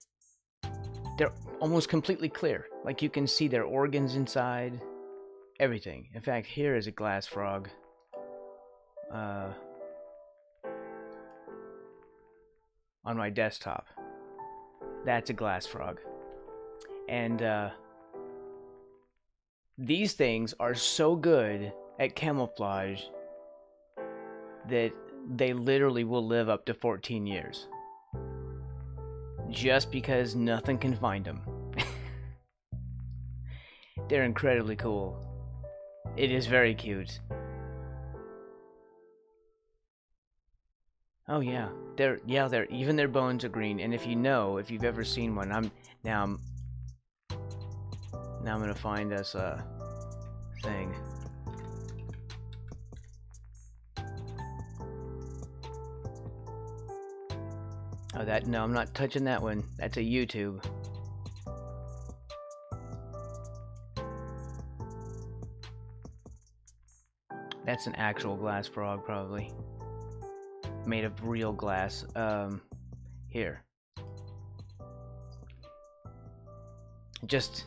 A: they're almost completely clear. Like you can see their organs inside. Everything. In fact, here is a glass frog. On my desktop. That's a glass frog. And these things are so good at camouflage that they literally will live up to 14 years. Just because nothing can find them. They're incredibly cool. It is very cute. Oh yeah, they're even their bones are green. And if you've ever seen one, now I'm gonna find us a thing. Oh, no, I'm not touching that one. That's a YouTube. That's an actual glass frog, probably. Made of real glass. Here. Just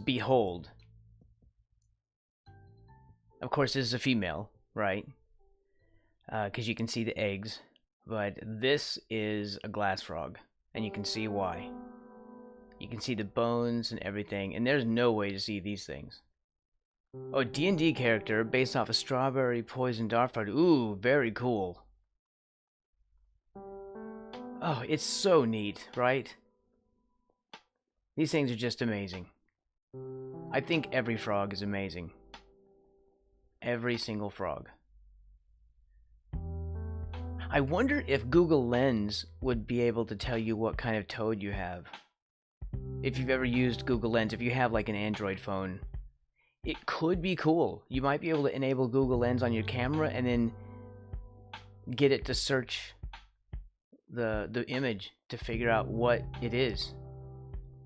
A: behold. Of course, this is a female, right? Because you can see the eggs. But this is a glass frog, and you can see why. You can see the bones and everything, and there's no way to see these things. Oh, D&D character based off a strawberry poison dart frog. Ooh, very cool. Oh, it's so neat, right? These things are just amazing. I think every frog is amazing. Every single frog. I wonder if Google Lens would be able to tell you what kind of toad you have. If you've ever used Google Lens, if you have like an Android phone, it could be cool. You might be able to enable Google Lens on your camera and then get it to search the image to figure out what it is.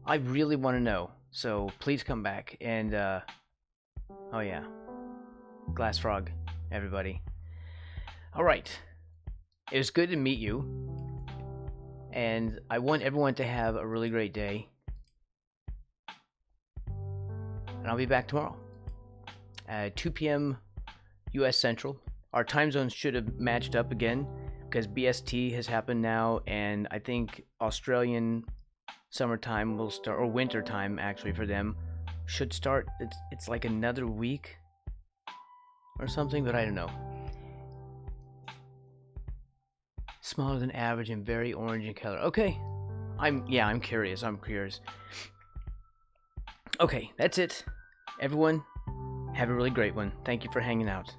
A: I really want to know. So please come back and oh yeah. Glass frog, everybody. Alright. It was good to meet you. And I want everyone to have a really great day. And I'll be back tomorrow at 2 p.m. US Central. Our time zones should have matched up again because BST has happened now, and I think Australian summertime will start, or winter time actually for them should start. It's like another week or something, but I don't know. Smaller than average and very orange in color. Okay, I'm curious. Okay, that's it. Everyone, have a really great one. Thank you for hanging out.